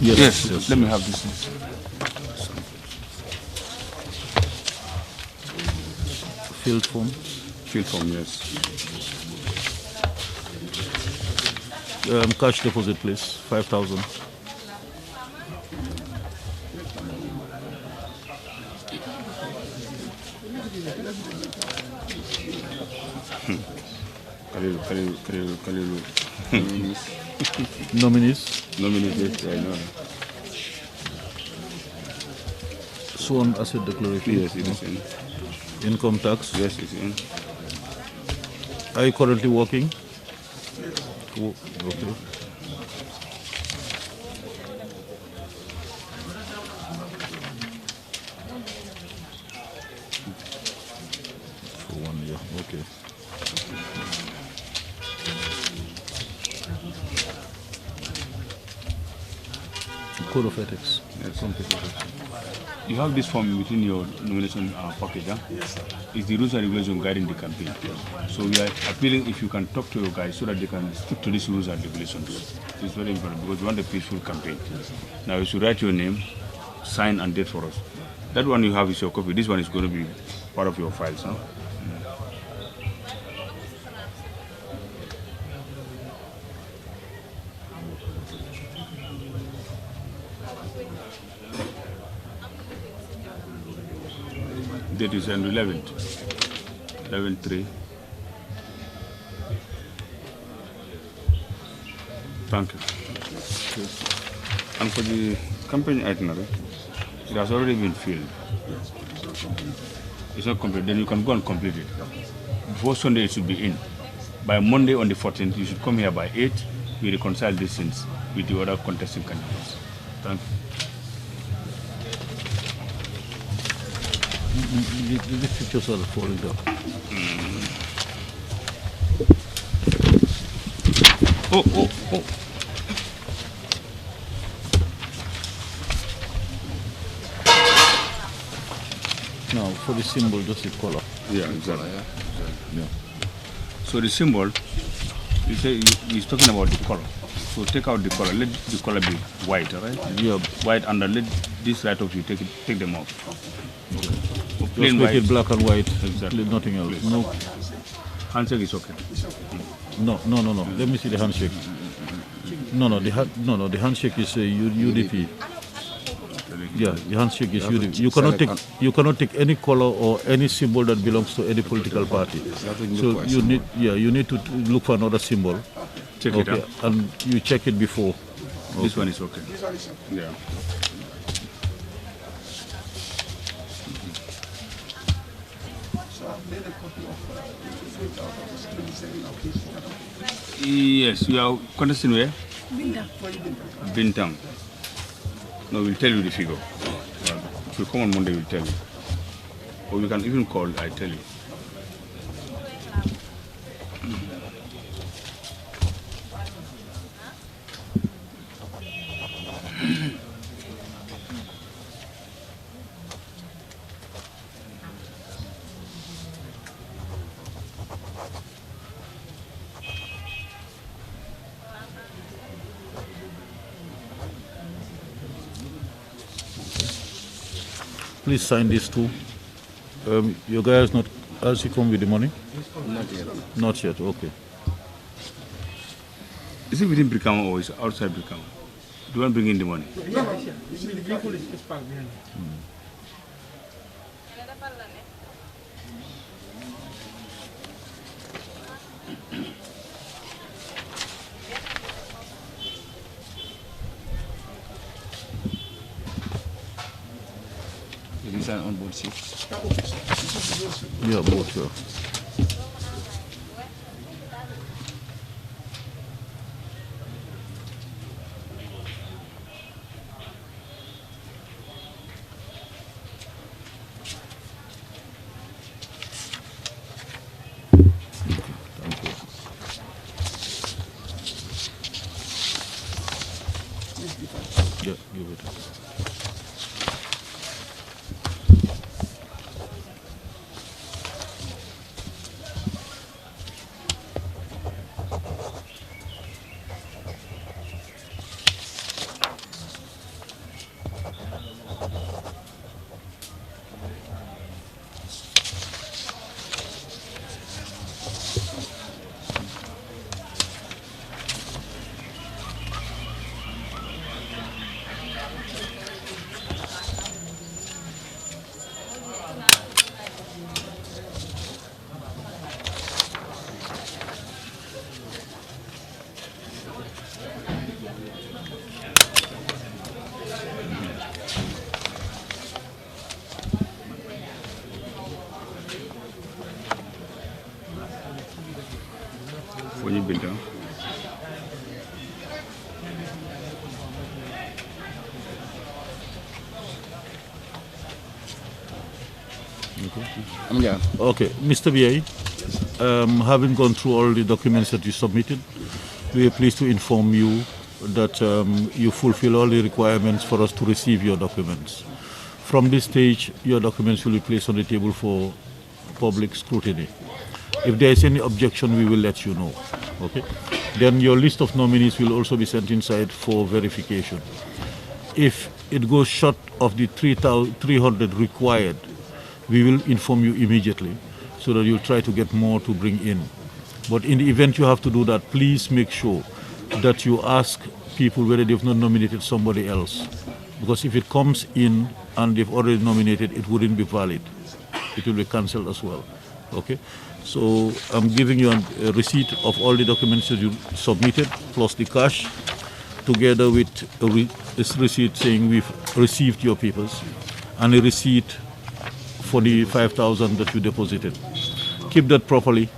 Yes. Let me have this. Field form. Field form, yes. Cash deposit, please. 5,000. Kalilu. Nominees. Yes, I know. Sworn asset declaration. Yes, it is in. Income tax. Yes, it's in. Are you currently working? Okay. For 1 year, okay. Code of ethics. Yes. You have this form within your nomination package, huh? Yes, sir. It's the rules and regulations guiding the campaign. So we are appealing if you can talk to your guys so that they can stick to these rules and regulations. It's very important because we want a peaceful campaign. Now you should write your name, sign and date for us. That one you have is your copy. This one is going to be part of your files, huh? Date is on 11th. 11/3. Thank you. And for the campaign itinerary, it has already been filled. It's not complete. Then you can go and complete it. Before Sunday, it should be in. By Monday on the 14th, you should come here by 8. We reconcile these things with the other contesting candidates. Thank you. The pictures are falling down. Oh. Now, for the symbol, just the color. Yeah, exactly. Yeah. So the symbol, you say he's talking about the color. So take out the color. Let the color be white, all right? Yeah. White, and then let this right of you take them off. Okay. Plain Just make white. it black and white. Exactly. Nothing else. Please. No. Handshake is okay. No. Let me see the handshake. No. The handshake is UDP. Yeah, the handshake is UDP. You cannot take any color or any symbol that belongs to any political party. So you need to look for another symbol. Check it out. And you check it before. This one is okay. Yeah. Yes, you are contesting where? Bintang. No, we'll tell you the figure. If you come on Monday, we'll tell you. Or we can even call, I tell you. Please sign this too. Your guy has he come with the money? Not yet. Not yet, okay. Is it within Brikama or is it outside Brikama? Do you want to bring in the money? The vehicle is parked behind. These are on board seats. Yeah, both, yeah. Yeah, give it. Fonyi Bintang. Okay, Mr. BA, having gone through all the documents that you submitted, we are pleased to inform you that you fulfill all the requirements for us to receive your documents. From this stage, your documents will be placed on the table for public scrutiny. If there is any objection, we will let you know. Okay. Then your list of nominees will also be sent inside for verification. If it goes short of the 300 required, we will inform you immediately so that you'll try to get more to bring in. But in the event you have to do that, please make sure that you ask people whether they've not nominated somebody else. Because if it comes in and they've already nominated, it wouldn't be valid. It will be cancelled as well. Okay? So I'm giving you a receipt of all the documents that you submitted, plus the cash, together with this receipt saying we've received your papers, and a receipt for the 5,000 that you deposited. Keep that properly,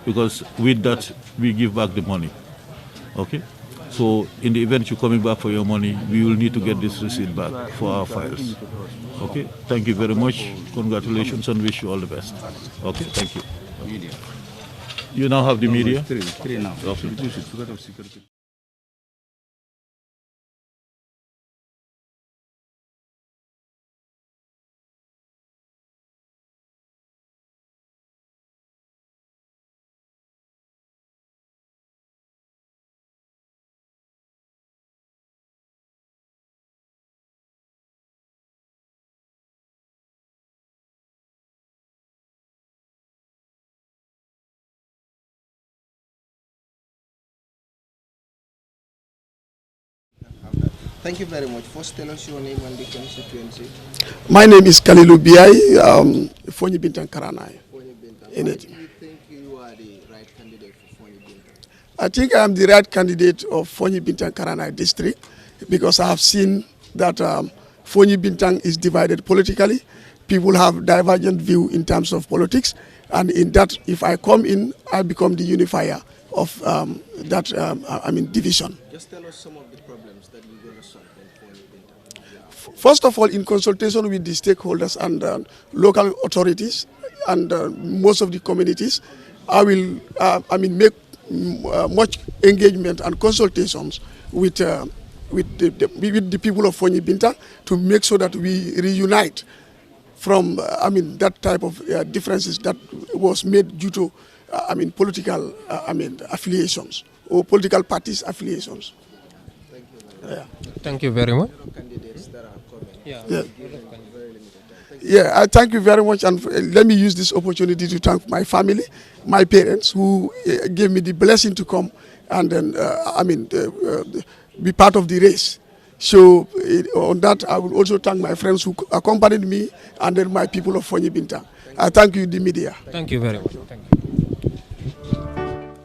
because with that, we give back the money. Okay? So in the event you're coming back for your money, we will need to get this receipt back for our files. Okay? Thank you very much. Congratulations and wish you all the best. Okay? Thank you. Media. You now have the media? Three now. Okay. Because of security. Thank you very much. First, tell us your name and the constituency. My name is Kalilu Biai, Fonyi Bintang Karanai. Do you think you are the right candidate for Fonyi Bintang? I think I am the right candidate of Fonyi Bintang Karanai district because I have seen that Fonyi Bintang is divided politically. People have divergent view in terms of politics, and in that, if I come in, I become the unifier of division. Just tell us some of the problems that you're going to solve in Fonyi Bintang. First of all, in consultation with the stakeholders and local authorities and most of the communities, I will make much engagement and consultations with the people of Fonyi Bintang to make sure that we reunite from that type of differences that was made due to political affiliations or political parties affiliations. Thank you very much. Candidates that are coming. Yeah. Yeah, I thank you very much, and let me use this opportunity to thank my family, my parents, who gave me the blessing to come and then, be part of the race. So on that, I will also thank my friends who accompanied me and then my people of Fonyi Bintang. I thank you, the media. Thank you very much. Thank you.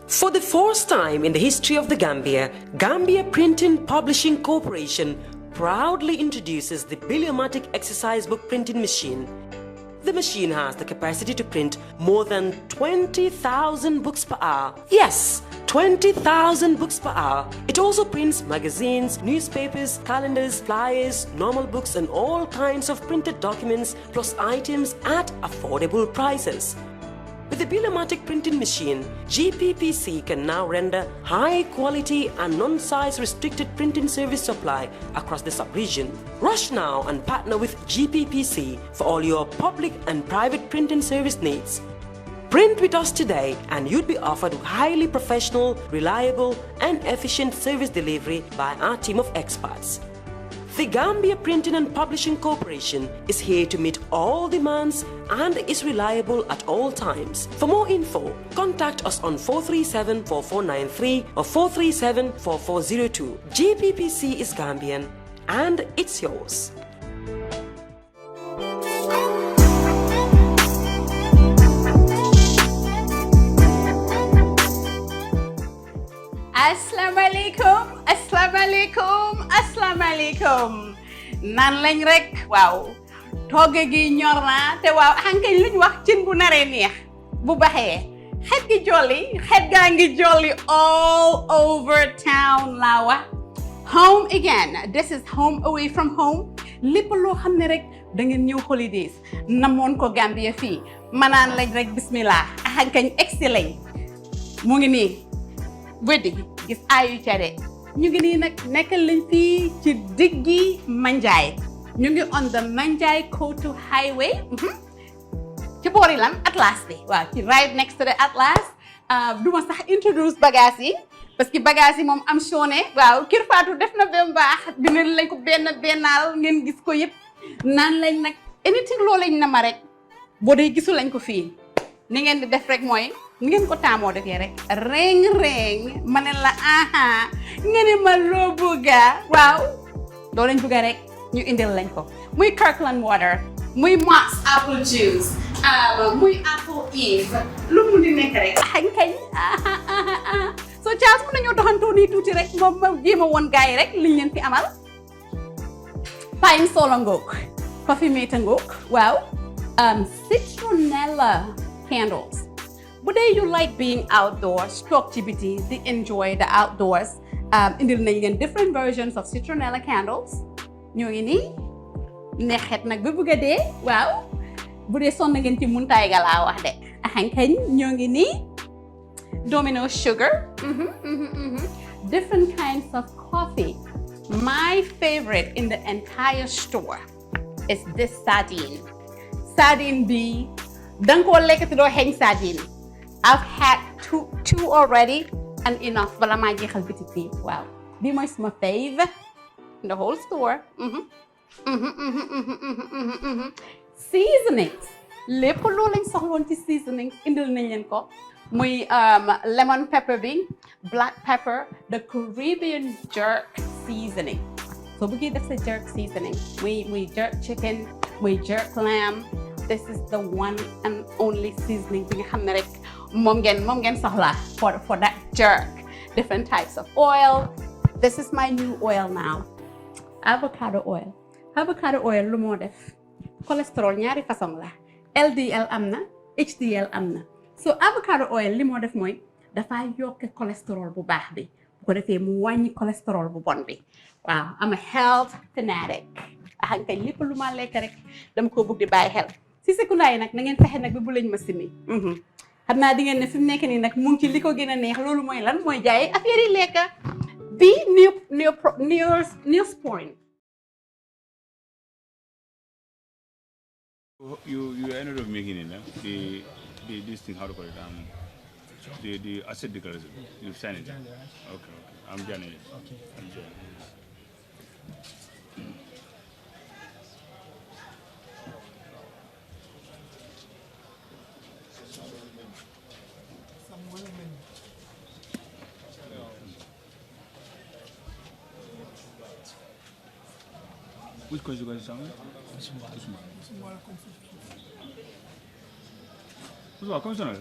For the first time in the history of the Gambia Printing Publishing Corporation proudly introduces the Biliomatic exercise book printing machine. The machine has the capacity to print more than 20,000 books per hour. Yes, 20,000 books per hour. It also prints magazines, newspapers, calendars, flyers, normal books and all kinds of printed documents plus items at affordable prices. With the Biliomatic printing machine, GPPC can now render high quality and non-size restricted printing service supply across the sub-region. Rush now and partner with GPPC for all your public and private printing service needs. Print with us today and you'd be offered highly professional, reliable and efficient service delivery by our team of experts. The Gambia Printing and Publishing Corporation is here to meet all demands and is reliable at all times. For more info, contact us on 437-4493 or 437-4402. GPPC is Gambian and it's yours. Assalamualaikum nan lañ rek waaw toge gi ñor na te waaw hankañ luñ wax cin bu naré neex bu baxé xet gi jolli xet gaa ngi jolli all over town laawa home again this is home away from home lépp loo xam ne rek da ngeen ñëw holidays namoon ko Gambia fii manaan lañ rek bismillah axankañ egsi lañ mu ngi nii weddi gis ayu cere ñu ngi nii nag nekkal lañ fii ci diggi Manjai ñu ngi on the Manjai Kotu highway ci boori lan Atlas bi waaw ci right next to the Atlas duma sax introduce bagage yi parce que bagage yi moom am shoone waaw Kër Fatou def na ba baax dina lañ ko bennaal ngeen gis ko yëpp naan lañ nag anything loo lañ na ma rek boo dee gisu lañ ko fii ni ngeen di def rek mooy ngeen ko taamoo defee rek reng ma ne la aha nga ne ma loo bëgga waaw doo lañ bëgga rek ñu indil lañ ko muy Kirkland water muy Mott's apple juice muy apple eve lu mu di nekk rek xañ kañ so Charles mën nañoo doxantoo nii tuuti rek moom ma jéema woon gars yi rek liñ leen fi amal pine solo ngoog coffee mate ngoog waaw citronella candles bu dee you like being outdoors toog ci biti di enjoy the outdoors indil nañ leen different versions of citronella candles ñoo ngi nii neexet nag ba bëgg a dee waaw bu dee sonn ngeen ci muntaay ga laa wax de axankañ ñoo ngi nii domino sugar different kinds of coffee my favorite in the entire store is this sardine bi danga koo lekk te doo xeeñ sardine I've had two already and enough bala maa jeexal bitik bi waaw bi mooy suma fave in the whole store seasonings lépp loo lañ soxloon ci seasonings indil nañ leen ko muy lemon pepper bi black pepper the Caribbean jerk seasoning so bëggee def sa jerk seasoning muy jerk chicken muy jerk lamb this is the one and only seasoning bi nga xam ne rek moom ngeen soxla for that jerk different types of oil this is my new oil now avocado oil lu moo def cholestérol ñaari façon la LDL am na HDL am na so avocado oil li moo def mooy dafa yokk cholestérol bu baax bi bu ko defee mu wàññi cholestérol bu bon bi waaw am a health fanatic axankañ lépp lu ma lekk rek dama koo bëgg di bàyyi xel si secondaire yi nag na ngeen fexe nag bi bu lañ ma simi xam naa di ngeen ne fi mu nekk nii nag mu ngi ci li ko gën a neex loolu mooy lan mooy jaay affaire yi lekk bi Neosporin You ended up making it, this thing, how to call it, the asset declaration. You've signed it. Okay. I'm Janet. Okay. I'm Janet. Which course you guys are on? Who's commissioner?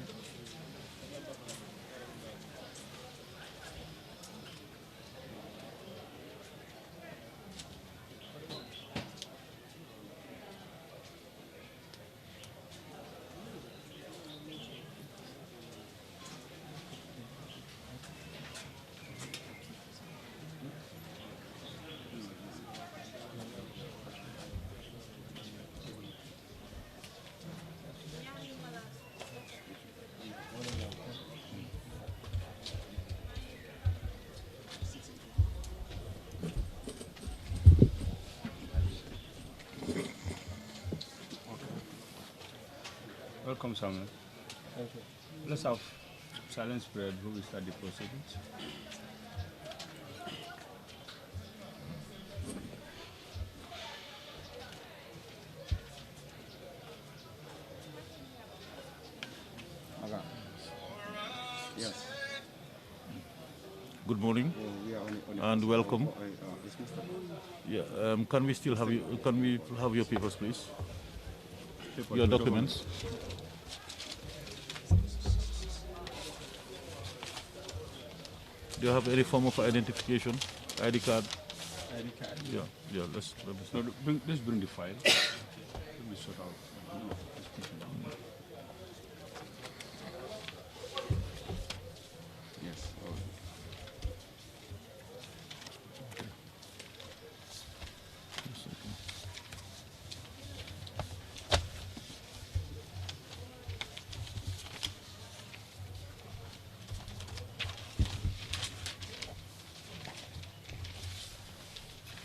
Welcome, Samuel. Thank you. Let's have silence prayer before we start the proceedings. Yes. Good morning and welcome. Yeah, can we still have you? Can we have your papers, please? Your documents. Do you have any form of identification? ID card? ID card. Yeah. Let's bring the file. Let me sort out.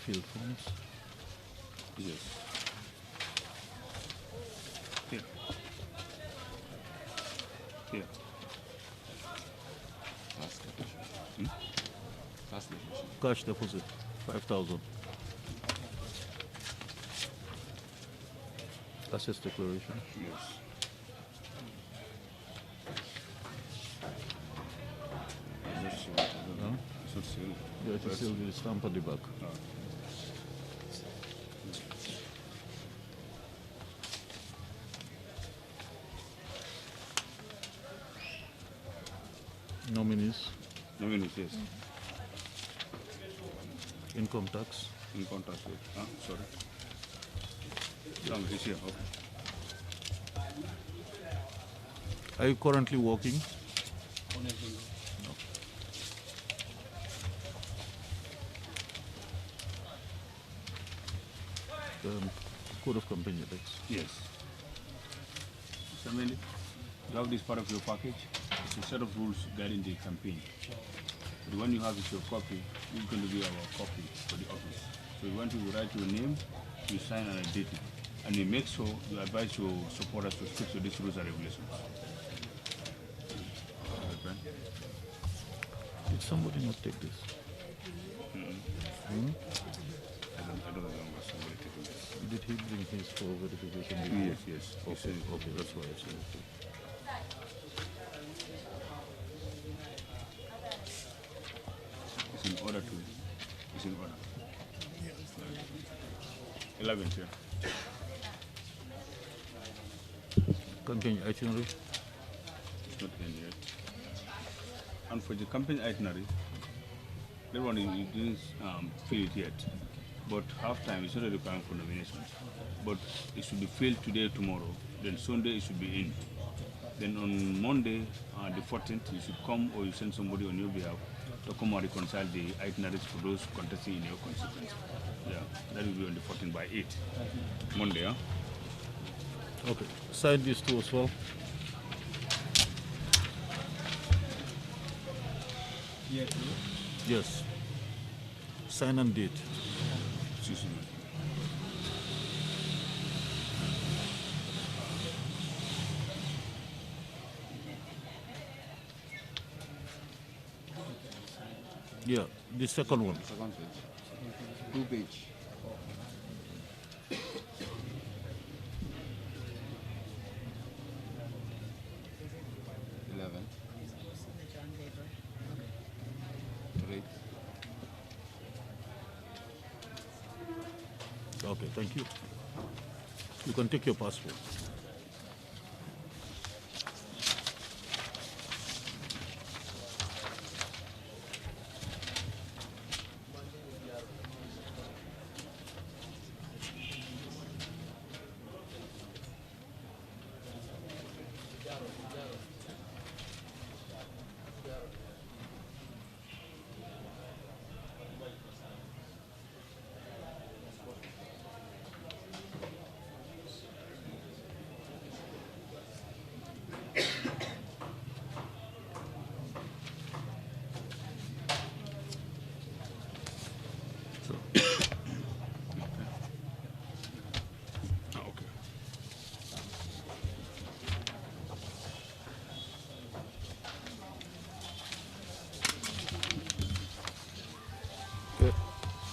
field forms. Yes. Here. Here. Cash deposit, 5,000. Assets declaration. Yes. No? It's not sealed. Yeah, it is still with the stamp at the back. Nominees, Nominees, yes. income tax. In contact with. Sorry. It's here. Okay. Are you currently working? Code of company ethics. Yes. So, you have this part of your package. It's a set of rules guiding the campaign. So the one you have is your copy. It's going to be our copy for the office. So you want to write your name, you sign and date it. And you make sure you advise your supporters to stick to these rules and regulations. Okay. Did somebody not take this? I don't know what somebody taking this. Did he bring his for verification? Yes. Okay, okay, that's why I said okay. It's in order to. It's in order. 11th, yeah. Campaign itinerary. It's not in yet. And for the campaign itinerary, that one you didn't fill it yet. But half time is not a requirement for nominations. But it should be filled today or tomorrow. Then Sunday it should be in. Then on Monday, the 14th, you should come or you send somebody on your behalf to come and reconcile the itineraries for those contesting in your constituency. Yeah, that will be on the 14th by 8. Monday, huh? Okay, sign these two as well. Yes. Sign and date. Excuse me. Yeah, the second one. Second page. 2 page. Okay, thank you. You can take your passport.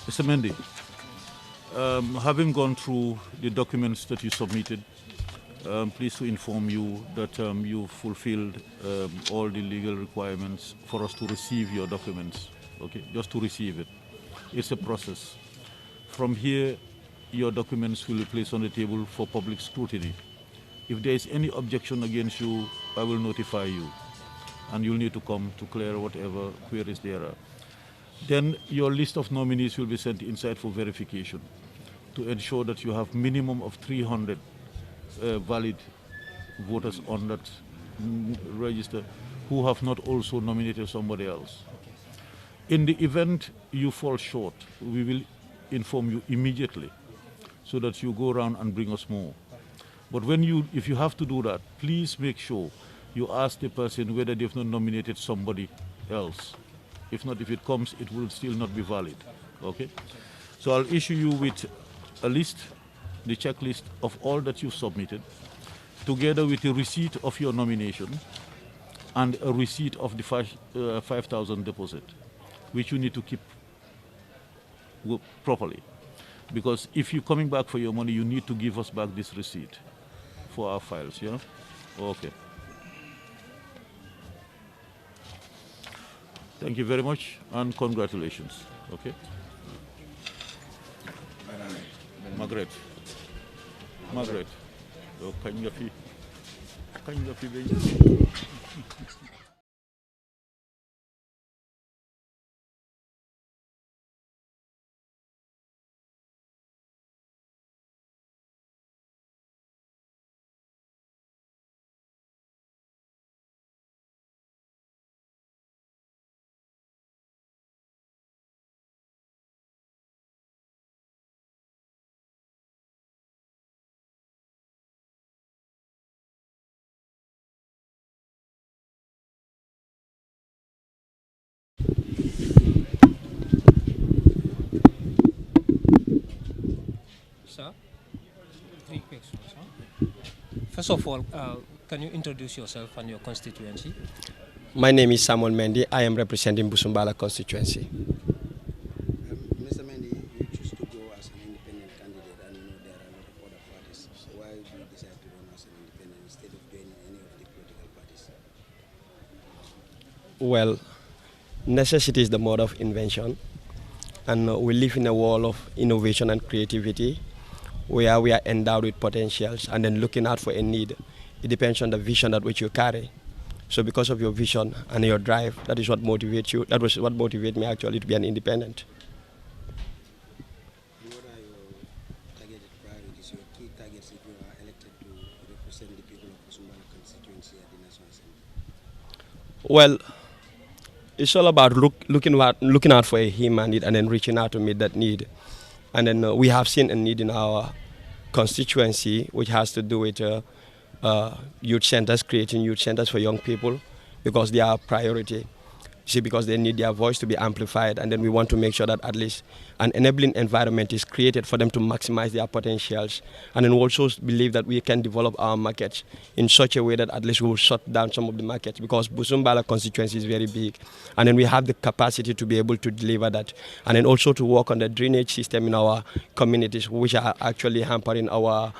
Mr. Mendy, having gone through the documents that you submitted, pleased to inform you that you fulfilled all the legal requirements for us to receive your documents, okay, just to receive it. It's a process. From here, your documents will be placed on the table for public scrutiny. If there is any objection against you, I will notify you, and you'll need to come to clear whatever queries there are. Then your list of nominees will be sent inside for verification to ensure that you have minimum of 300 valid voters on that register who have not also nominated somebody else. In the event you fall short, we will inform you immediately so that you go around and bring us more. But if you have to do that, please make sure you ask the person whether they've not nominated somebody else. If not, if it comes, it will still not be valid, okay? So I'll issue you with a list, the checklist of all that you've submitted, together with a receipt of your nomination and a receipt of the 5,000 deposit, which you need to keep properly. Because if you're coming back for your money, you need to give us back this receipt for our files, yeah? Okay. Thank you very much and congratulations, okay? Margaret. Oh, kañ nga fi bañ. Sir, 3 questions. Huh? First of all, can you introduce yourself and your constituency? My name is Samuel Mendy. I am representing Busumbala constituency. Mr. Mendy, you choose to go as an independent candidate, and you know there are a lot of other parties. So why do you decide to run as an independent instead of joining any of the political parties? Well, necessity is the mode of invention, and we live in a world of innovation and creativity, where we are endowed with potentials and then looking out for a need. It depends on the vision that which you carry. So because of your vision and your drive, that is what motivates you. That was what motivated me actually to be an independent. And what are your targeted priorities, your key targets if you are elected to represent the people of Busumbala constituency at the National Assembly? Well, it's all about looking out for a human need and then reaching out to meet that need. And then we have seen a need in our constituency, which has to do with youth centers, creating youth centers for young people, because they are a priority. See, because they need their voice to be amplified, and then we want to make sure that at least an enabling environment is created for them to maximize their potentials. And then we also believe that we can develop our markets in such a way that at least we will shut down some of the markets, because Busumbala constituency is very big. And then we have the capacity to be able to deliver that. And then also to work on the drainage system in our communities, which are actually hampering our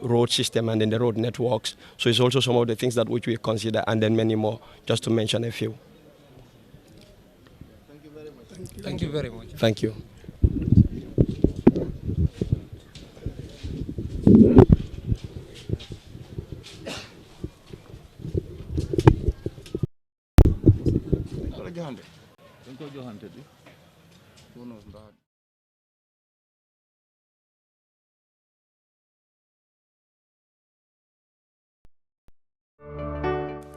road system and then the road networks. So it's also some of the things that which we consider, and then many more, just to mention a few. Thank you very much. Thank you.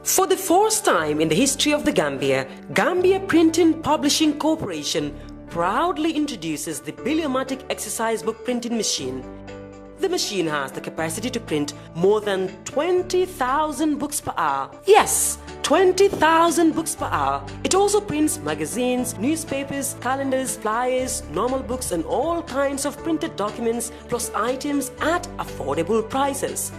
For the first time in the history of the Gambia, Gambia Printing Publishing Corporation proudly introduces the Biliomatic exercise book printing machine. The machine has the capacity to print more than 20,000 books per hour. Yes, 20,000 books per hour. It also prints magazines, newspapers, calendars, flyers, normal books and all kinds of printed documents plus items at affordable prices.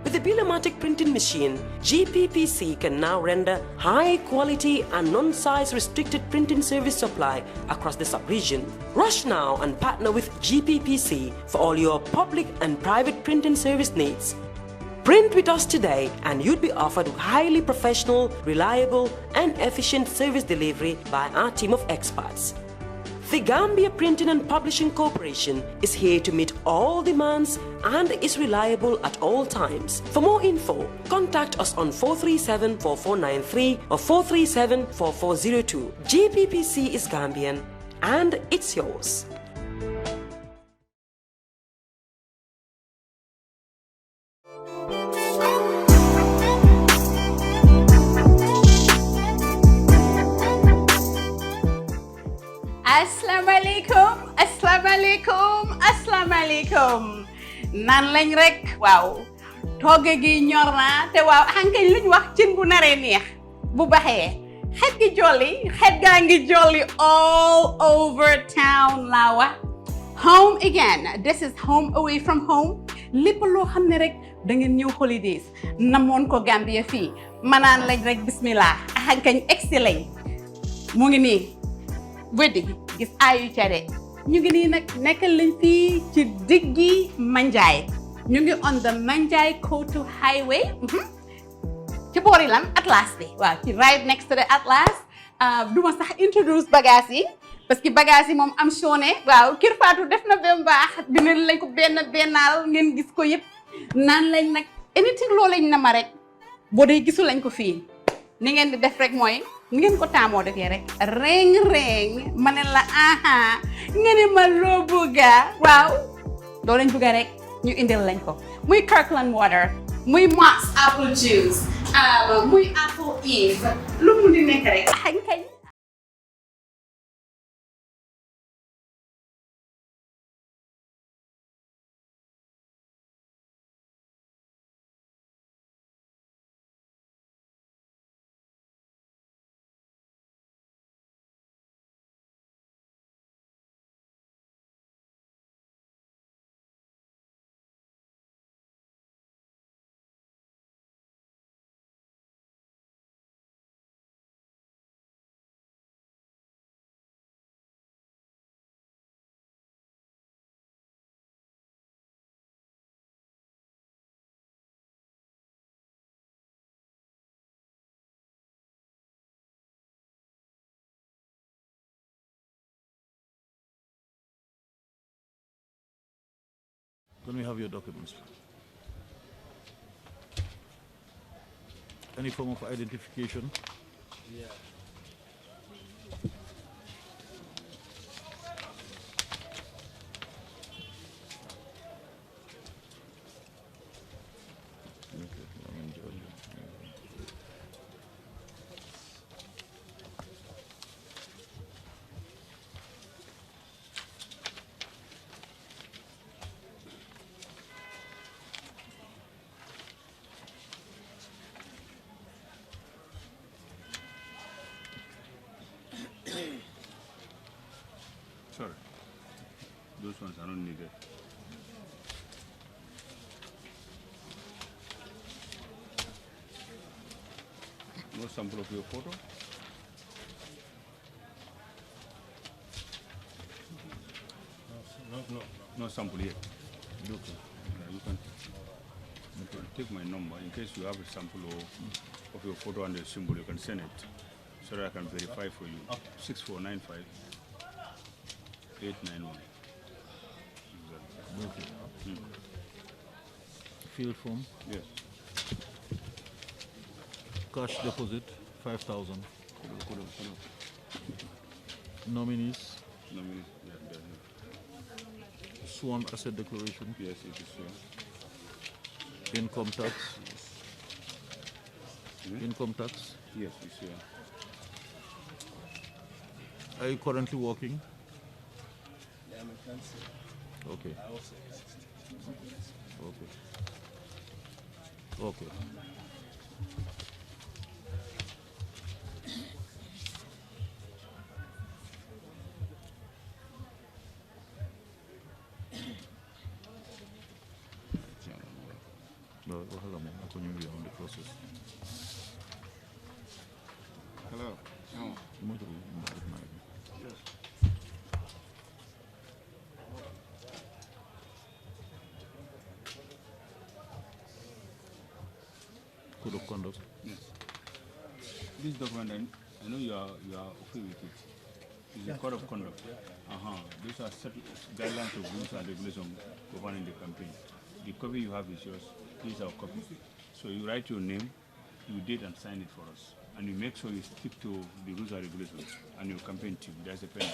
With the Biliomatic printing machine, GPPC can now render high-quality and non-size restricted printing service supply across the sub-region. Rush now and partner with GPPC for all your public and private printing service needs. Print with us today and you'd be offered highly professional, reliable and efficient service delivery by our team of experts. The Gambia Printing and Publishing Corporation is here to meet all demands and is reliable at all times. For more info, contact us on 437-4493 or 437-4402. GPPC is Gambian and it's yours. Assalamualaikum nan lañ rek waaw togge gi ñor na te waaw hankay luñ wax cin bu naré neex bu baxé xet gi jolli all over town lawa home again. This is home away from home. lépp loo xam ne rek da ngeen ñëw holidays namoon ko Gambia fii manaan lañ rek bismillah axankañ egsi lañ mu ngi nii weddi gis ayu care ñu ngi nii nag nekkal lañ fii ci diggi Manjai ñu ngi on the Manjai Kotu highway ci boori lan Atlas bi waaw ci right next to the Atlas duma sax introduce bagage yi parce que bagage yi moom am sonné waaw Kër Fatou def na ba mu baax dina lañ ko bennaal ngeen gis ko yëpp naan lañ nag anything loo lañ na ma rek boo dee gisu lañ ko fii ni ngeen di def rek mooy ni ngeen ko taamoo defee rek reng ma ne la aha nga ne ma loo bëgga waaw loo lañ bëgga rek ñu indil lañ ko muy Kirkland water muy Max apple juice muy apple eve lu mu di nekk rek kañ Can we have your documents? Any form of identification? Yeah. Sorry, those ones are not needed. No sample of your photo? No sample yet. Okay. You can take my number in case you have a sample of your photo and the symbol. You can send it so that I can verify for you. 6495 891. Okay. Field form? Yes. Cash deposit 5,000. Nominees? Nominees, yeah, they're here. Sworn asset declaration? Yes, it is here. Income tax? Income tax? Yes, it's here. Are you currently working? Yeah, I'm a cancer. Okay. I also Okay. Okay. No, hello, man. I'm going to be on the process. Hello. Oh. Yes. Code of conduct. Yes. This document, I know you are okay with it. It's a code of conduct. These are set guidelines of rules and regulations governing the campaign. The copy you have is yours. This is our copy. So you write your name, you date and sign it for us. And you make sure you stick to the rules and regulations and your campaign team. There's a pen.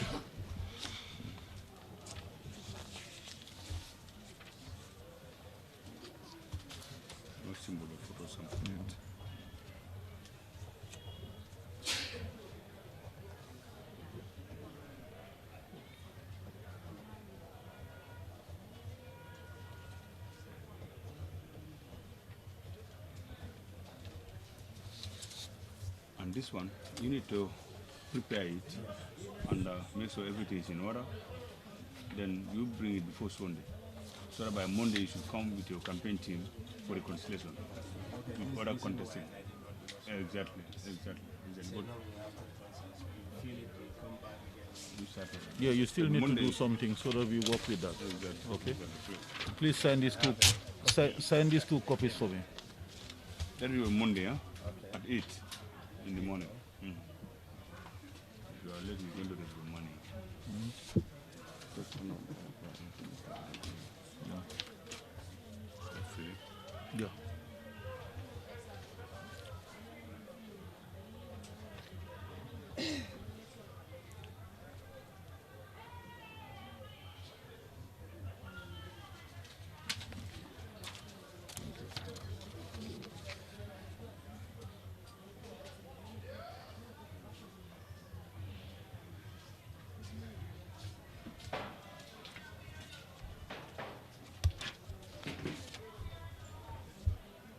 No symbol of photo something. And this one, you need to prepare it and make sure everything is in order. then you bring it before Sunday. So that by Monday you should come with your campaign team for reconciliation with other contestants. Exactly. But yeah, you still need to do something so that we work with that. Exactly. Okay. Please sign these two copies for me. That will be Monday, huh? At 8 in the morning. If you are late, you're going to get the money. Yeah.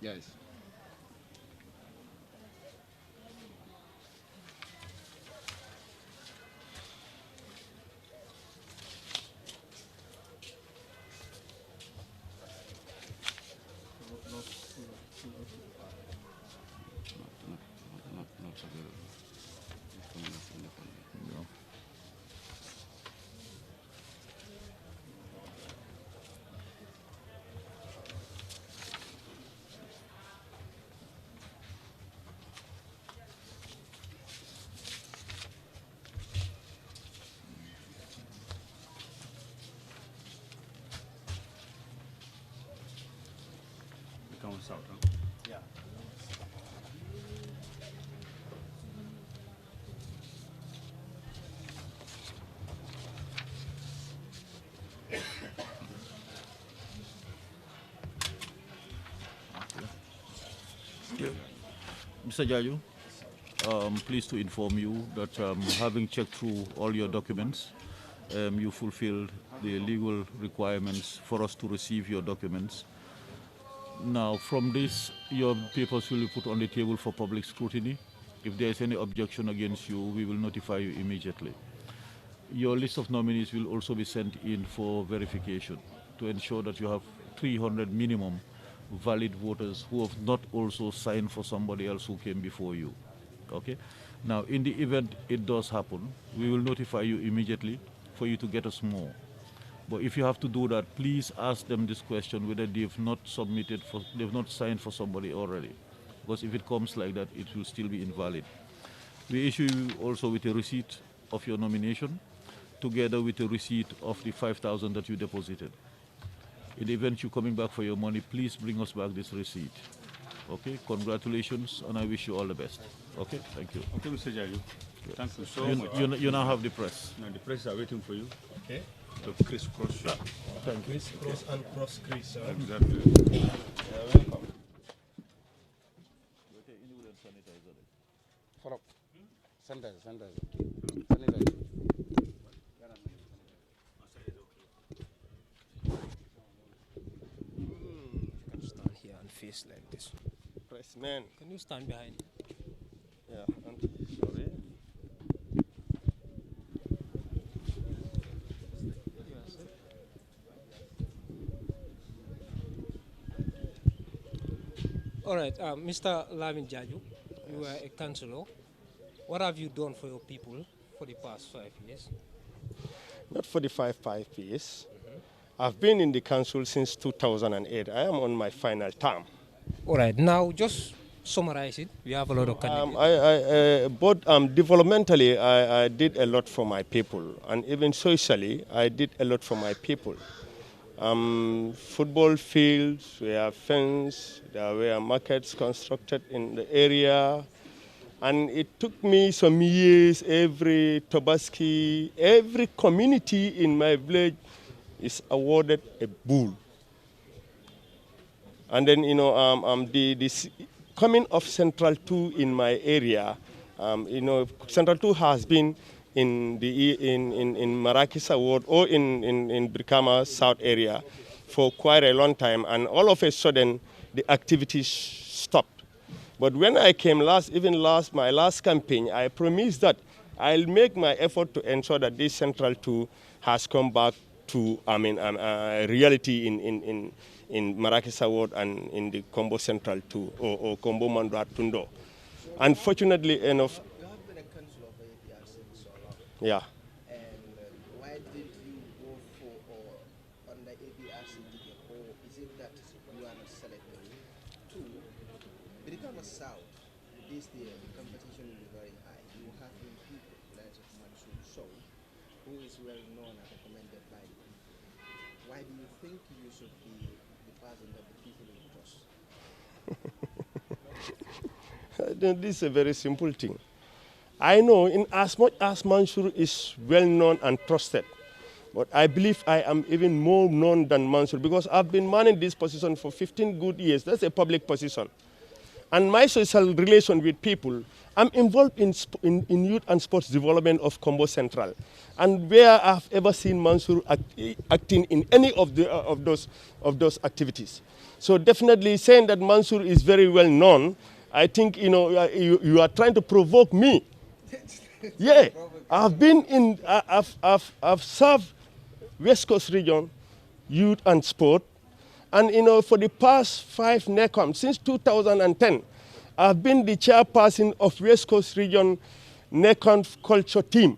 Yes. Brikama South, huh? Yeah. Mr. Jaju, pleased to inform you that having checked through all your documents, you fulfilled the legal requirements for us to receive your documents. Now, from this, your papers will be put on the table for public scrutiny. If there is any objection against you, we will notify you immediately. Your list of nominees will also be sent in for verification to ensure that you have 300 minimum valid voters who have not also signed for somebody else who came before you. Okay? Now, in the event it does happen, we will notify you immediately for you to get us more. But if you have to do that, please ask them this question whether they've not signed for somebody already. Because if it comes like that, it will still be invalid. We issue you also with a receipt of your nomination, together with a receipt of the 5,000 that you deposited. In the event you're coming back for your money, please bring us back this receipt. Okay, congratulations, and I wish you all the best. Okay, thank you. Okay, Mr. Jaju. Thank you so much. You now have the press. Now the press are waiting for you. Okay. To crisscross. Thank you. Criss-cross and cross-crease. Exactly. Welcome. Sanitizer. Stand here and face like this. Pressman. Can you stand behind? Yeah, sorry. All right, Mr. Lamin Jaju, you are a councillor. What have you done for your people for the past 5 years? Not for the 5 years. I've been in the council since 2008. I am on my final term. All right, now just summarize it. We have a lot of candidates. Developmentally, I did a lot for my people, and even socially, I did a lot for my people. Football fields, we have fence, there were markets constructed in the area, and it took me some years. Every Tobaski, every community in my village is awarded a bull. And then, the coming of Central 2 in my area, Central 2 has been in Marrakech Ward or in Brikama South area for quite a long time, and all of a sudden the activities stopped. But when I came my last campaign, I promised that I'll make my effort to ensure that this Central 2 has come back to, reality in Marrakech Ward and in the Combo Central 2 or Combo Mandat Tundo. Unfortunately enough, you have been a councillor for APRC for so long. yeah. And why did you go for or on the APRC ticket, or is it that you are not selected? Two, Brikama South, this year the competition will be very high. You have people like Mansour Sow, who is well known and recommended by the people. Why do you think you should be the person that the people will trust? This is a very simple thing. I know in as much as Mansour is well known and trusted, but I believe I am even more known than Mansour because I've been manning this position for 15 good years. That's a public position. And my social relation with people, I'm involved in youth and sports development of Combo Central. And where I've ever seen Mansour acting in any of those activities. So definitely saying that Mansour is very well known, I think you are trying to provoke me. Yeah, I've served West Coast region, youth and sport, and for the past 5 NECOM since 2010, I've been the chairperson of West Coast region NECOM culture team,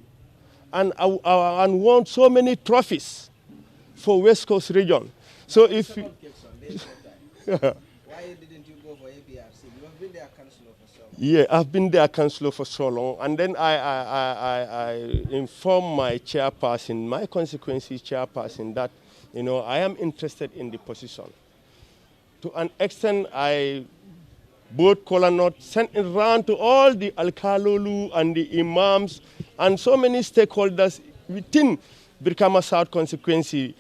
and won so many trophies for West Coast region. So if Why didn't you go for APRC? You have been their councillor for so long. Yeah, I've been their councillor for so long, and then I informed my chairperson, my constituency chairperson, that I am interested in the position. To an extent, I both Kolanot sent it around to all the Alkalolu and the imams and so many stakeholders within Brikama South constituency,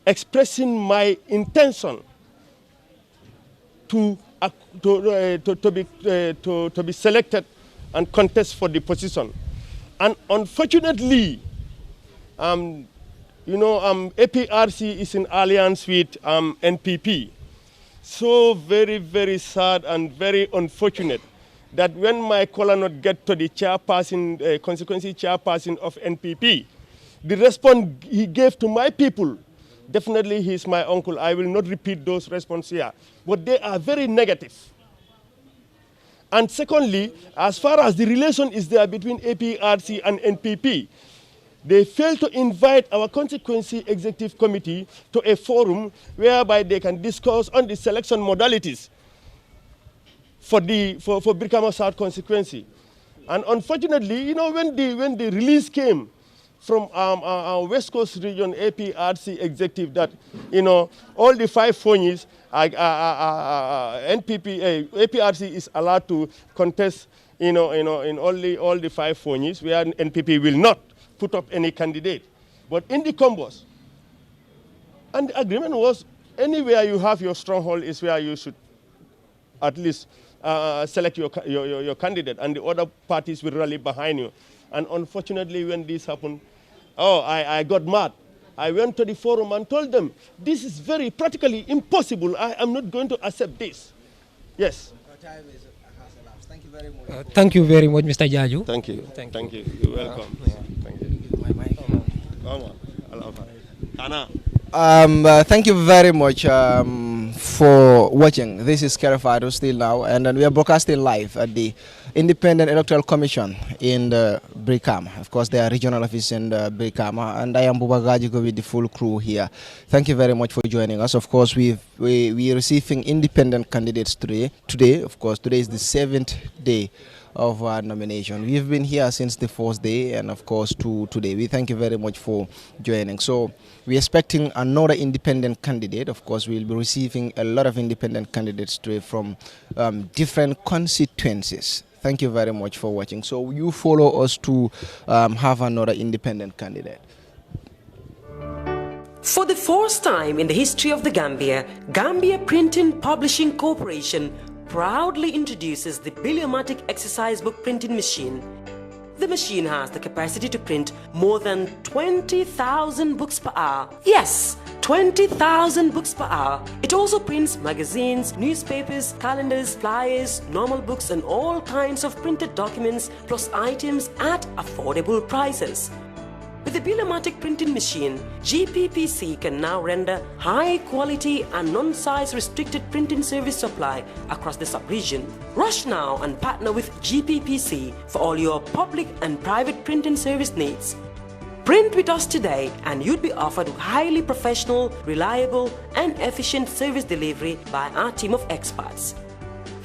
expressing my intention to be selected and contest for the position. And unfortunately, APRC is in alliance with NPP. So very, very sad and very unfortunate that when my Kolanot get to the chairperson, constituency chairperson of NPP, the response he gave to my people, definitely he's my uncle. I will not repeat those responses here, but they are very negative. And secondly, as far as the relation is there between APRC and NPP, they failed to invite our constituency executive committee to a forum whereby they can discuss on the selection modalities for Brikama South constituency. And unfortunately, when the release came from our West Coast region APRC executive that all the 5 phonies APRC is allowed to contest in only all the 5 phonies, where NPP will not put up any candidate. But in the combos, and the agreement was anywhere you have your stronghold is where you should at least select your candidate, and the other parties will rally behind you. And unfortunately, when this happened, I got mad. I went to the forum and told them, this is very practically impossible. I am not going to accept this. Yes. Our time has elapsed. Thank you very much. Thank you very much, Mr. Jaju. Thank you. Thank you. You're welcome. Thank you. Thank you very much for watching. This is Kerr Fatou still now, and then we are broadcasting live at the Independent Electoral Commission in the Brikama. Of course, they are regional office in the Brikama, and I am Bubagajigo with the full crew here. Thank you very much for joining us. Of course, we are receiving independent candidates today. Of course, today is the 7th day of our nomination. We've been here since the 4th day, and of course to today. We thank you very much for joining. So we're expecting another independent candidate. Of course, we'll be receiving a lot of independent candidates today from different constituencies. Thank you very much for watching. So you follow us to have another independent candidate. For the first time in the history of the Gambia, Gambia Printing Publishing Corporation proudly introduces the Biliomatic exercise book printing machine. The machine has the capacity to print more than 20,000 books per hour. Yes, 20,000 books per hour. It also prints magazines, newspapers, calendars, flyers, normal books and all kinds of printed documents plus items at affordable prices. With With the Bilamatic printing machine, GPPC can now render high-quality and non-size restricted printing service supply across the sub-region. Rush now and partner with GPPC for all your public and private printing service needs. Print with us today and you'd be offered highly professional, reliable and efficient service delivery by our team of experts.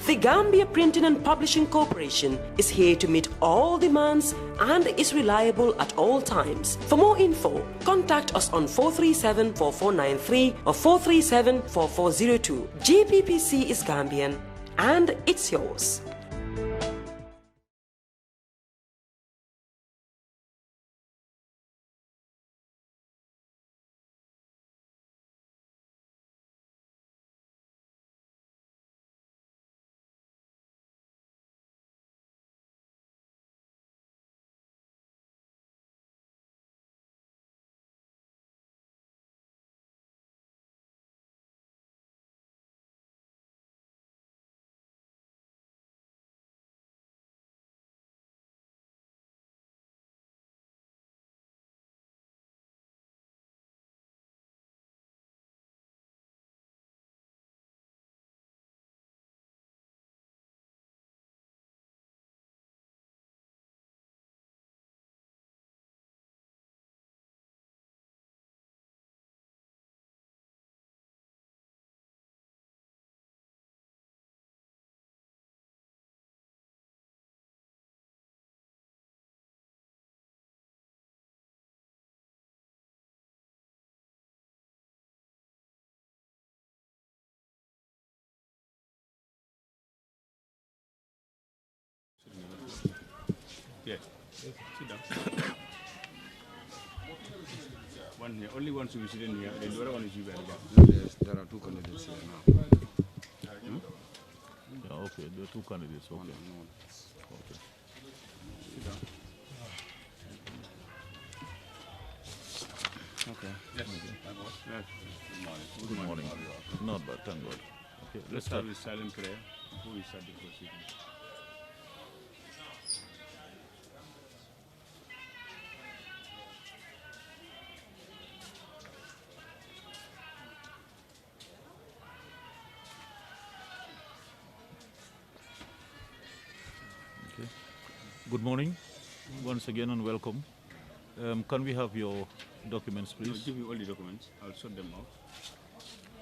The Gambia Printing and Publishing Corporation is here to meet all demands and is reliable at all times. For more info, contact us on 437-4493 or 437-4402. GPPC is Gambian and it's yours. Yes. Sit down. One here. Only one should be sitting here. Then the other one is you guys. Yes, there are two candidates here now. Yeah, okay. There are two candidates. Okay. Okay. Sit down. Okay. Yes. Yes. Good morning. Not bad, thank God. Okay, Let's start with silent prayer. Who will start the proceedings? Okay. Good morning, once again, and welcome. Can we have your documents, please? I'll give you all the documents. I'll sort them out.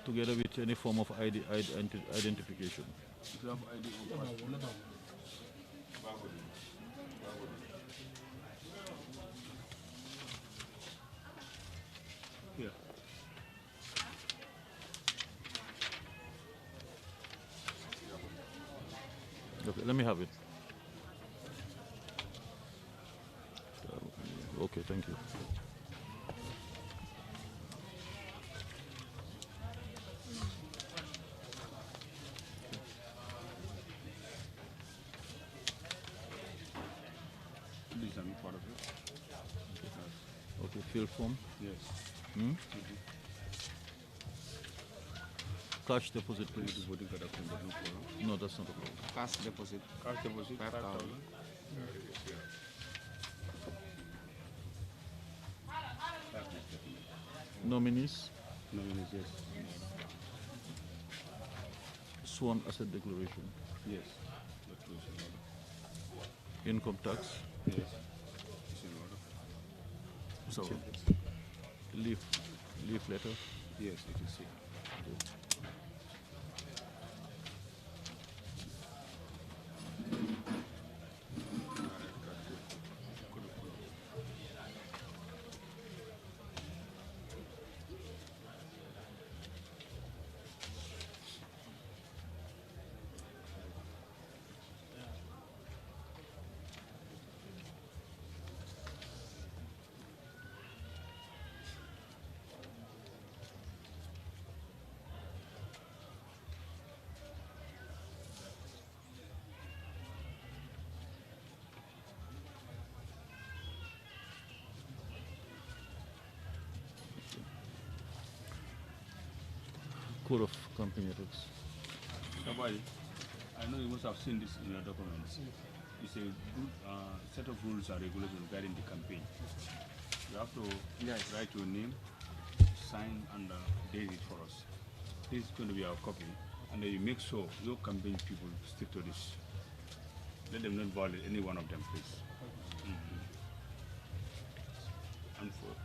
Together with any form of identification. If you have ID or passport. Here. Okay, let me have it. Okay, thank you. This is part of it. Okay, fill form. Yes. Hmm? Cash deposit, please. No, that's not a problem. Cash deposit. Cash deposit, 5,000. Nominees. Nominees, yes. Sworn asset declaration. Yes. Income tax. Yes. It's in order. So, leave letter. Yes, it is here. Code of Company Ethics. Somebody, I know you must have seen this in your documents. It's a good set of rules and regulations regarding the campaign. You have to write your name, sign, and date it for us. This is going to be our copy, and then you make sure your campaign people stick to this. Let them not violate any one of them, please. And for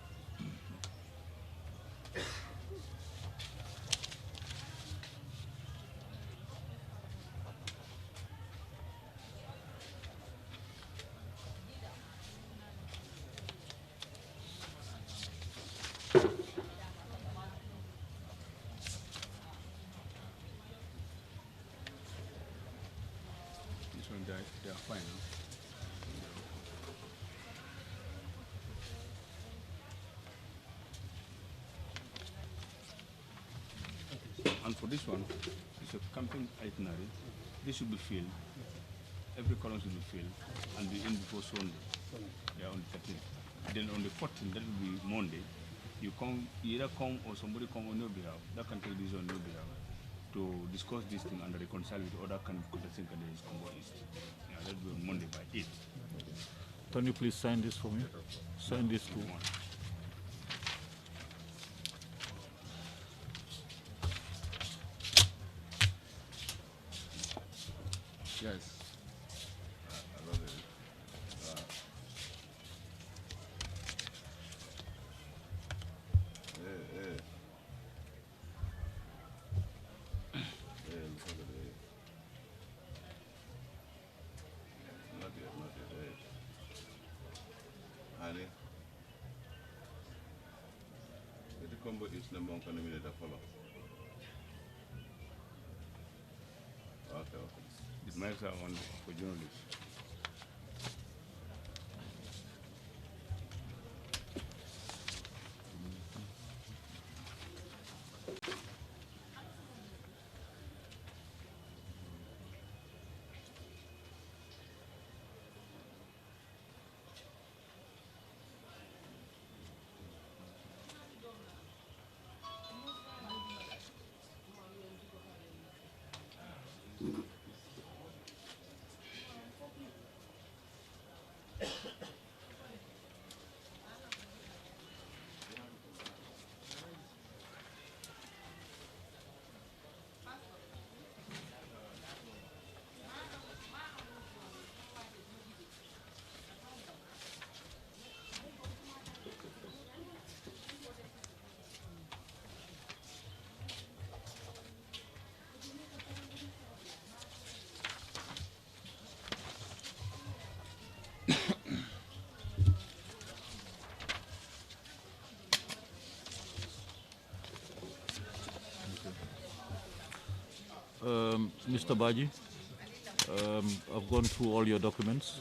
they are fine. Huh? And for this one, it's a campaign itinerary. This should be filled. Every column should be filled and be in before Sunday. Yeah, on the 13th. Then on the 14th, that will be Monday. You either come or somebody come on your behalf. That can take this on your behalf to discuss this thing and reconcile with other contesting candidates Congo East. Yeah, that will be on Monday by 8. Can you please sign this for me? Sign this too. Yes. I love it. Not yet. Ali. The combo is the monk and the minute follow. Okay. The mics are on for journalists. Mr. Baji, I've gone through all your documents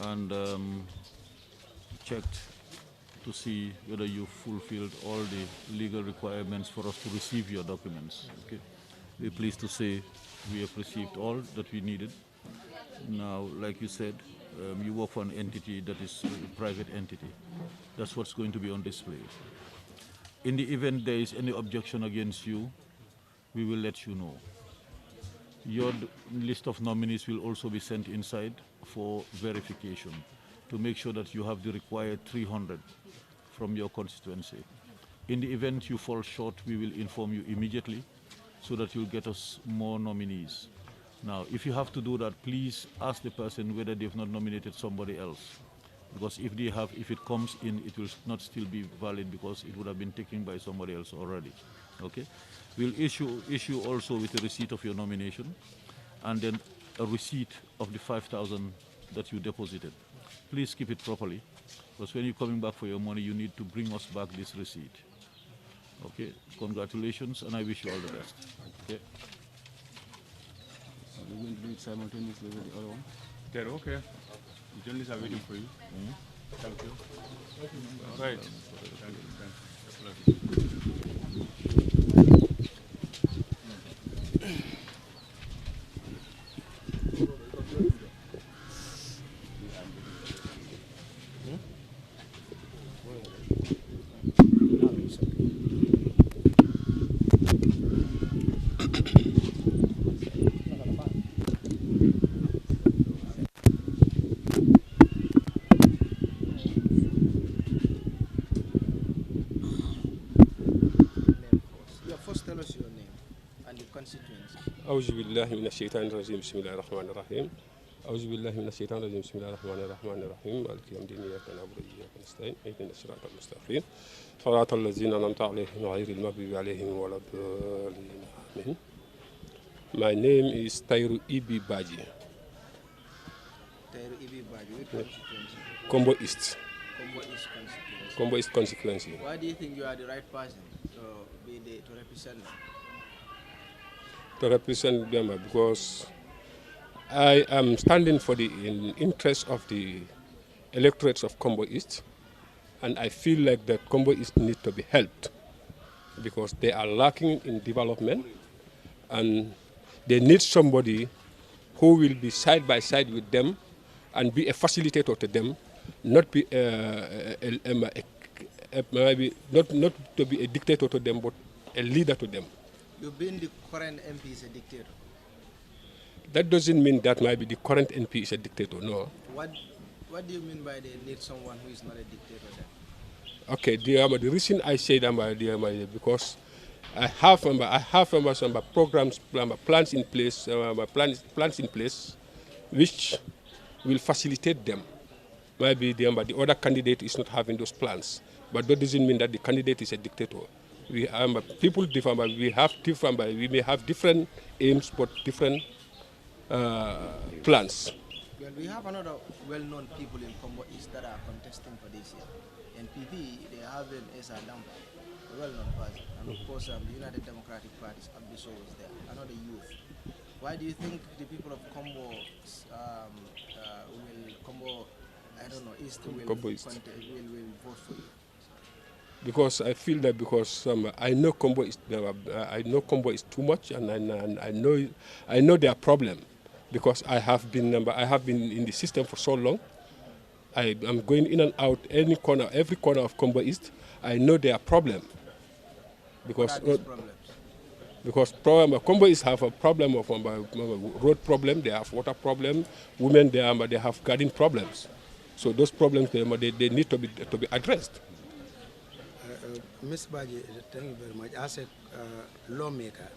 and checked to see whether you fulfilled all the legal requirements for us to receive your documents. Okay. We're pleased to say we have received all that we needed. Now, like you said, you work for an entity that is a private entity. That's what's going to be on display. In the event there is any objection against you, we will let you know. Your list of nominees will also be sent inside for verification to make sure that you have the required 300 from your constituency. In the event you fall short, we will inform you immediately so that you'll get us more nominees. Now, if you have to do that, please ask the person whether they've not nominated somebody else. Because if they have, if it comes in, it will not still be valid because it would have been taken by somebody else already. Okay? We'll issue also with a receipt of your nomination and then a receipt of the 5,000 that you deposited. Please keep it properly because when you're coming back for your money, you need to bring us back this receipt. Okay? Congratulations and I wish you all the best. Okay? Are we going to do it simultaneously with the other one? They're okay. The journalists are waiting for you. Thank you. All right. Thank you. أعوذ بالله من الشيطان الرجيم بسم الله الرحمن الرحيم أعوذ بالله من الشيطان الرجيم بسم الله الرحمن الرحيم مالك يوم الدين إياك نعبد وإياك نستعين اهدنا الصراط المستقيم صراط الذين أنعمت عليهم غير المغضوب عليهم ولا الضالين آمين. My name is Tairu Ibi Baji. Tairu Ibi Baji, which constituency? Combo East. Combo East constituency. Combo East constituency. Why do you think you are the right person to represent them? To represent them because I am standing for the interest of the electorates of Combo East, and I feel like that Combo East need to be helped because they are lacking in development, and they need somebody who will be side by side with them and be a facilitator to them, not be not to be a dictator to them, but a leader to them. You've been the current MP is a dictator. That doesn't mean that maybe the current MP is a dictator, no. What do you mean by they need someone who is not a dictator then? Okay, the reason I say that because I have some programs, plans in place, plans in place, which will facilitate them. Maybe the other candidate is not having those plans, but that doesn't mean that the candidate is a dictator. We people differ, we may have different aims, but different plans. Well, we have another well-known people in Combo East that are contesting for this year. NPP, they have an Esa Dampa, a well-known person. And of course, the United Democratic Party's Abdiso is there, another youth. Why do you think the people of Combo, East will vote for you? Because I feel that because I know Combo is too much, and I know their problem, because I have been in the system for so long. I am going in and out every corner of Combo East. I know their problem. Because Combo East have a problem of road problem, they have water problem, women they have garden problems. So those problems they need to be addressed. Ms. Baji, thank you very much. As a lawmaker,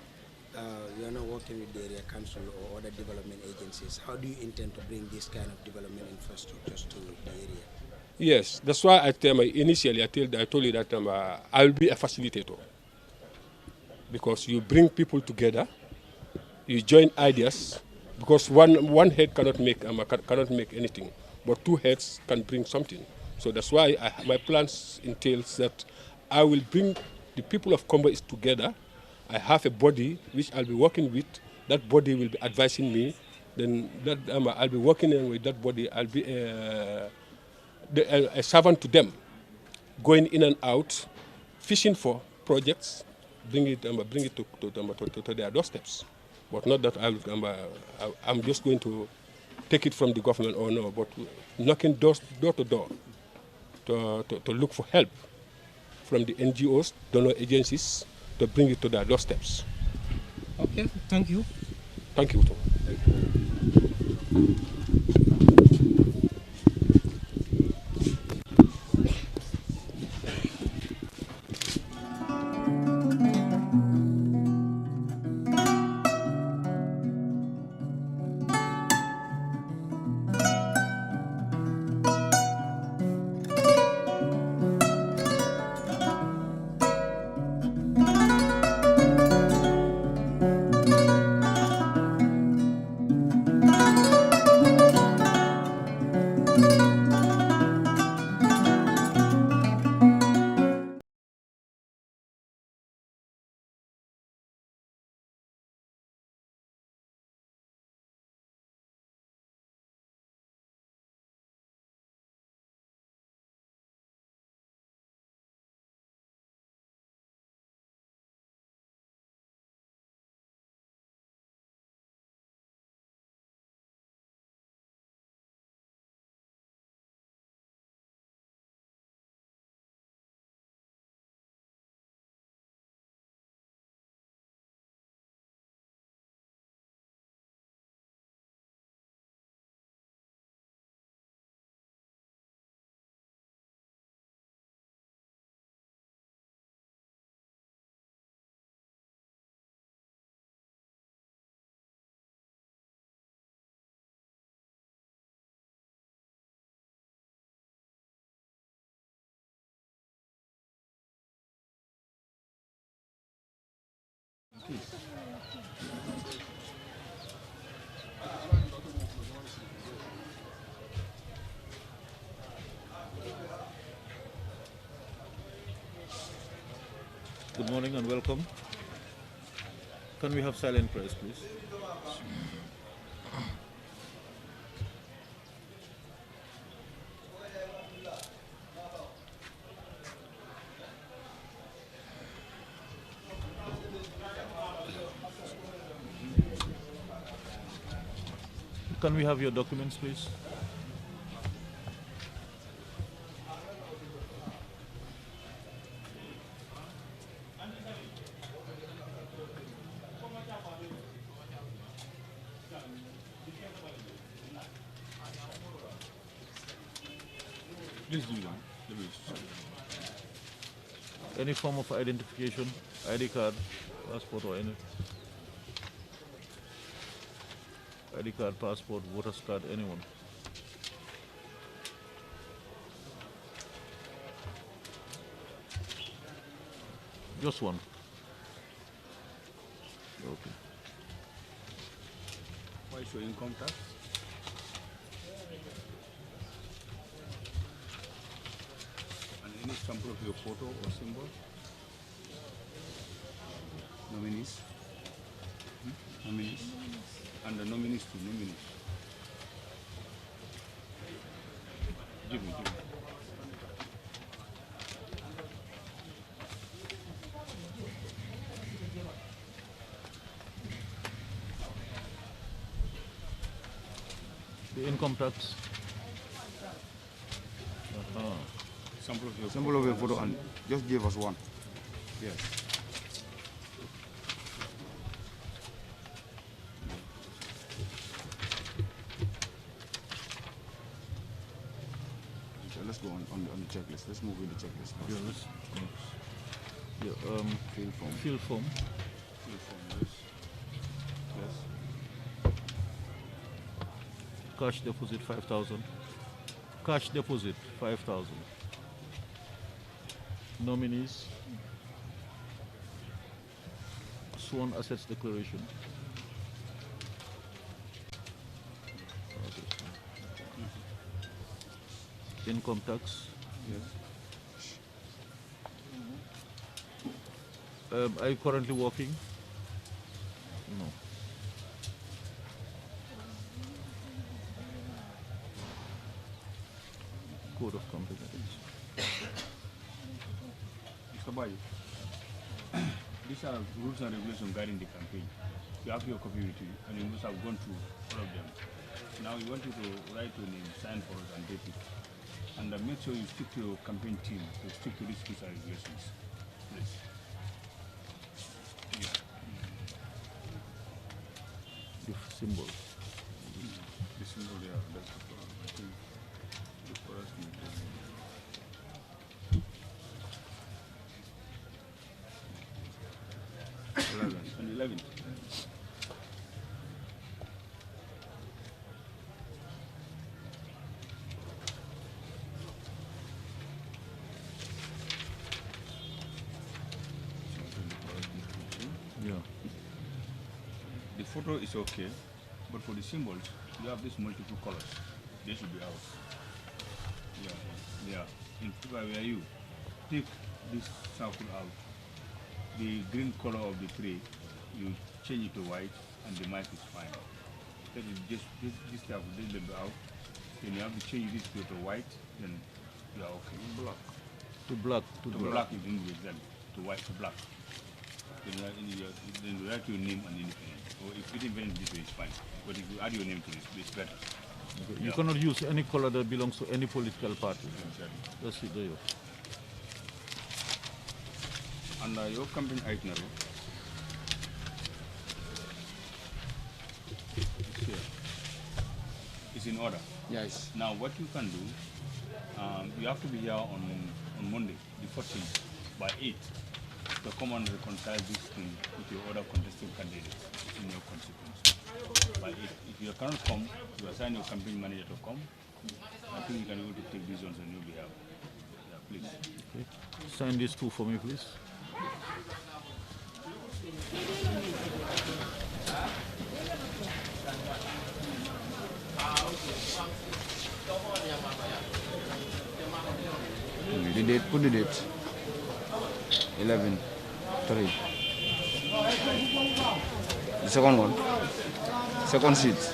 you are not working with the area council or other development agencies. How do you intend to bring this kind of development infrastructures to the area? Yes, that's why I told you that I will be a facilitator. Because you bring people together, you join ideas, because one head cannot make anything, but two heads can bring something. So that's why my plans entails that I will bring the people of Combo East together. I have a body which I'll be working with. That body will be advising me. Then I'll be working with that body. I'll be a servant to them, going in and out, fishing for projects, bring it to their doorsteps. But not that I'm just going to take it from the government or no, but knocking door to door to look for help from the NGOs, donor agencies, to bring it to their doorsteps. Okay, thank you. Thank you. Good morning and welcome. Can we have silent prayers, please? Can we have your documents, please? Please do that. Any form of identification, ID card, passport or any? ID card, passport, voter's card, anyone? Just one. Okay. Why is your income tax? And any sample of your photo or symbol? Nominees? Nominees? And the nominees to nominees. Give me. The income tax. Sample of your photo and just give us one. Yes. Let's go on the checklist. Let's move with the checklist. Yeah, fill form. Fill form. Fill form, yes. Cash deposit 5,000. Cash deposit 5,000. Nominees. Sworn assets declaration. Income tax. Yes. Are you currently working? No. Code of competence. Mr. Bayi, these are rules and regulations guiding the campaign. You have your copy with you, and you must have gone through all of them. Now we want you to write your name, sign for us, and date it. And make sure you stick to your campaign team to stick to these rules and regulations. Please. Yeah. The symbol. The symbol there, that's the problem. I think the first one. 11. Yeah. The photo is okay, but for the symbols, you have these multiple colors. They should be out. Yeah. In where you take this circle out, the green color of the tree, you change it to white, and the mic is fine. Then you just this type of this little out. Then you have to change this to white, then you are okay. Black. To black. To black is exactly. To white to black. Then you write your name and independent. Or if you independent this way, it's fine. But if you add your name to it, it's better. Okay. You cannot use any color that belongs to any political party. Exactly. That's it there. And your campaign itinerary is here. It's in order. Yes. Now what you can do, you have to be here on Monday, the 14th, by 8, to come and reconcile this thing with your other contesting candidates in your constituency. By 8. If you cannot come, you assign your campaign manager to come. I think you can be able to take decisions on your behalf. Yeah, please. Okay. Sign these two for me, please. The date, put the date. 11. 3. The second one, second seat.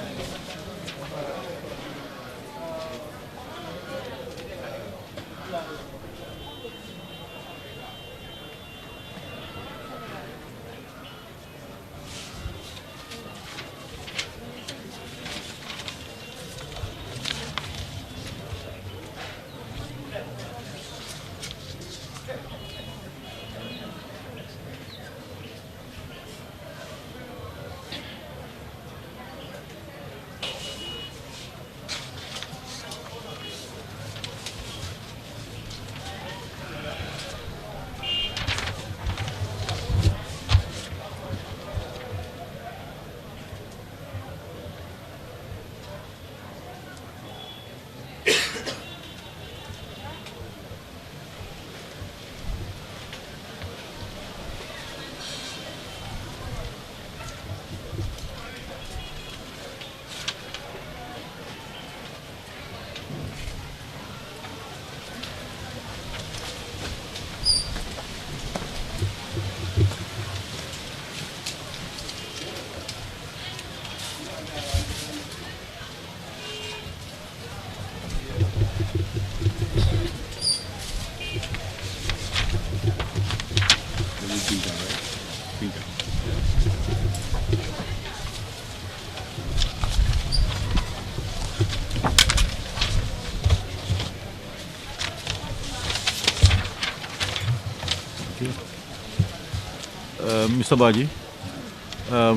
Mr. Baji,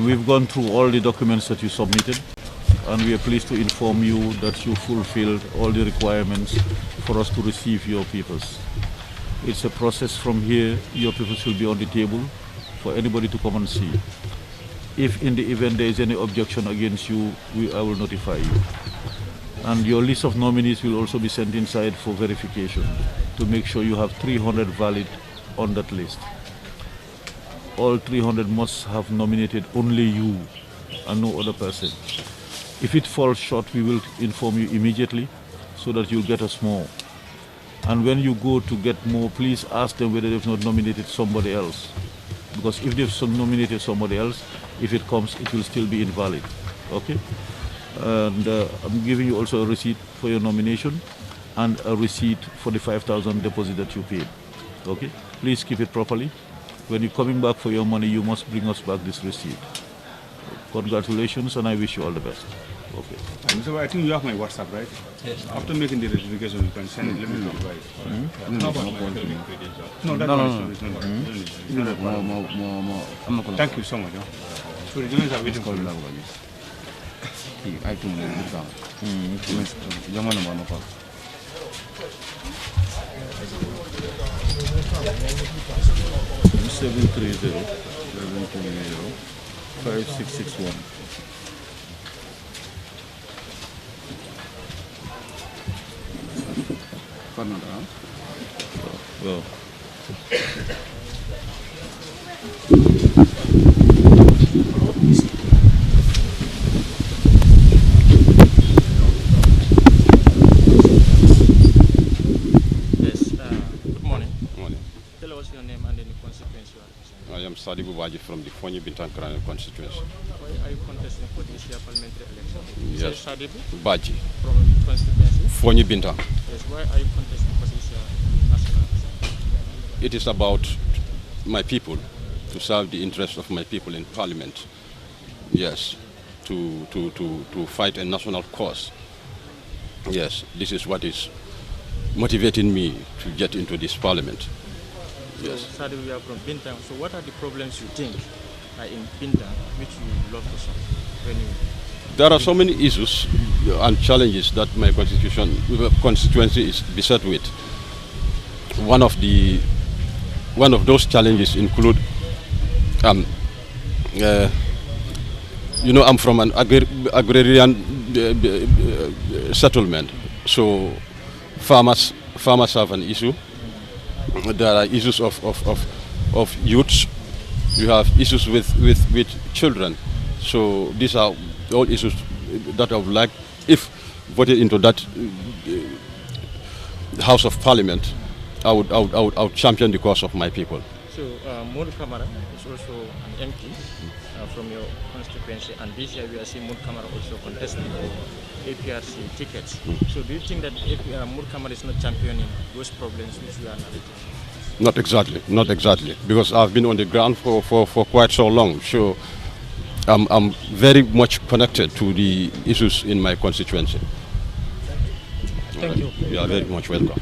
we've gone through all the documents that you submitted, and we are pleased to inform you that you fulfilled all the requirements for us to receive your papers. It's a process from here. Your papers will be on the table for anybody to come and see. If in the event there is any objection against you, I will notify you. And your list of nominees will also be sent inside for verification to make sure you have 300 valid on that list. All 300 must have nominated only you and no other person. If it falls short, we will inform you immediately so that you'll get us more. And when you go to get more, please ask them whether they've not nominated somebody else. Because if they've nominated somebody else, if it comes, it will still be invalid. Okay? And I'm giving you also a receipt for your nomination and a receipt for the 5,000 deposit that you paid. Okay? Please keep it properly. When you're coming back for your money, you must bring us back this receipt. Congratulations, and I wish you all the best. Okay. Mr. I think you have my WhatsApp, right? Yes. After making the rectification, you can send it. Let me know. No, thank you so much. So the journalists are waiting for you. I think $730-5661. Well. I am Sadi Bubaji from the Fonyi Bintan Krana constituency. Why are you contesting for this year parliamentary election? Yes. Sadi Baji. From the constituency? Fonyi Bintan. Yes. Why are you contesting for this year national election? It is about my people, to serve the interests of my people in parliament. Yes. To fight a national cause. Yes. This is what is motivating me to get into this parliament. Yes. So, Sadi, we are from Bintang. So what are the problems you think are in Bintang which you love to solve? There are so many issues and challenges that my constituency is beset with. One of those challenges include, I'm from an agrarian settlement, so farmers have an issue. There are issues of youths. You have issues with children. So these are all issues that I would like, if voted into that House of Parliament, I would champion the cause of my people. So Mood Kamara is also an MP from your constituency, and this year we are seeing Mood Kamara also contesting for APRC tickets. So do you think that Mood Kamara is not championing those problems which we are narrating? Not exactly, not exactly, because I've been on the ground for quite so long. So I'm very much connected to the issues in my constituency. Thank you. You are very much welcome.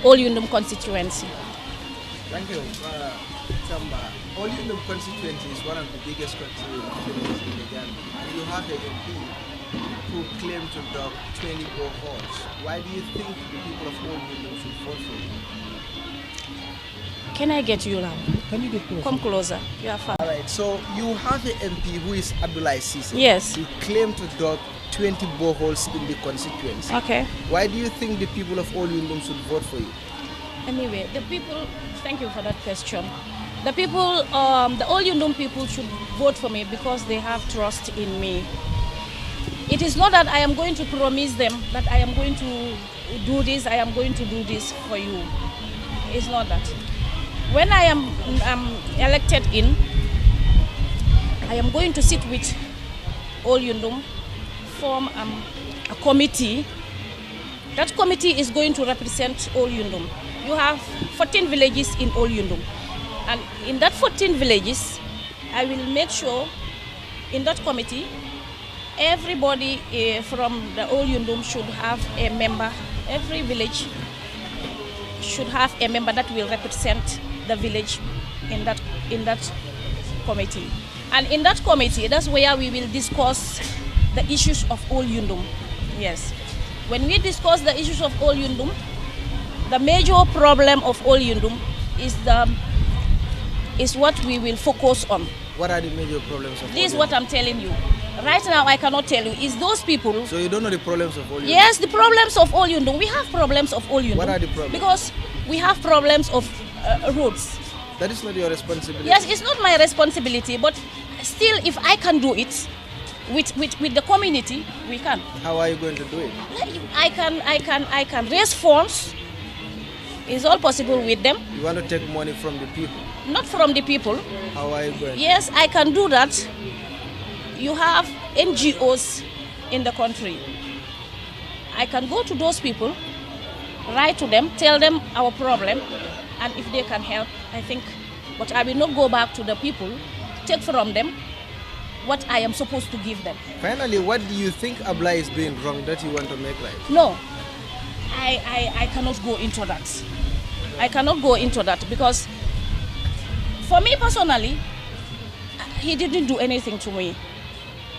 Olyundum constituency. Thank you. Samba, Olyundum constituency is one of the biggest constituencies in the Gambia. And you have a MP who claim to dug 20 boreholes. Why do you think the people of Olyundum should vote for you? Can I get you now? Can you get closer? Come closer. You are far. All right, so you have an MP who is Abdullah Sisi. Yes. He claimed to dug 20 boreholes in the constituency. Okay. Why do you think the people of Olyundum should vote for you? Anyway, the people, thank you for that question. The people, the Olyundum people should vote for me because they have trust in me. It is not that I am going to promise them that I am going to do this, I am going to do this for you. It's not that. When I am elected in, I am going to sit with Olyundum, form a committee. That committee is going to represent Olyundum. You have 14 villages in Olyundum. And in that 14 villages, I will make sure in that committee, everybody from the Olyundum should have a member. Every village should have a member that will represent the village in that committee. And in that committee, that's where we will discuss the issues of Olyundum. Yes. When we discuss the issues of Olyundum, the major problem of Olyundum is what we will focus on. What are the major problems of This is what I'm telling you. Right now, I cannot tell you. It's those people. So you don't know the problems of Olyundum? Yes, the problems of Olyundum. We have problems of Olyundum. What are the problems? Because we have problems of roads. That is not your responsibility. Yes, it's not my responsibility, but still, if I can do it with the community, we can. How are you going to do it? I can raise funds. It's all possible with them. You want to take money from the people? Not from the people. How are you going? Yes, I can do that. You have NGOs in the country. I can go to those people, write to them, tell them our problem, and if they can help, I think. But I will not go back to the people, take from them what I am supposed to give them. Finally, what do you think Abla is doing wrong that you want to make right? No, I cannot go into that. I cannot go into that because for me personally, he didn't do anything to me.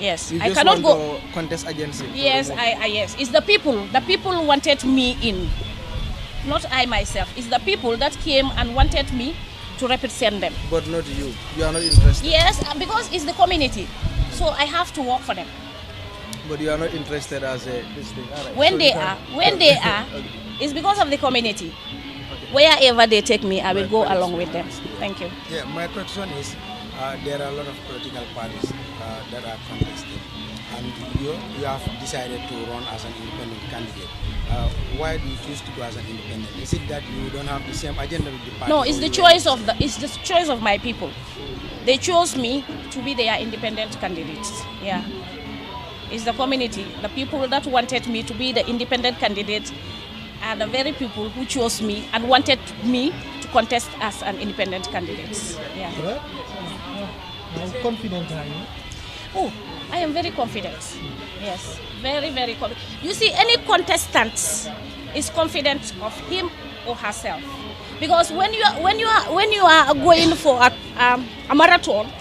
Yes, you I just cannot want go. To contest agency. Yes, yes. It's the people. The people wanted me in, not I myself. It's the people that came and wanted me to represent them. But not you. You are not interested. Yes, because it's the community, so I have to work for them. But you are not interested as a this thing. Right. When so they are, okay. It's because of the community. Wherever they take me, I will go along with them. Thank you. Yeah, my question is, there are a lot of political parties that are contesting, and you have decided to run as an independent candidate. Why do you choose to go as an independent? Is it that you don't have the same agenda with the party? No, it's the choice of my people. They chose me to be their independent candidates. Yeah, it's the community, the people that wanted me to be the independent candidate, and the very people who chose me and wanted me to contest as an independent candidate. Yeah. How confident are you? Oh, I am very confident. Yes, very, very confident. You see, any contestant is confident of him or herself, because when you are going for a marathon,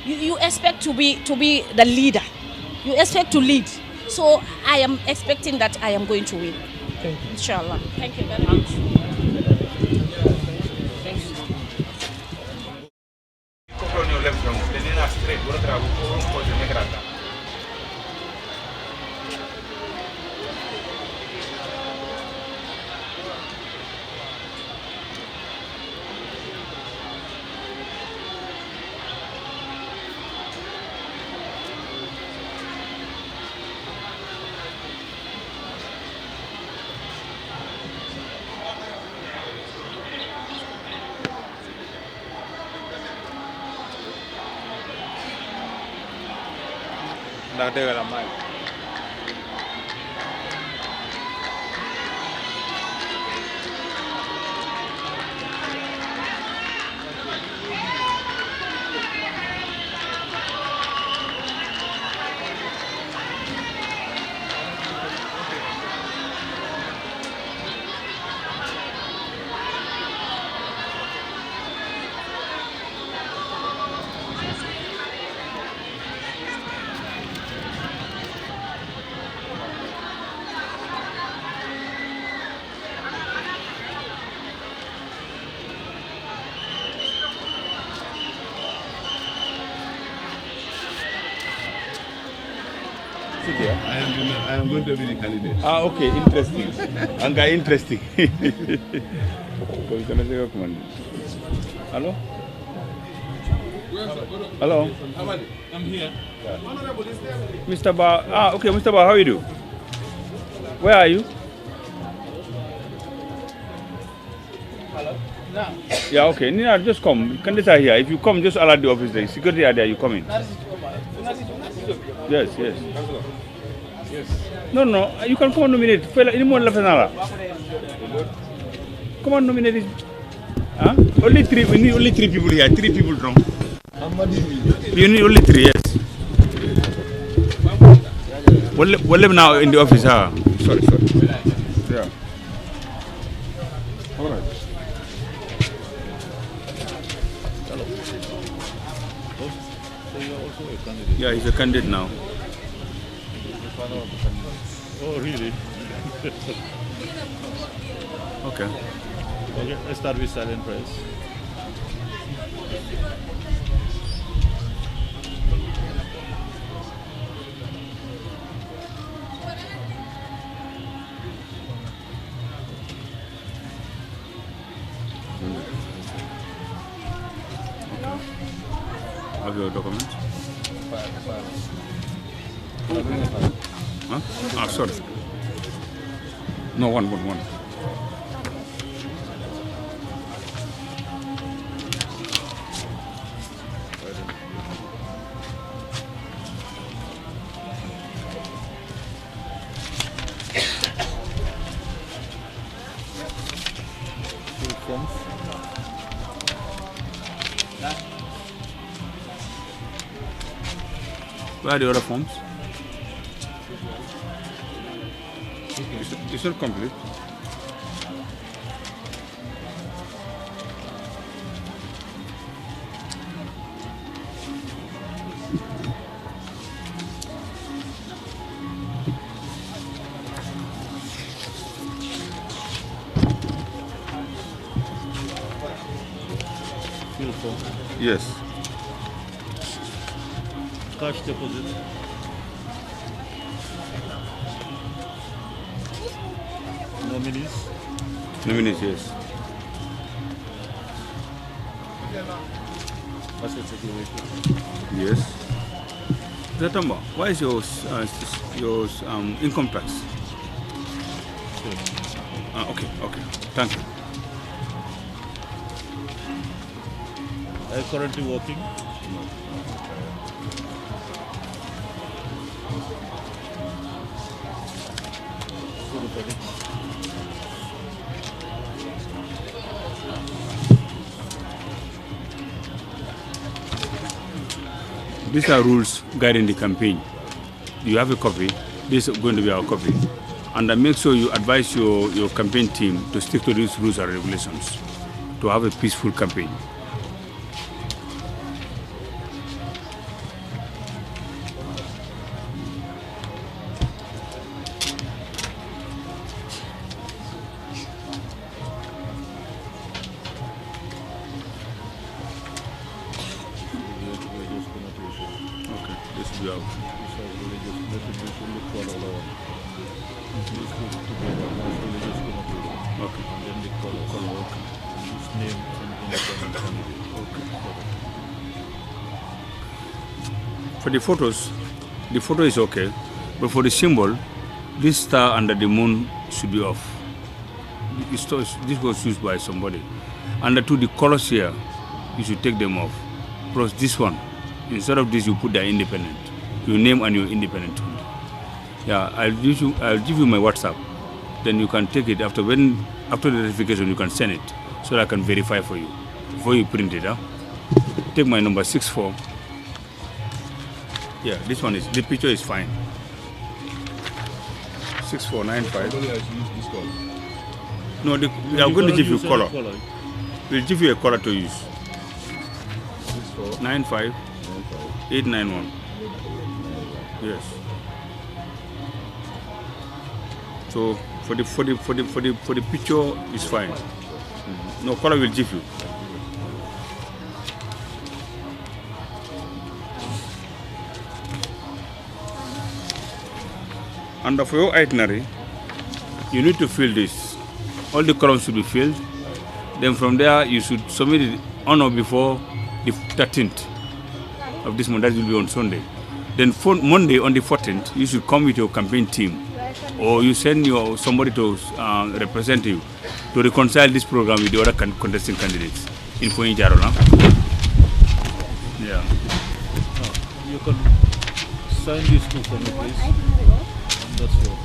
you expect to be the leader. You expect to lead. So I am expecting that I am going to win. Thank you. Inshallah. Thank you very much. Ndax dëgg la may sit here. I am going to be the candidate. Ah, okay, interesting. Anga interesting. Hello? Hello? I'm here. Mr. Ba. Ah, okay, Mr. Ba, how are you do? Where are you? Hello? Now. Yeah, okay. Nina, just come. Candidates are here. If you come, just alert the office there. Security are there, you come in. Yes, yes. Yes. No, no, you can come and nominate. Fella, any more left another. Come on, nominate this. Huh? Only three. We need only 3 people here. 3 people drunk. You need only 3, yes. Well, now in the office, huh? Sorry. Yeah. All right. Hello. So you are also a candidate? Yeah, he's a candidate now. Oh, really? Okay. Okay, let's start with silent press. Have your documents? Huh? Ah, sorry. No, one. Where are the other forms? It's not complete. Fill form. Yes. Cash deposit. Nominees, yes. Asset security. Yes. Zatamba, why is your income tax? Okay. Thank you. Are you currently working? These are rules guiding the campaign. You have a copy. This is going to be our copy. And make sure you advise your campaign team to stick to these rules and regulations to have a peaceful campaign. For the photos, the photo is okay, but for the symbol, this star under the moon should be off. This was used by somebody. And the colors here, you should take them off. Plus this one, instead of this, you put the independent. Your name and your independent. Yeah, I'll give you my WhatsApp. Then you can take it after the notification. You can send it so that I can verify for you before you print it. Huh? Take my number 64. Yeah, this one is, the picture is fine. 6495. No, we are going to give you color. We'll give you a color to use. 95 891. Yes. So for the picture is fine. No color will give you. And for your itinerary, you need to fill this. All the columns should be filled. Then from there, you should submit it on or before the 13th of this month. That will be on Sunday. Then for Monday, on the 14th, you should come with your campaign team, or you send somebody to represent you to reconcile this program with the other contesting candidates in Foinjaro. Yeah. You can sign this too for me, please. That's all.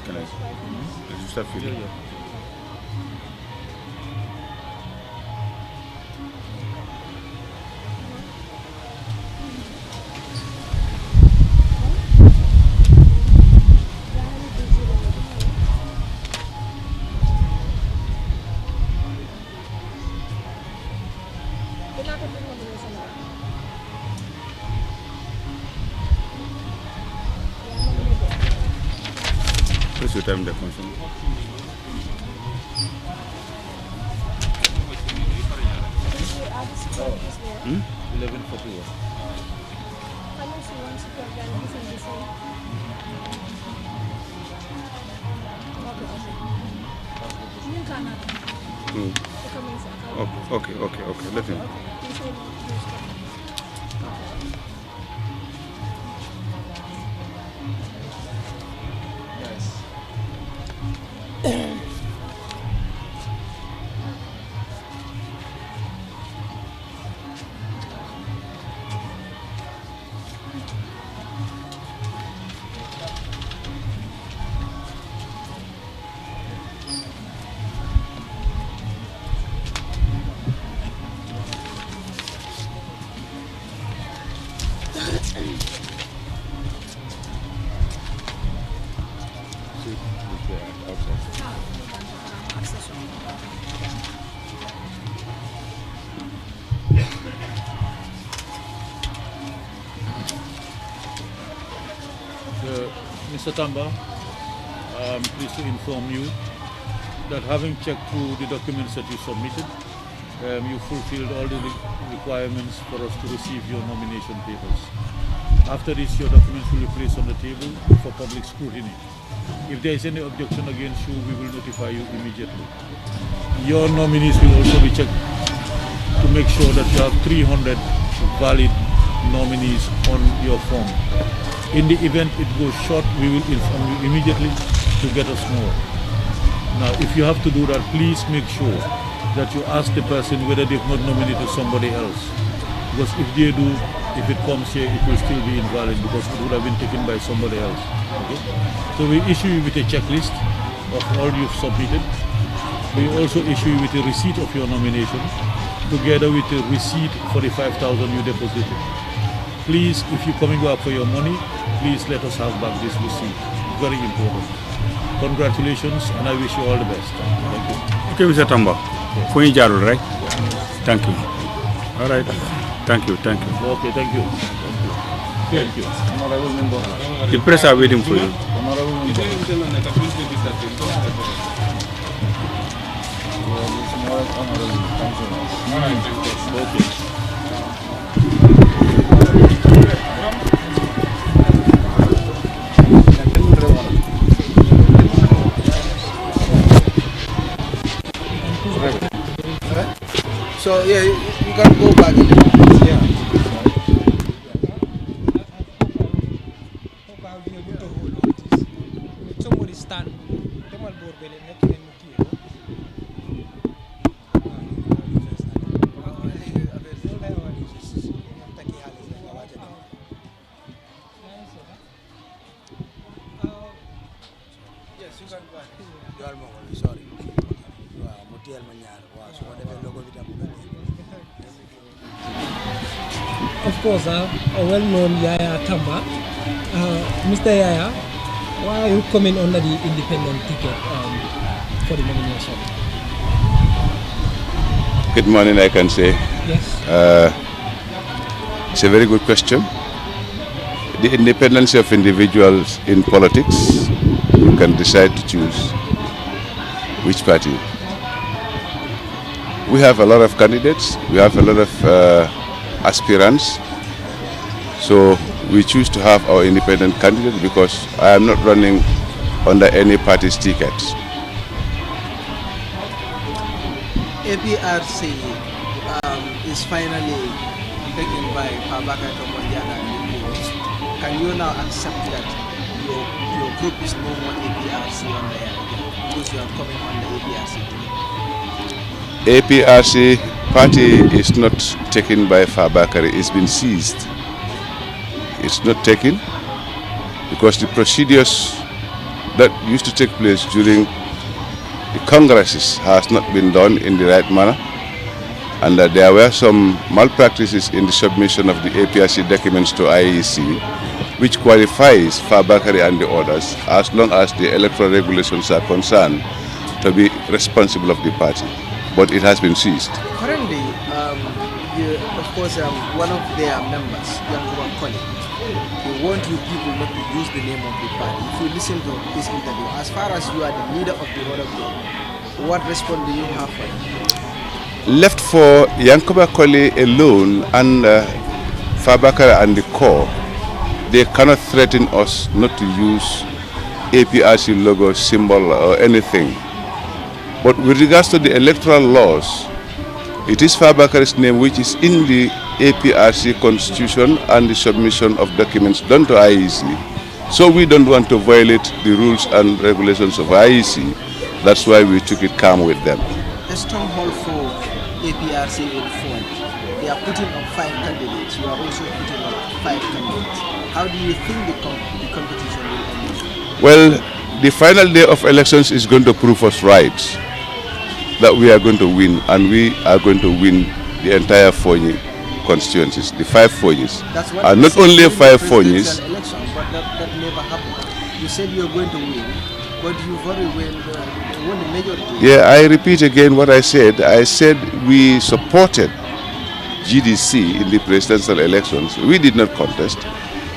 Can I start filling? Yeah. What's your time, the function? Hmm? 11:41. Okay. Let him. Mr. Tamba, I'm pleased to inform you that having checked through the documents that you submitted, you fulfilled all the requirements for us to receive your nomination papers. After this, your documents will be placed on the table for public scrutiny. If there is any objection against you, we will notify you immediately. Your nominees will also be checked to make sure that you have 300 valid nominees on your form. In the event it goes short, we will inform you immediately to get us more. Now, if you have to do that, please make sure that you ask the person whether they've not nominated somebody else. Because if they do, if it comes here, it will still be invalid because it would have been taken by somebody else. Okay? So we issue you with a checklist of all you've submitted. We also issue you with a receipt of your nomination, together with a receipt for the 5,000 you deposited. Please, if you're coming back for your money, please let us have back this receipt. Very important. Congratulations, and I wish you all the best. Thank you. Okay, Mr. Tamba. Foinjaro, right? Thank you. All right. Thank you. Okay, thank you. Thank you. The press are waiting for you. Okay. So yeah, you can go back. Yeah. Somebody stand. Yes, you can go ahead. You are sorry. Of course, a well-known Yaya Tamba. Mr. Yaya, why are you coming under the independent ticket for the nomination? Good morning, I can say. Yes. It's a very good question. The independence of individuals in politics, you can decide to choose which party We have a lot of candidates. We have a lot of aspirants. So we choose to have our independent candidate because I am not running under any party's tickets. APRC is finally taken by Fabaka Tomonjana. Can you now accept that your group is no more APRC on the air because you are coming on the APRC? APRC party is not taken by Fabakary. It's been seized. It's not taken because the procedures that used to take place during the congresses has not been done in the right manner, and that there were some malpractices in the submission of the APRC documents to IEC, which qualifies Fabakary and the others, as long as the electoral regulations are concerned, to be responsible of the party. But it has been seized. Currently, of course, one of their members, Yankuba Koli, they want you people not to use the name of the party. If you listen to this interview, as far as you are the leader of the other group, what response do you have for it? Left for Yankuba Koli alone and Fabakary and the core, they cannot threaten us not to use APRC logo, symbol or anything. But with regards to the electoral laws, it is Fabakary's name which is in the APRC constitution and the submission of documents done to IEC. So we don't want to violate the rules and regulations of IEC. That's why we took it calm with them. The stronghold for APRC in front, they are putting up 5 candidates. You are also putting up 5 candidates. How do you think the competition will end? Well, the final day of elections is going to prove us right that we are going to win, and we are going to win the entire Fonyi constituencies, the 5 Fonyis. And not only 5 Fonyis. But that never happened. You said you are going to win, but you very well won the majority. Yeah, I repeat again what I said. I said we supported GDC in the presidential elections. We did not contest.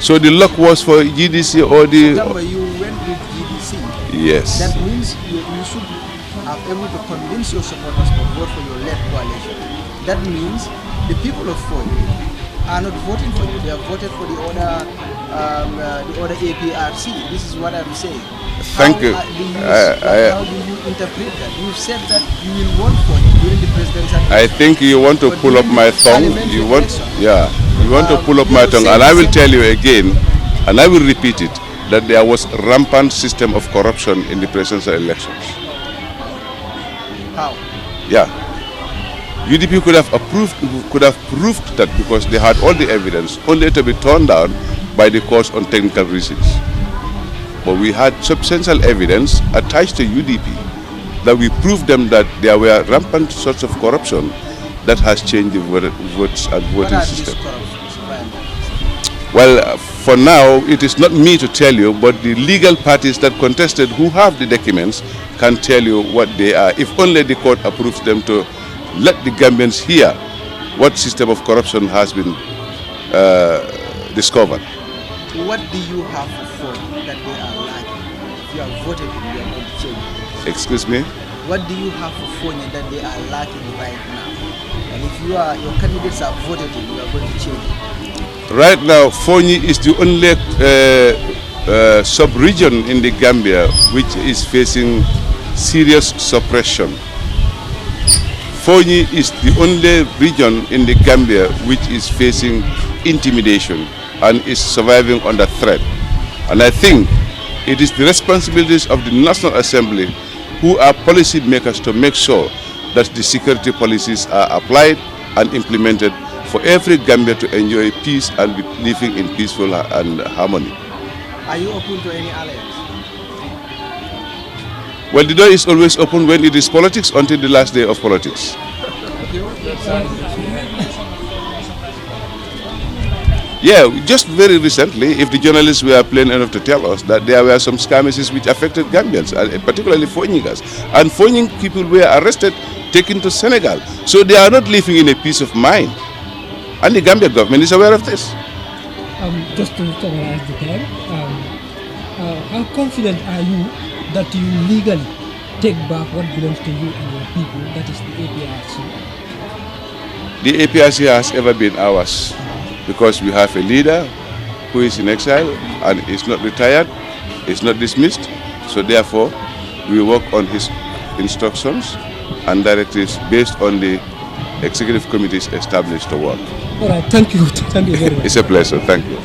So the luck was for GDC or the... You went with GDC. Yes. That means you should are able to convince your supporters to vote for your led coalition. That means the people of Fonyi are not voting for you. They have voted for the other APRC. This is what I'm saying. Thank you. How do you interpret that? You said that you will vote for it during the presidential election. I think you want to pull up my tongue. You want to pull up my tongue. And I will tell you again, and I will repeat it, that there was a rampant system of corruption in the presidential elections. How? Yeah. UDP could have proved that because they had all the evidence, only to be torn down by the courts on technical reasons. But we had substantial evidence attached to UDP that we proved them that there were rampant sorts of corruption that has changed the votes and voting system. Well, for now, it is not me to tell you, but the legal parties that contested who have the documents can tell you what they are. If only the court approves them to let the Gambians hear what system of corruption has been discovered. What do you have for that they are lacking? If you have voted, you are going to change it. Excuse me? What do you have for Fonyi that they are lacking right now? And if your candidates are voted in, you are going to change it. Right now, Fonyi is the only sub-region in the Gambia which is facing serious suppression. Fonyi is the only region in the Gambia which is facing intimidation and is surviving under threat. And I think it is the responsibilities of the National Assembly, who are policy makers, to make sure that the security policies are applied and implemented for every Gambia to enjoy peace and be living in peaceful and harmony. Are you open to any alliance? Well, the door is always open when it is politics until the last day of politics. Yeah, just very recently, if the journalists were plain enough to tell us that there were some skirmishes which affected Gambians, particularly Fonyigas, and Fonyi people were arrested, taken to Senegal. So they are not living in a peace of mind. And the Gambia government is aware of this. Just to summarize the time, how confident are you that you legally take back what belongs to you and your people, that is the APRC? The APRC has ever been ours because we have a leader who is in exile and is not retired, is not dismissed. So therefore, we work on his instructions and directives based on the executive committees established to work. All right, thank you. Thank you very much. It's a pleasure. Thank you.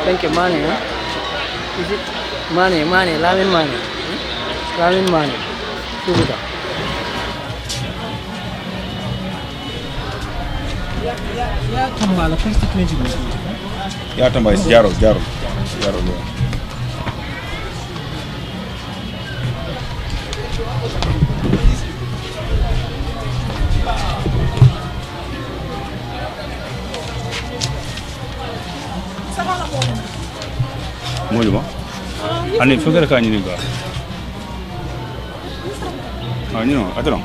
Thank you, money, huh? Is it money, Lamin money. Lamin money. Subuta. Ya tambala constituency ko. Ya tambala jaro. Moyo ma? Ani fukara ka nyini ba? Ani no, atron.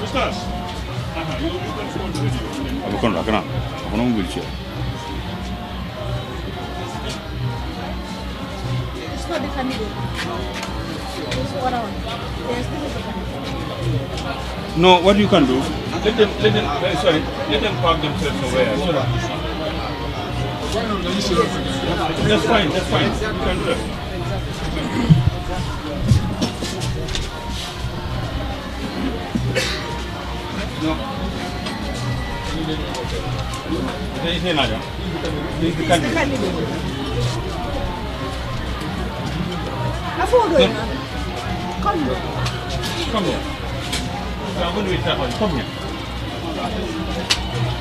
Sisters. Abukon rakana. Abukon wheelchair. It's not the candidate. It's what I want. Yes, this is the candidate. No, what you can do? Let them park themselves somewhere. That's fine. You can do it. No. He's the candidate. Come here. I'm going to be careful. Come here.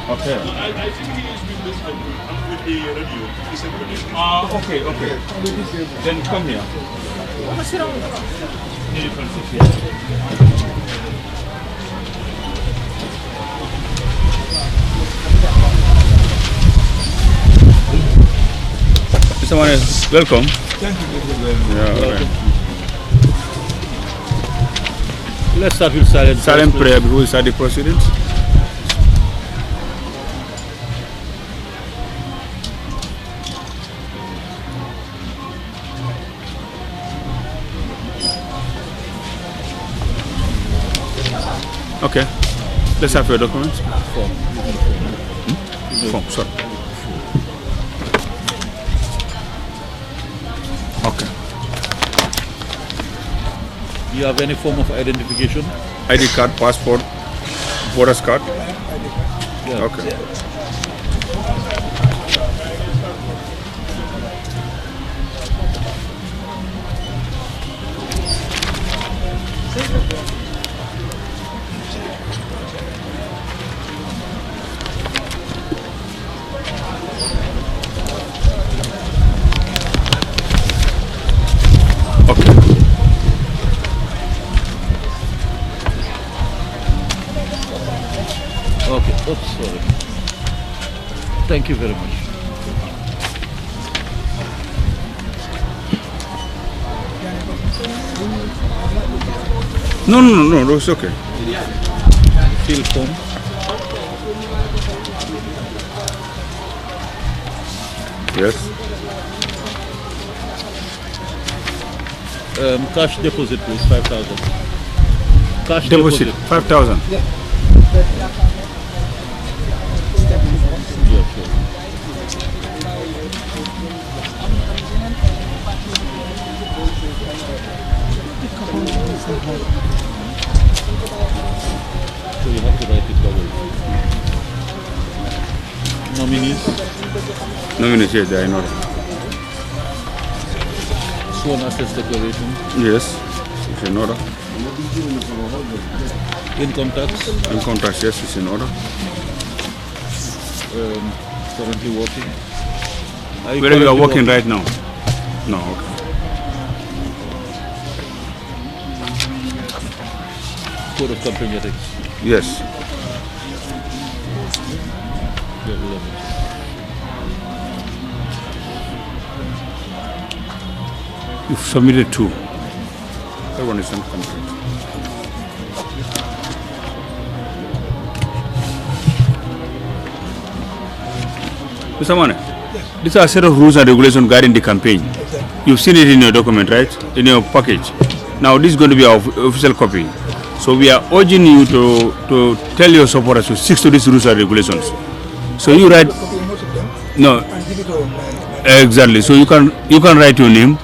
Okay. I think he is with the radio. Okay. Then come here. Mr. Mane, welcome. Thank you. Yeah, okay. Let's start with silent prayer before we start the proceedings. Okay. Let's have your documents. Form, sorry. Okay. Do you have any form of identification? ID card, passport, voter's card? Yeah. Okay. Okay. Oops, sorry. Thank you very much. No, it's okay. Fill form. Yes. Cash deposit, please, 5,000. Cash Deposit, 5,000. Yeah, sure. So you have to write it double. Nominees? Nominees, yes, I know. Sworn assets declaration? Yes, it's in order. Income tax? Income tax, yes, it's in order. Currently working? Where you are working right now? No, okay. Code of company ethics? Yes. Yeah, we'll have it. You've submitted two. That one is incomplete. Mr. Mane, these are a set of rules and regulations guiding the campaign. You've seen it in your document, right? In your package. Now this is going to be our official copy. So we are urging you to tell your supporters to stick to these rules and regulations. So you write. No. Exactly. So you can write your name.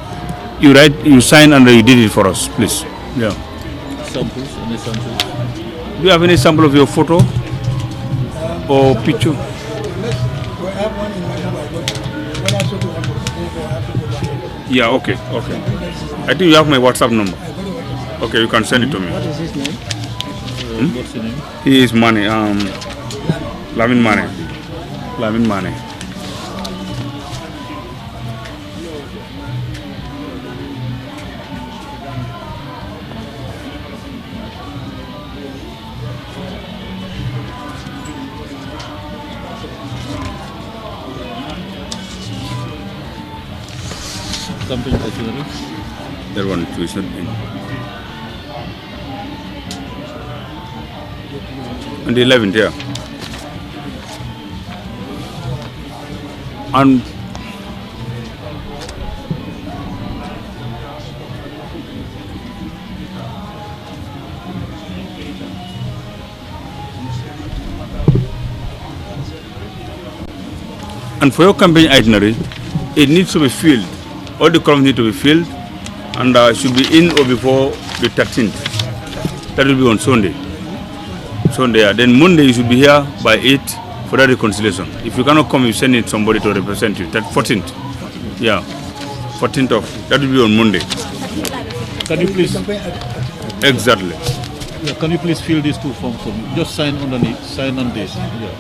You write, you sign, and you did it for us, please. Yeah. Samples? Any samples? Do you have any sample of your photo or picture? Yeah, okay. I think you have my WhatsApp number. Okay, you can send it to me. What is his name? What's the name? He is Mane, Lamin Mane. Lamin Mane. Campaign itinerary? That one too is not in. On the 11th, yeah. And for your campaign itinerary, it needs to be filled. All the columns need to be filled and should be in or before the 13th. That will be on Sunday. Then Monday you should be here by 8 for that reconciliation. If you cannot come, you send in somebody to represent you. That 14th. Yeah. 14th of. That will be on Monday. Can you please? Exactly. Yeah, can you please fill these two forms for me? Just sign underneath. Sign on this. Yeah.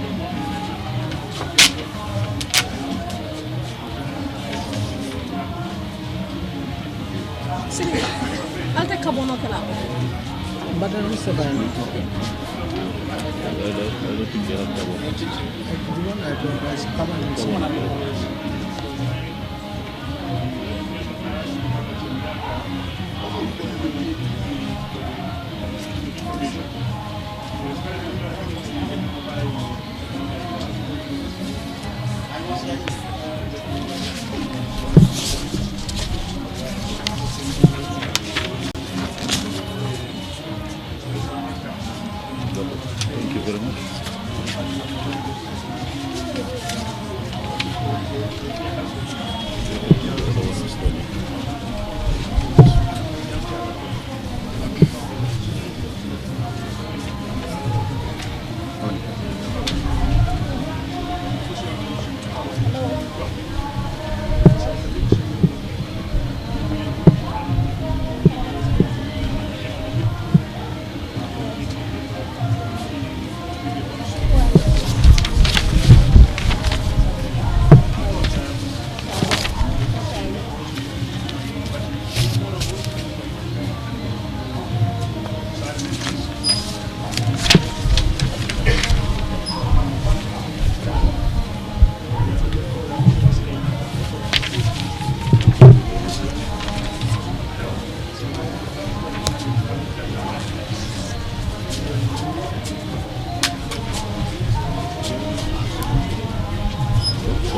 I'll take Kabono Kala. But I'm surviving. I don't think they have Kabono. The one I brought is Kabono. Thank you very much.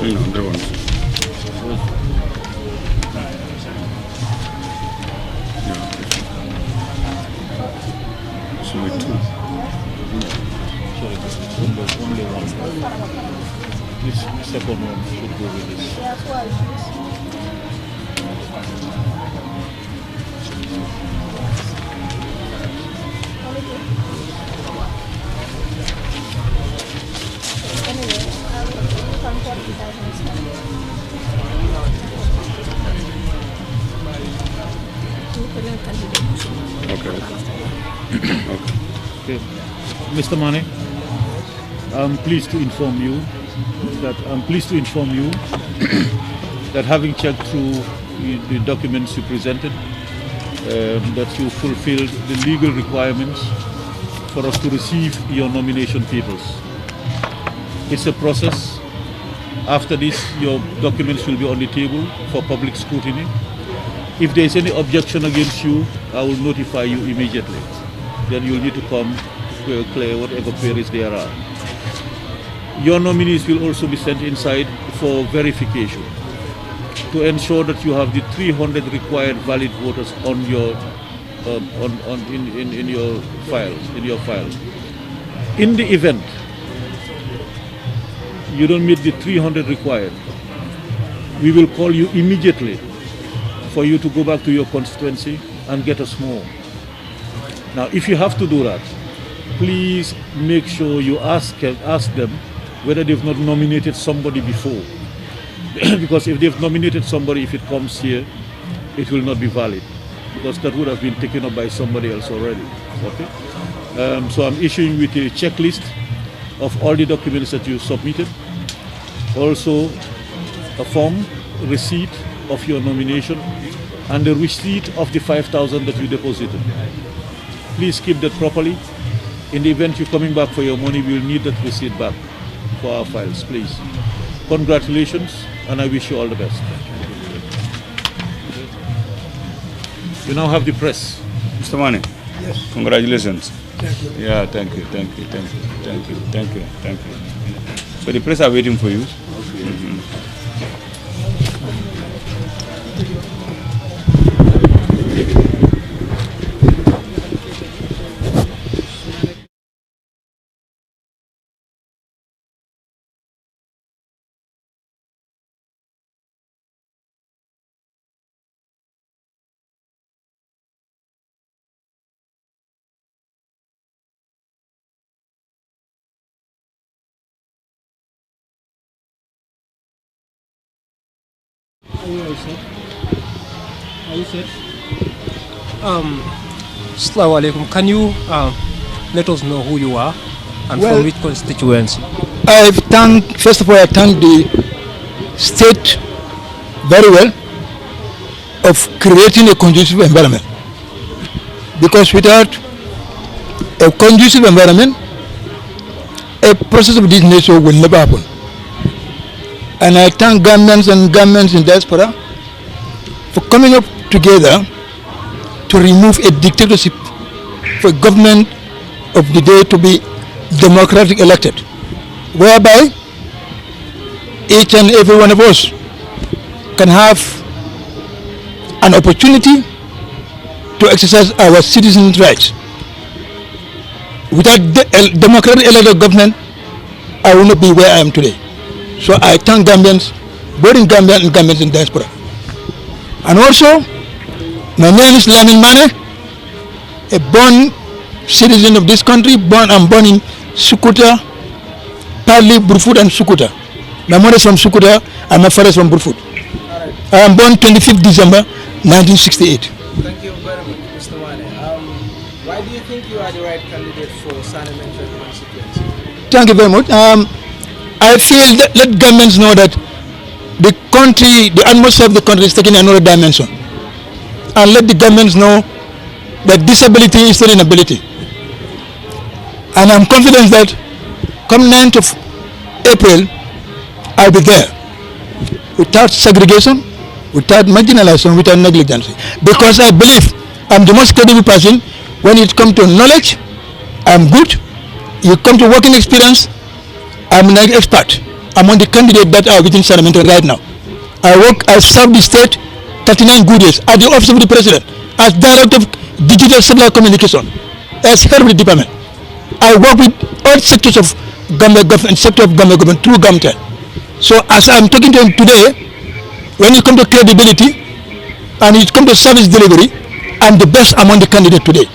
Another one. So with two. Sorry, only one. This second one should go with this. Okay. Mr. Mane, I'm pleased to inform you that having checked through the documents you presented, that you fulfilled the legal requirements for us to receive your nomination papers. It's a process. After this, your documents will be on the table for public scrutiny. If there is any objection against you, I will notify you immediately. Then you'll need to come to clear whatever queries there are. Your nominees will also be sent inside for verification to ensure that you have the 300 required valid voters on your in your file. In the event you don't meet the 300 required, we will call you immediately for you to go back to your constituency and get us more. Now, if you have to do that, please make sure you ask them whether they've not nominated somebody before. Because if they've nominated somebody, if it comes here, it will not be valid, because that would have been taken up by somebody else already. Okay? So I'm issuing with a checklist of all the documents that you submitted, also a form, receipt of your nomination, and the receipt of the 5,000 that you deposited. Please keep that properly. In the event you're coming back for your money, we'll need that receipt back for our files, please. Congratulations, and I wish you all the best. You now have the press. Mr. Mane, yes. Congratulations. Thank you. Yeah, thank you. So the press are waiting for you. Are you set? Assalamu alaikum. Can you let us know who you are and Well, from which constituency? First of all, I thank the state very well of creating a conducive environment. Because without a conducive environment, a process of this nature will never happen. And I thank governments and governments in diaspora for coming up together to remove a dictatorship, for government of the day to be democratic elected, whereby each and every one of us can have an opportunity to exercise our citizens' rights. Without democratic elected government, I will not be where I am today. So I thank Gambians, both in Gambia and Gambians in diaspora. And also, my name is Lamin Mane, a born citizen of this country, born in Sukuta, Pali, Burfoot and Sukuta. My mother is from Sukuta and my father is from Burfoot. I am born 25th December 1968. Thank you very much, Mr. Mane. Why do you think you are the right candidate for parliamentary constituency? Thank you very much. I feel that let governments know that the country, the atmosphere of the country is taking another dimension. And let the governments know that disability is not an ability. And I'm confident that come 9th of April, I'll be there. Without segregation, without marginalization, without negligence. Because I believe I'm the most credible person when it comes to knowledge. I'm good. You come to working experience, I'm an expert. I'm on the candidate that are within parliament right now. I served the state 39 good years at the office of the president as director of digital cellular communication, as head of the department. I work with all sectors of Gambia government, sector of Gambia government through Gamtel. So as I'm talking to him today, when you come to credibility and you come to service delivery, I'm the best among the candidates today.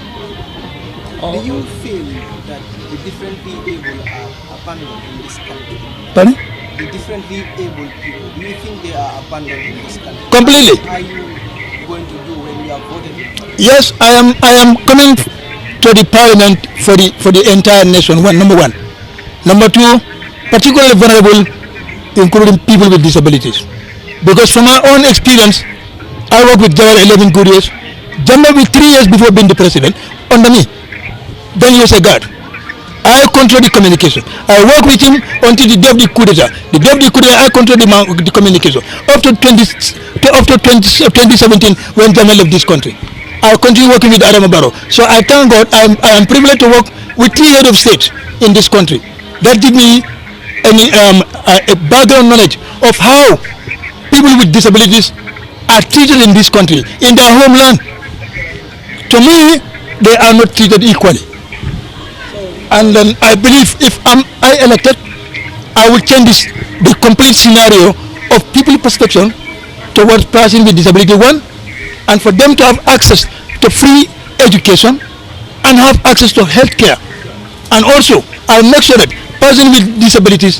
Do you feel that the differently able are abandoned in this country? Pardon? The differently able people, do you think they are abandoned in this country? Completely. What are you going to do when you are voted? Yes, I am coming to the parliament for the entire nation. Number one. Number two, particularly vulnerable, including people with disabilities. Because from my own experience, I worked with Jawar 11 good years. Jamba with 3 years before being the president, under me. Then he was a guard. I control the communication. I work with him until the day of the coup d'etat. The day of the coup d'etat, I control the communication. Up to 2017, when Jama left this country. I continue working with Adam Barrow. So I thank God I am privileged to work with 3 heads of state in this country. That give me a background knowledge of how people with disabilities are treated in this country, in their homeland. To me, they are not treated equally. And then I believe if I elected, I will change the complete scenario of people's perception towards persons with disability, one, and for them to have access to free education and have access to health care. And also, I'll make sure that persons with disabilities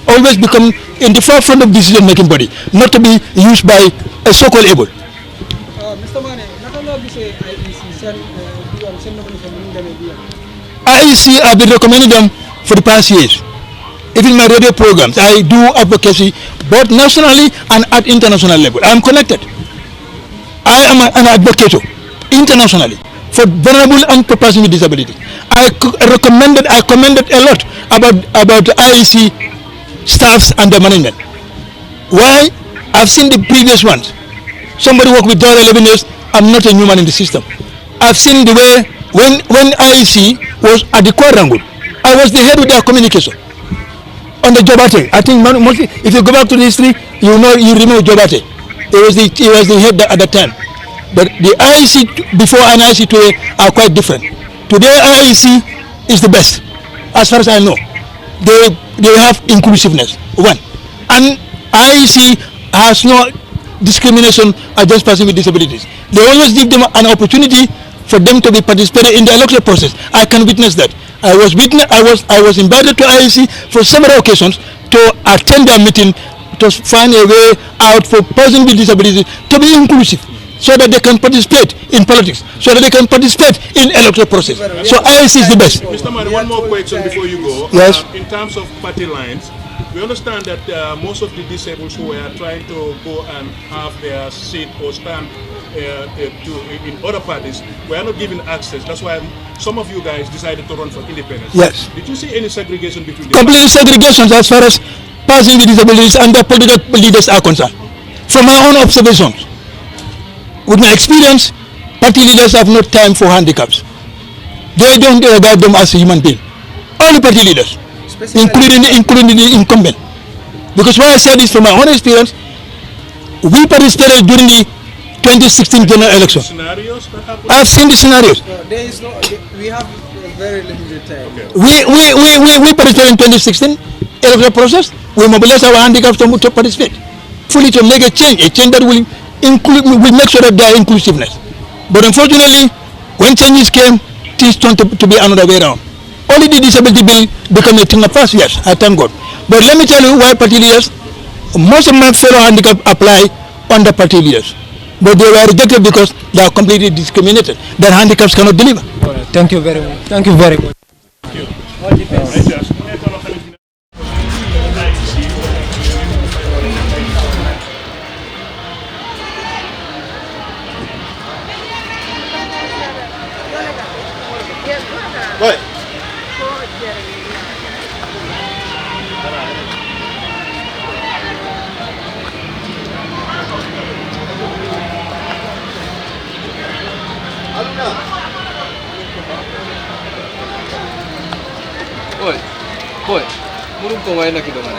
always become in the forefront of decision-making body, not to be used by a so-called able. Mr. Mane, IEC, I've been recommending them for the past years. Even my radio programs, I do advocacy both nationally and at international level. I'm connected. I am an advocate internationally for vulnerable and for persons with disability. I commended a lot about the IEC staffs and the management. Why? I've seen the previous ones. Somebody worked with Dora 11 years. I'm not a new man in the system. I've seen the way when IEC was at the quadrangle, I was the head of their communication on the Jobate. I think mostly, if you go back to the history, you remember Jobate. He was the head at that time. But the IEC before and IEC today are quite different. Today IEC is the best, as far as I know. They have inclusiveness, one, and IEC has no discrimination against persons with disabilities. They always give them an opportunity for them to be participating in the electoral process. I can witness that. I was invited to IEC for several occasions to attend their meeting to find a way out for persons with disabilities to be inclusive, so that they can participate in politics, so that they can participate in electoral process. So IEC is the best. Mr. Mane, one more question before you go. Yes. In terms of party lines, We understand that most of the disabled who were trying to go and have their seat or stand in other parties were not given access. That's why some of you guys decided to run for independence. Yes. Did you see any segregation between the Complete segregation as far as passing the disabilities and the political leaders are concerned. From my own observations, with my experience, party leaders have no time for handicaps. They don't regard them as a human being. All the party leaders, including the incumbent. Because why I say this from my own experience, we participated during the 2016 general election. I've seen the scenarios. There is no. We have very limited time. We participated in 2016 electoral process. We mobilized our handicaps to participate fully to make a change that will make sure that there are inclusiveness. But unfortunately, when changes came, things turned to be another way around. Only the disability bill became a thing of past. Yes, I thank God. But let me tell you why party leaders, most of my fellow handicaps apply under party leaders. But they were rejected because they are completely discriminated. Their handicaps cannot deliver. All right. Thank you very much. Thank you very much. Thank you. All the best. Right. Boy, murung ko ngayon na kidoman.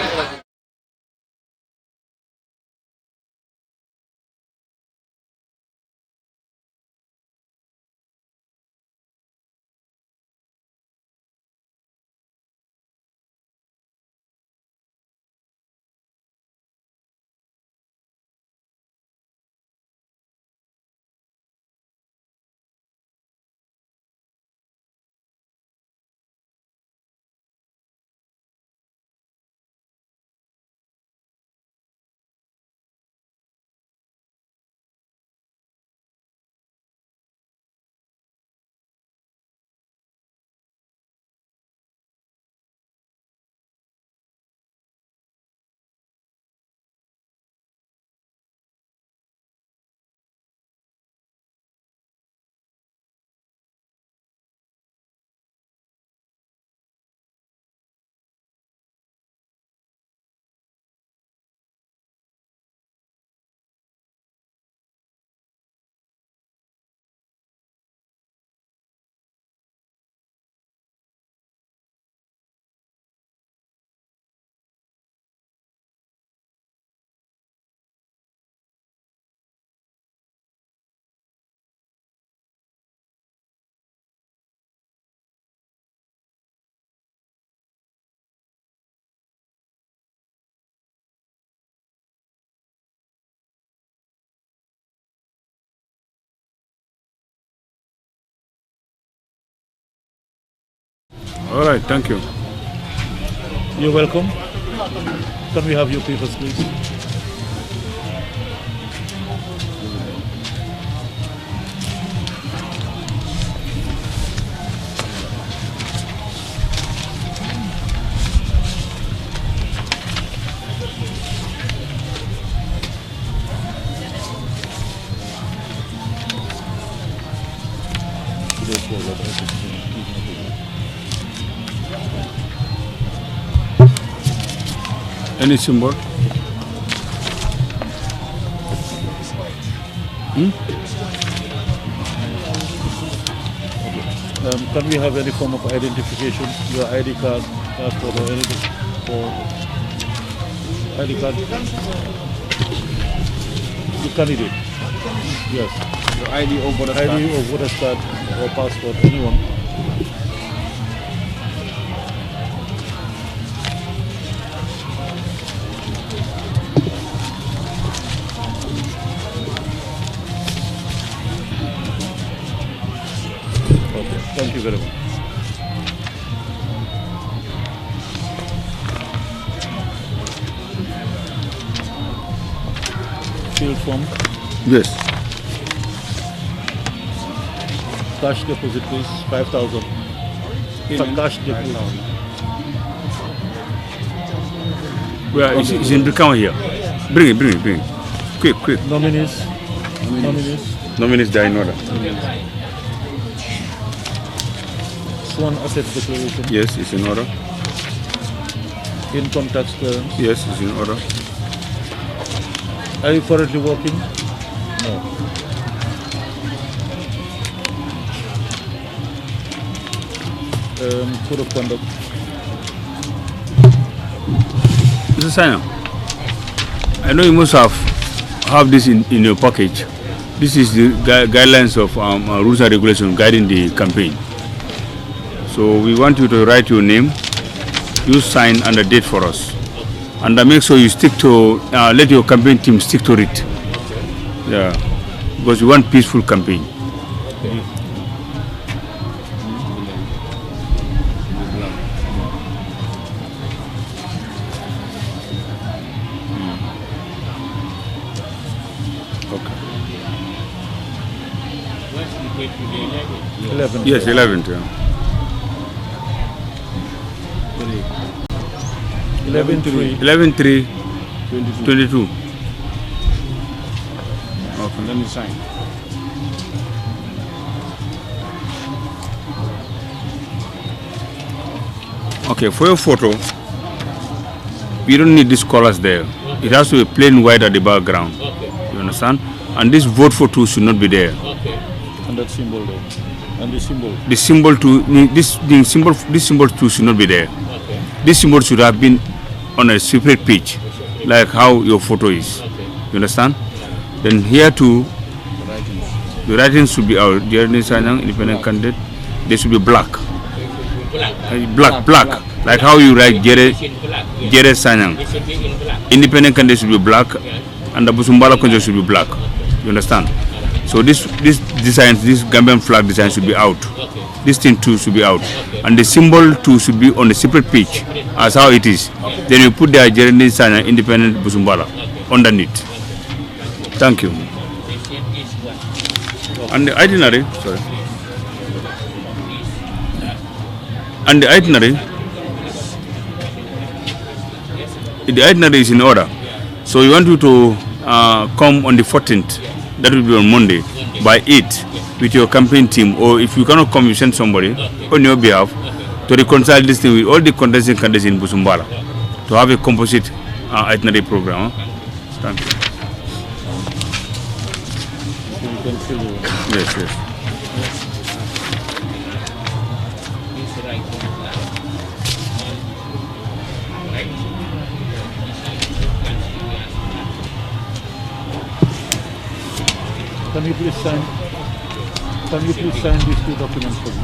All right, thank you. You're welcome. Can we have your papers, please? Any symbol? Can we have any form of identification? Your ID card, passport, or anything? Or ID card? The candidate? Yes. Your ID or voter's card? ID or voter's card or passport, anyone? Thank you very much. Field form? Yes. Cash deposit, please. 5,000. Cash deposit. Well, it's in Brikama here. Bring it. Quick. Nominees. Nominees die in order. Sworn asset declaration. Yes, it's in order. Income tax clearance. Yes, it's in order. Are you currently working? No. Code of conduct. Mr. Sanya, I know you must have this in your package. This is the guidelines of rules and regulations guiding the campaign. So we want you to write your name, you sign and the date for us. And make sure you stick to, let your campaign team stick to it. Yeah, because we want peaceful campaign. Yes, 11th. Yeah. 11/3/22. Okay, let me sign. Okay, for your photo, we don't need these colors there. It has to be plain white at the background. You understand? And this vote for two should not be there. And that symbol there. And the symbol. The symbol two, this symbol two should not be there. This symbol should have been on a separate page, like how your photo is. You understand? Then here too, the writings should be out. Independent candidate, they should be black. Black. Like how you write Jere Sanyang. Independent candidate should be black, and the Busumbala candidate should be black. You understand? So this design, this Gambian flag design should be out. This thing too should be out, and the symbol too should be on a separate page, as how it is. Then you put the Jere Sanyang Independent Busumbala underneath. Thank you. And the itinerary, sorry. And the itinerary is in order. So we want you to come on the 14th, that will be on Monday, by 8 with your campaign team, or if you cannot come, you send somebody on your behalf to reconcile this thing with all the contesting candidates in Busumbala to have a composite itinerary program. Thank you. Yes. Can you please sign these two documents for me?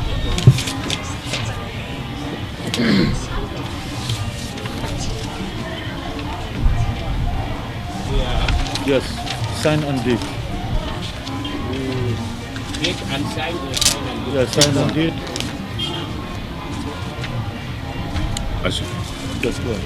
Yes, sign and date. Date and sign or sign and date? Yeah, sign and date. Just go ahead.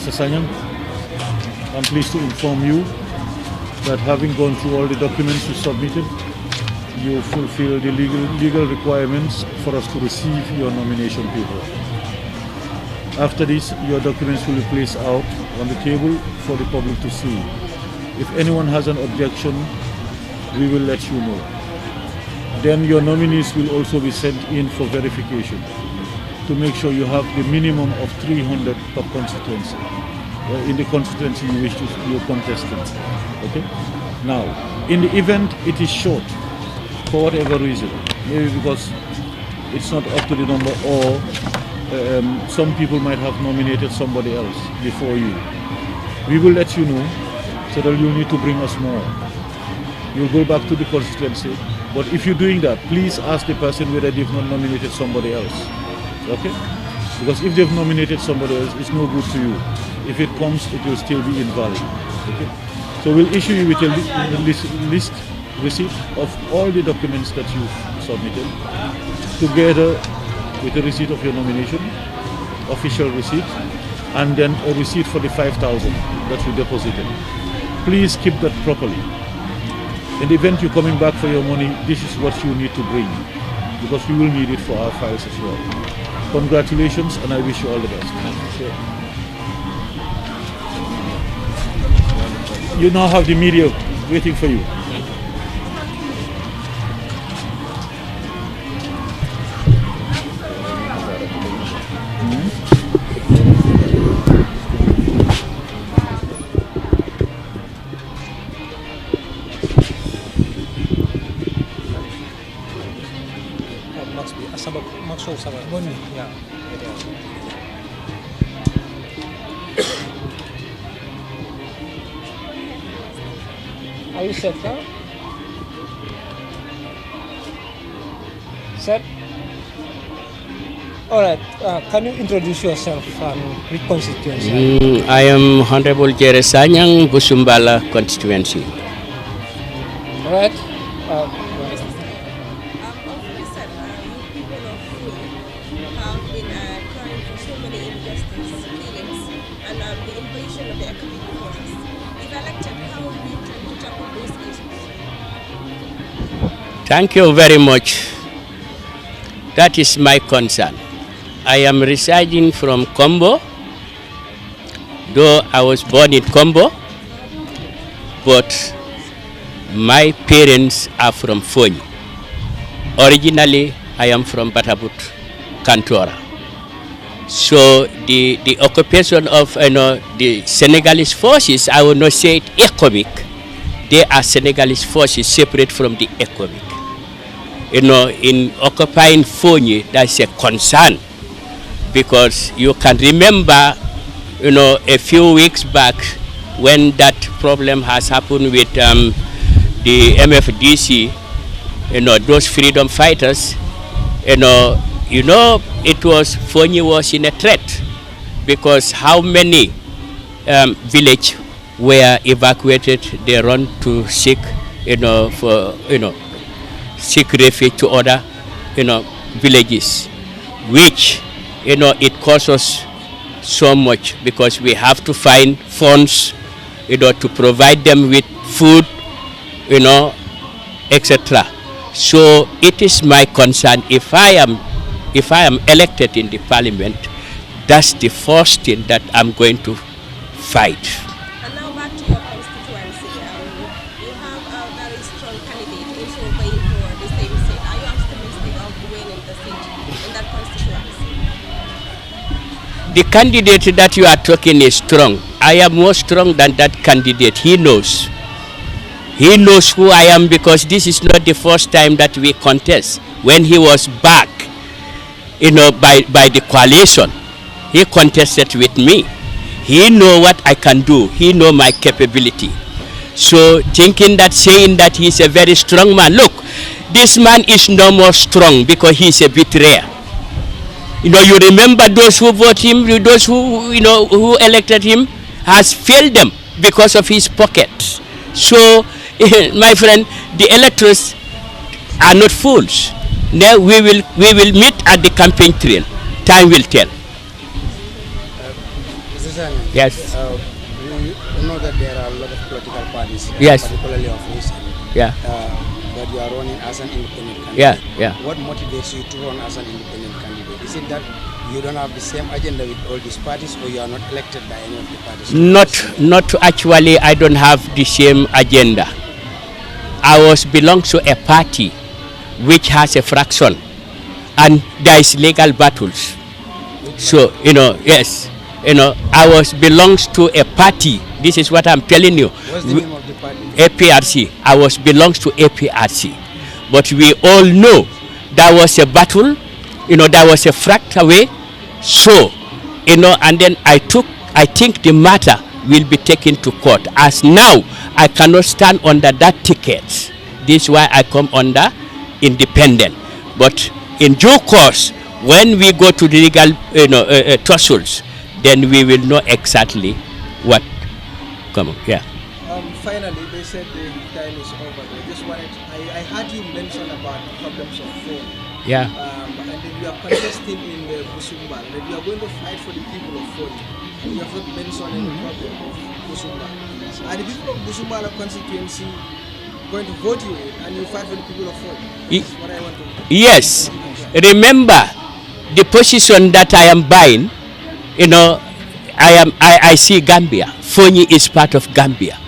Mr. Sanyang, I'm pleased to inform you that having gone through all the documents you submitted, you fulfill the legal requirements for us to receive your nomination paper. After this, your documents will be placed out on the table for the public to see. If anyone has an objection, we will let you know. Then your nominees will also be sent in for verification to make sure you have the minimum of 300 per constituency. In the constituency you wish to, your contestant. Okay? Now, in the event it is short, for whatever reason, maybe because it's not up to the number, or some people might have nominated somebody else before you, we will let you know, so that you'll need to bring us more. You'll go back to the constituency, but if you're doing that, please ask the person whether they've not nominated somebody else. Okay? Because if they've nominated somebody else, it's no good to you. If it comes, it will still be invalid. Okay? So we'll issue you with a list receipt of all the documents that you've submitted, together with a receipt of your nomination, official receipt, and then a receipt for the 5,000 that you deposited. Please keep that properly. In the event you're coming back for your money, this is what you need to bring, because we will need it for our files as well. Congratulations, and I wish you all the best. You now have the media waiting for you. Yeah. Are you set now? Set? Alright, can you introduce yourself and which constituency? I am Honorable Kerr Sanyang, Busumbala constituency. Alright. Thank you very much. That is my concern. I am residing from Kombo, though I was born in Kombo, but my parents are from Fonyi. Originally, I am from Batabut, Kantora. So the occupation of the Senegalese forces, I will not say it economic. They are Senegalese forces separate from the economic. In occupying Fonyi, that's a concern, because you can remember, a few weeks back when that problem has happened with the MFDC, those freedom fighters, it was Fonyi was in a threat, because how many villages were evacuated, they run to seek, seek refuge to other, villages, which, it costs us so much, because we have to find funds, to provide them with food, etc. So it is my concern, if I am elected in the parliament, that's the first thing that I'm going to fight. And now back to your constituency. You have a very strong candidate also vying for the same seat. Are you optimistic of winning the seat in that constituency? The candidate that you are talking is strong. I am more strong than that candidate. He knows. He knows who I am, because this is not the first time that we contest. When he was back, by the coalition, he contested with me. He know what I can do. He know my capability. So saying that he's a very strong man. Look, this man is no more strong because he's a betrayer. You remember those who voted him, those who elected him, has failed them because of his pockets. So, my friend, the electors are not fools. Now we will meet at the campaign trail. Time will tell. This is Yes. We know that there are a lot of political parties, Yes. particularly of recent. Yeah. But you are running as an independent candidate. Yeah, yeah. What motivates you to run as an independent candidate? Is it that you don't have the same agenda with all these parties, or you are not elected by any of the parties? Not actually. I don't have the same agenda. I belong to a party which has a fraction, and there is legal battles. So yes, I belongs to a party. This is what I'm telling you. What's the name of the party? APRC. I belongs to APRC, but we all know there was a battle. There was a fracture away. So, and then I think the matter will be taken to court. As now, I cannot stand under that ticket. This is why I come under independent. But in due course, when we go to the legal tussles, then we will know exactly what come up. Yeah. Finally, they said the time is over. I heard you mention about problems of phone. Yeah. And then you are contesting in the Busumba, that you are going to fight for the people of phone. And you have not mentioned any problem of Busumba. Are the people of Busumba constituency going to vote you in, and you fight for the people of phone? That's what I want to know. Yes. Remember the position that I am buying. I see Gambia. Fonyi is part of Gambia.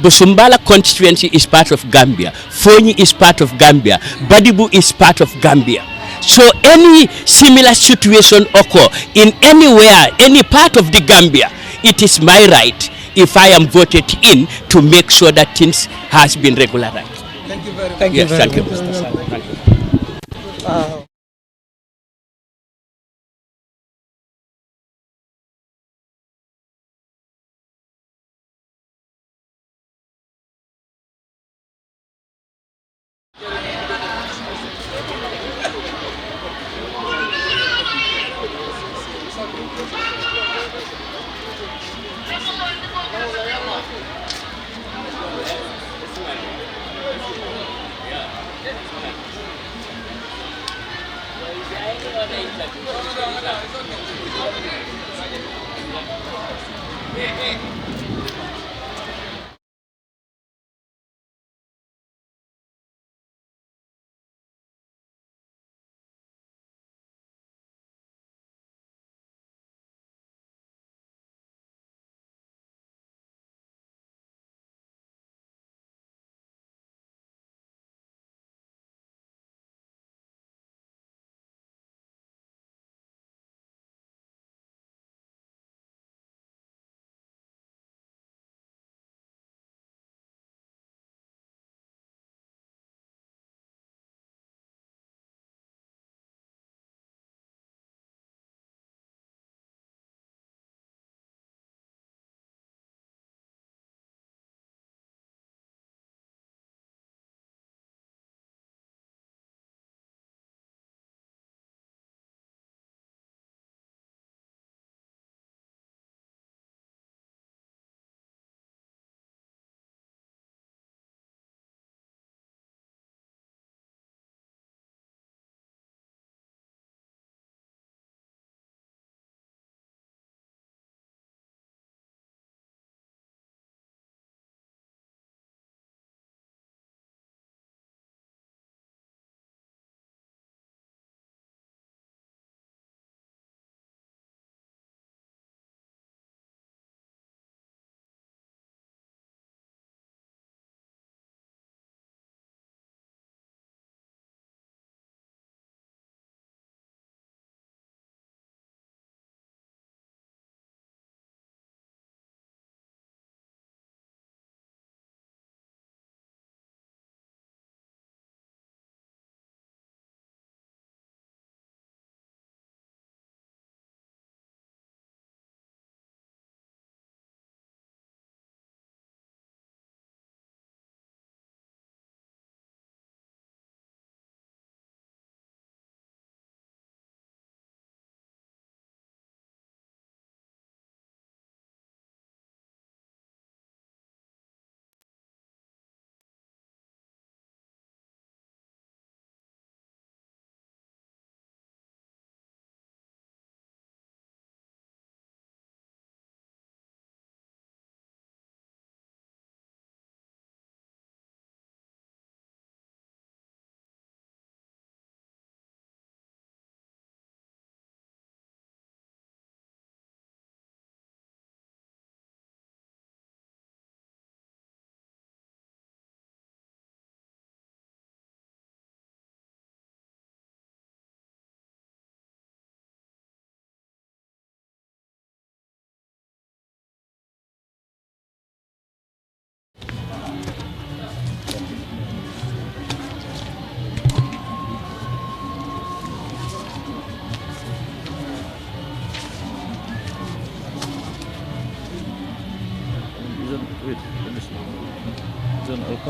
Busumbala constituency is part of Gambia. Fonyi is part of Gambia. Badibu is part of Gambia. So any similar situation occur in anywhere, any part of the Gambia, it is my right, if I am voted in, to make sure that things has been regularized. Thank you very much. Thank you very much. Thank you.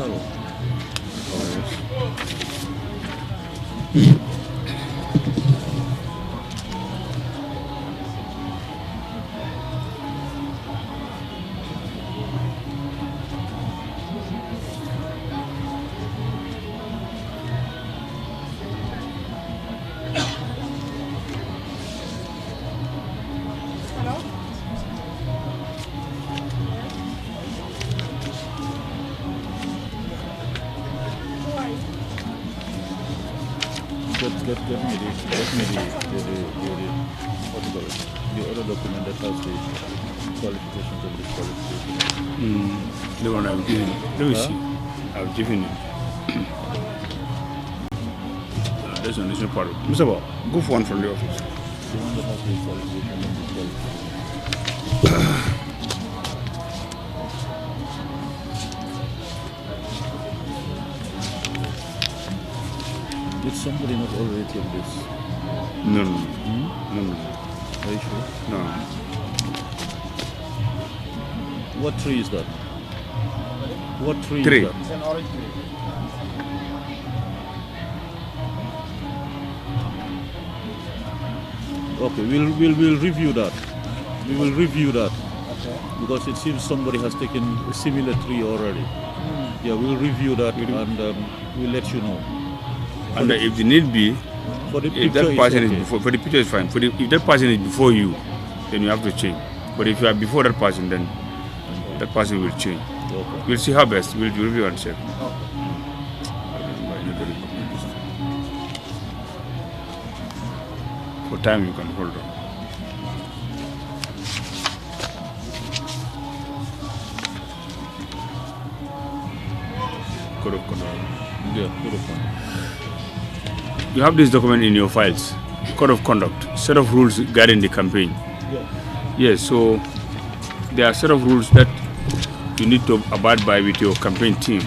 Hello. Get me the other document that has the qualifications and disqualifications. The one I've given. Let me see. I've given it. This one is not part of it. Mr. Ba, go for one from the office. The one that has the qualification and disqualification. Did somebody not already take this? No. No. Are you sure? No. What tree is that? What tree Tree. is that? It's an orange tree. Okay, we'll review that. We will review that. Okay. Because it seems somebody has taken a similar tree already. Yeah, we'll review that and we'll let you know. And if the need be, for the if that picture person is is okay. before, for the picture is fine. If that person is before you, then you have to change. But if you are before that person, then that person will change. Okay. We'll see how best. We'll review and check. For time, you can hold on. Code of conduct. Yeah, code of conduct. You have this document in your files. Code of conduct, set of rules guiding the campaign. Yeah. Yes, so there are set of rules that you need to abide by with your campaign team.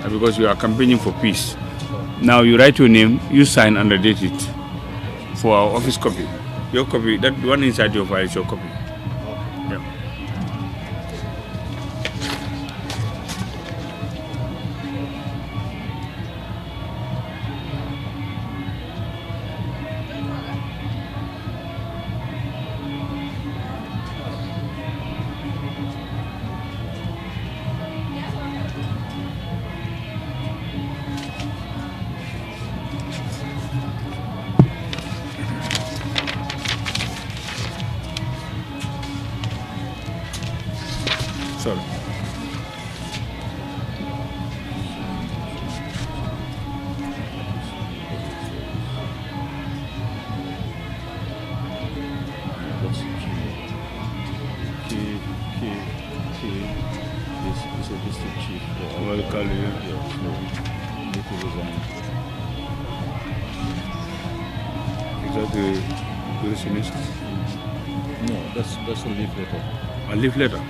Because you are campaigning for peace. Now you write your name, you sign and date it for our office copy. Your copy, that one inside your file is your copy. Yeah. Sorry. This is a district chief. Well, call you. Yeah, so need to resign. Is that the receptionist? No, that's a leave letter. A leave letter? Yeah,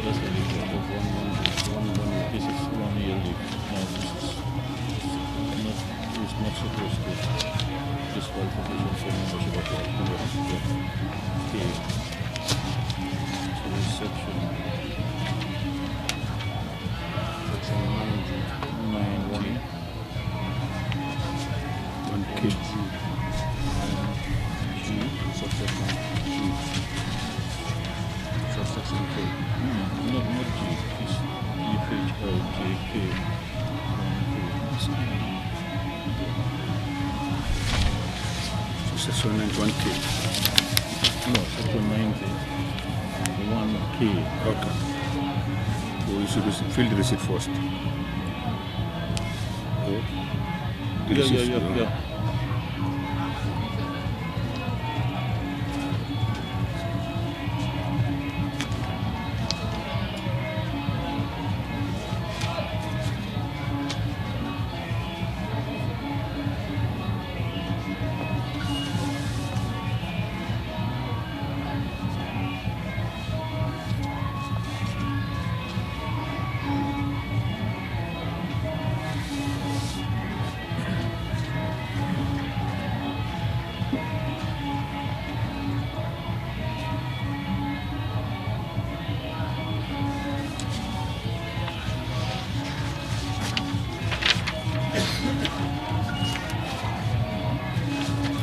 that's a leave letter. One, this is 1 year leave. No, it's not supposed to. Disqualification for membership of the committee. Okay. So section 9(1). 1K. Subsection K. Not G. It's EHLJK. Section 91K. No, section 90. 1K. Okay. So you should fill the receipt first. Okay. The receipt, Yeah.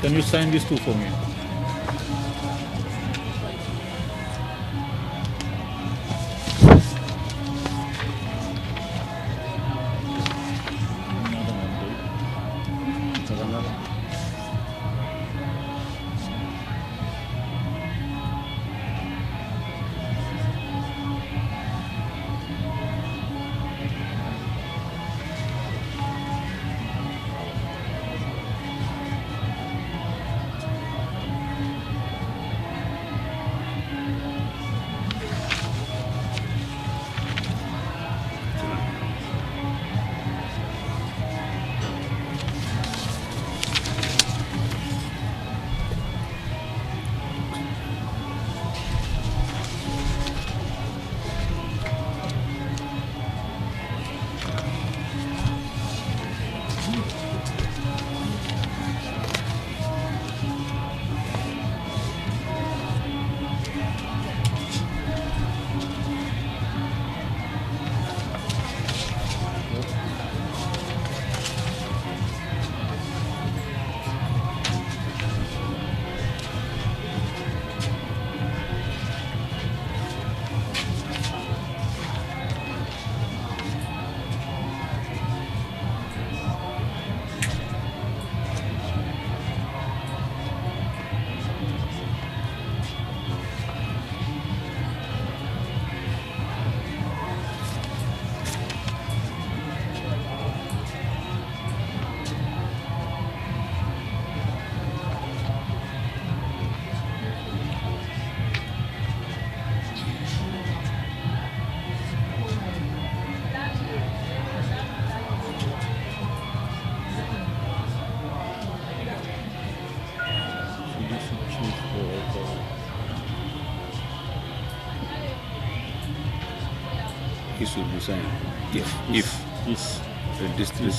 Can you sign these two for me? He should be signed. If the district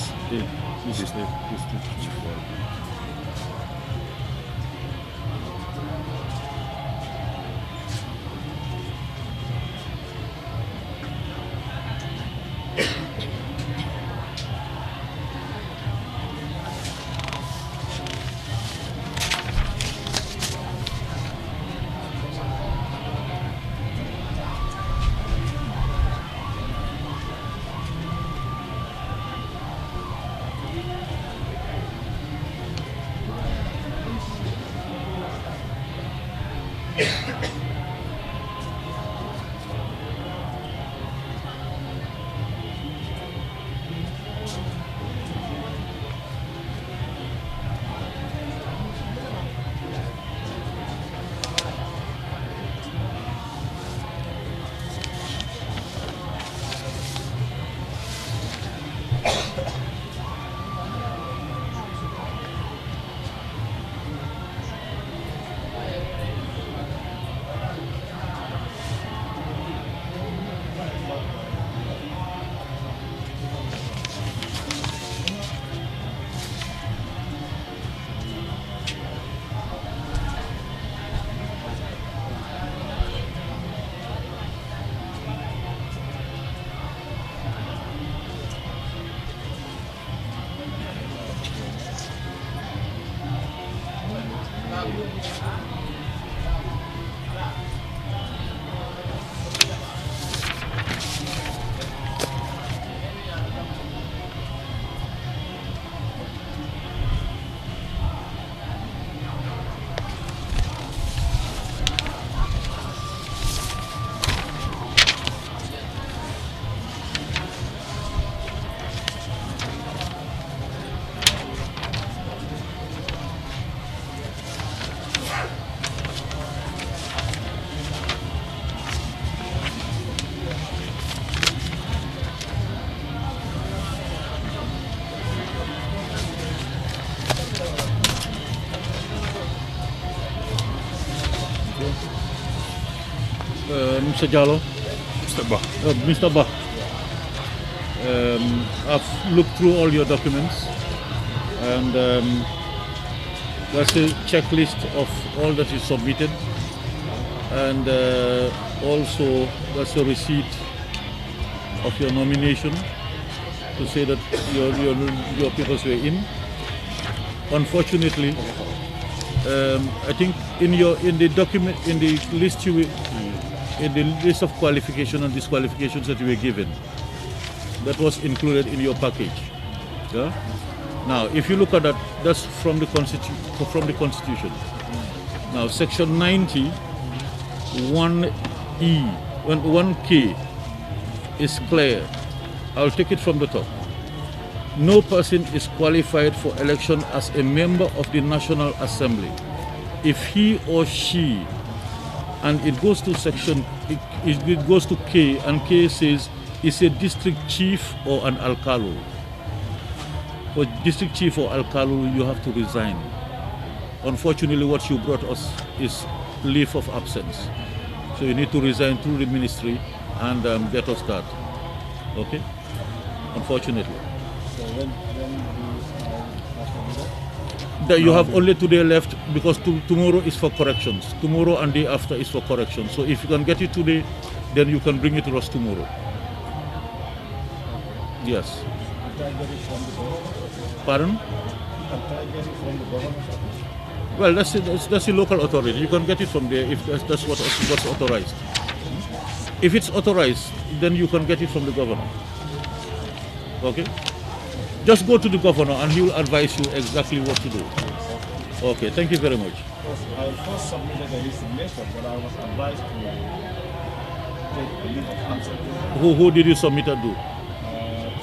Mr. Jallo. Mr. Bah. Mr. Bah. I've looked through all your documents and that's a checklist of all that is submitted, and also that's a receipt of your nomination to say that your papers were in. Unfortunately, I think in the document, in the list in the list of qualification and disqualifications that you were given, that was included in your package. Yeah. Now, if you look at that, that's from the Constitution. Now, Section 90, 1E, 1K is clear. I'll take it from the top. No person is qualified for election as a member of the National Assembly if he or she, and it goes to section, it goes to K, and K says is a district chief or an alcalde. For district chief or alcalde, you have to resign. Unfortunately, what you brought us is leave of absence. So you need to resign through the ministry and get us that. Okay? Unfortunately. So when that you have only today left, because tomorrow is for corrections. Tomorrow and day after is for corrections. So if you can get it today, then you can bring it to us tomorrow. Yes. Pardon? Well, that's the local authority. You can get it from there if that's what's authorized. If it's authorized, then you can get it from the governor. Okay? Just go to the governor and he will advise you exactly what to do. Okay, thank you very much. I first submitted a resignation, but I was advised to take a leave of absence. Who did you submit it to? To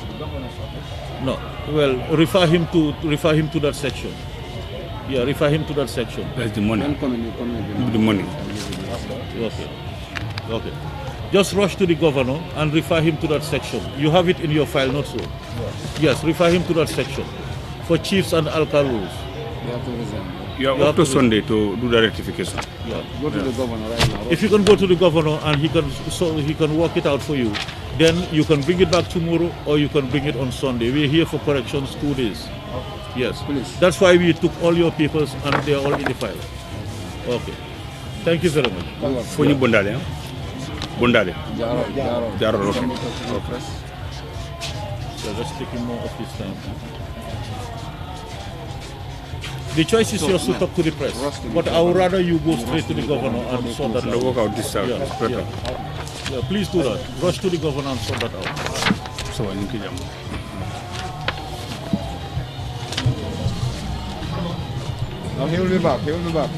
the governor's office. No. Well, refer him to that section. Yeah, refer him to that section. That's the money. The money. Okay. Okay. Just rush to the governor and refer him to that section. You have it in your file, not so? Yes, refer him to that section for chiefs and alcaldes. You have to resign. You have up to Sunday to do the rectification. Yeah. Go to the governor right now. If you can go to the governor and he can work it out for you, then you can bring it back tomorrow or you can bring it on Sunday. We're here for corrections 2 days. Yes. Please. That's why we took all your papers and they're all in the file. Okay. Thank you very much. For you, Bondale. Bondale. Jaro. Okay. So just taking more of his time. The choice is yours to talk to the press, but I would rather you go straight to the governor and sort that out. Work out this out. Yeah, please do that. Rush to the governor and sort that out. So I think No, he will be back. He will be back.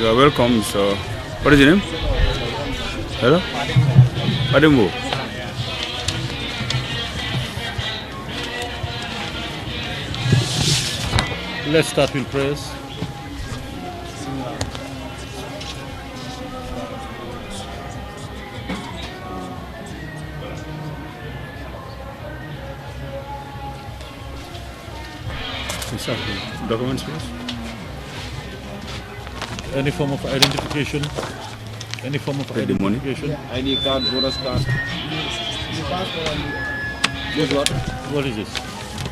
You are welcome. So, what is your name? Hello? Adembo. Let's start with prayers. Documents, please. Any form of identification? Any form of identification? ID card, voter's card. This what? What is this?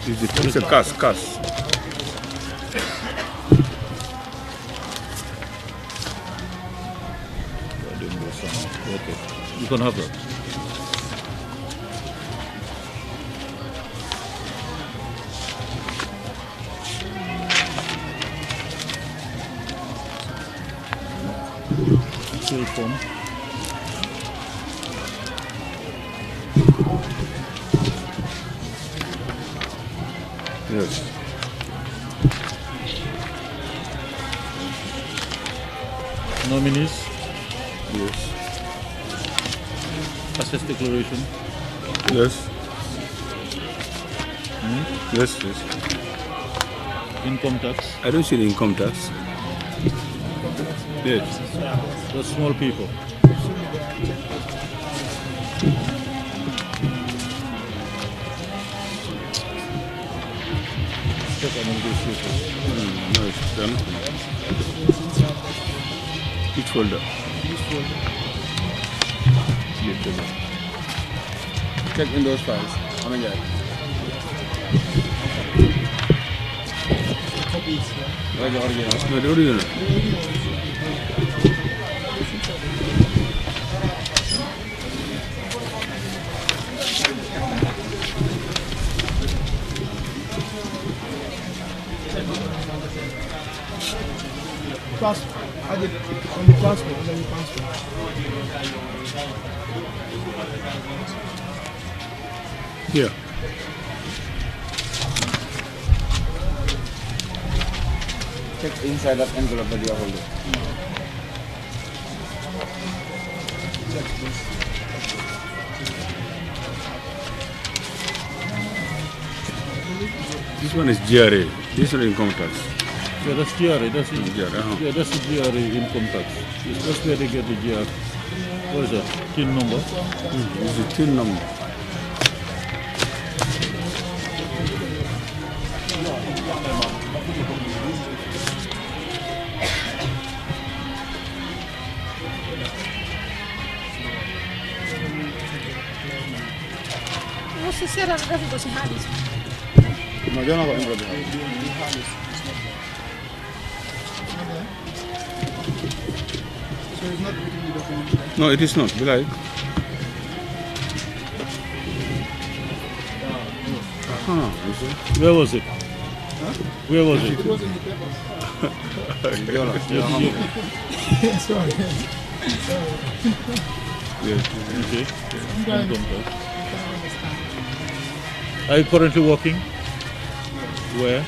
It's a cast. Okay, you can have that. Fill form. Yes. Nominees? Yes. Assess declaration? Yes. Yes. Income tax? I don't see the income tax. Yes. The small people. Check among these people. No, it's done. Which folder? Check in those files. How many are where's the original? No, the original. I did on the passport, on the passport. Yeah. Check inside that envelope that you are holding. Check this. This one is GRA. This is income tax. Yeah, that's GRA. That's it. GRA. Yeah, that's the GRA income tax. That's where they get the GRA. What is that? TIN number? This is the TIN number. Você será que eu vou se ralis? No, yo no hago envelope. So it's not written in the document. No, it is not. Be like. Where was it? Huh? Where was it? It was in the papers. Sorry. Yes. Okay. Income tax. Are you currently working? Where?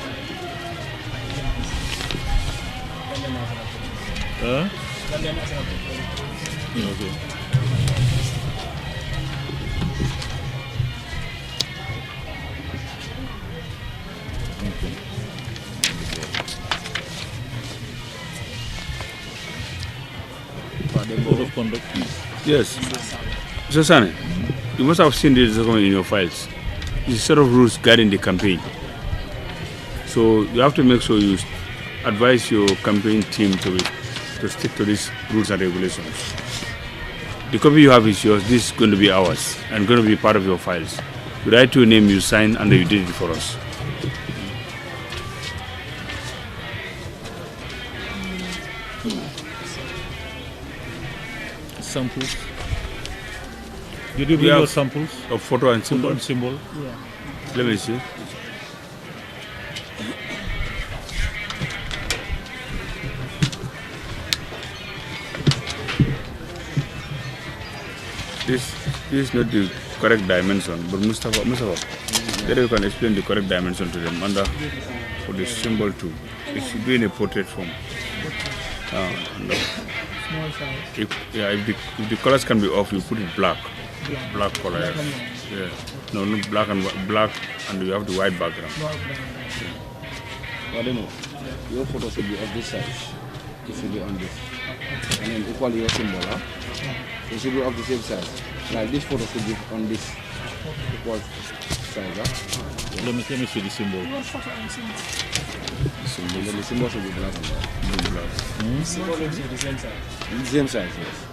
Huh? Okay. Code of conduct. Yes. Mr. Sane, you must have seen this document in your files. It's a set of rules guiding the campaign. So you have to make sure you advise your campaign team to stick to these rules and regulations. The copy you have is yours. This is going to be ours and going to be part of your files. You write your name, you sign, and then you did it for us. Samples. Did you bring your samples? Of photo and symbol? Yeah. Let me see. This is not the correct dimension, but Mustafa, there you can explain the correct dimension to them. And for the symbol too, it should be in a portrait form. No. Small size. If the colors can be off, you put it black. Black color. Black and Yeah. No, black and you have the white background. But then your photo should be of this size. It should be on this. And then equally your symbol, huh? It should be of the same size. Like this photo should be on this equal size, huh? Yeah. Let me see the symbol. The symbol should be black and white. Black. The symbol should be the same size. The same size, yes.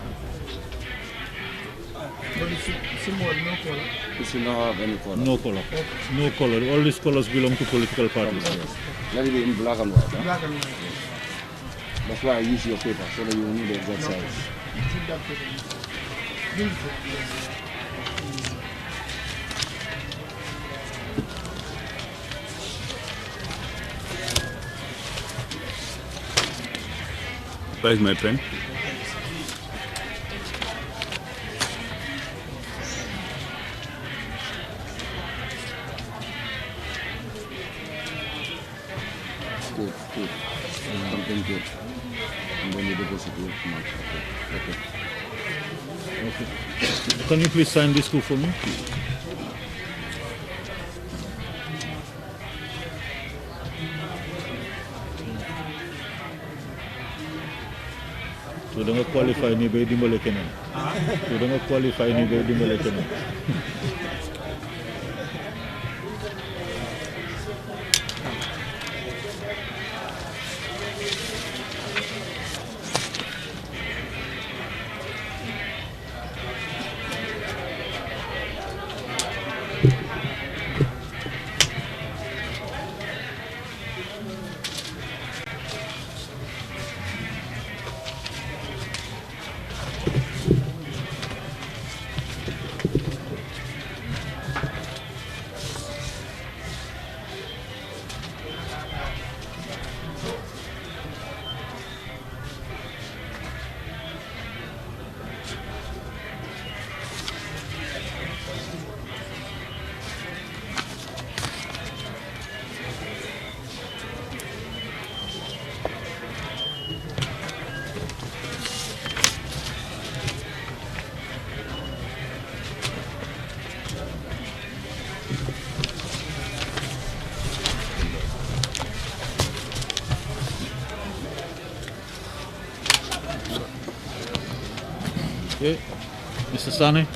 But the symbol no color. It should not have any color. No color. No color. All these colors belong to political parties. Yes. Let it be in black and white. Huh? Black and white. Yes. That's why I use your paper so that you will know the exact size. Keep that paper. Beautiful. Where's my pen? Good. Something good. And then you deposit it. Okay. Okay. Can you please sign this too for me? So don't qualify ni bay dimbale kenen. So don't qualify ni bay dimbale kenen. Okay, Mr. Sane,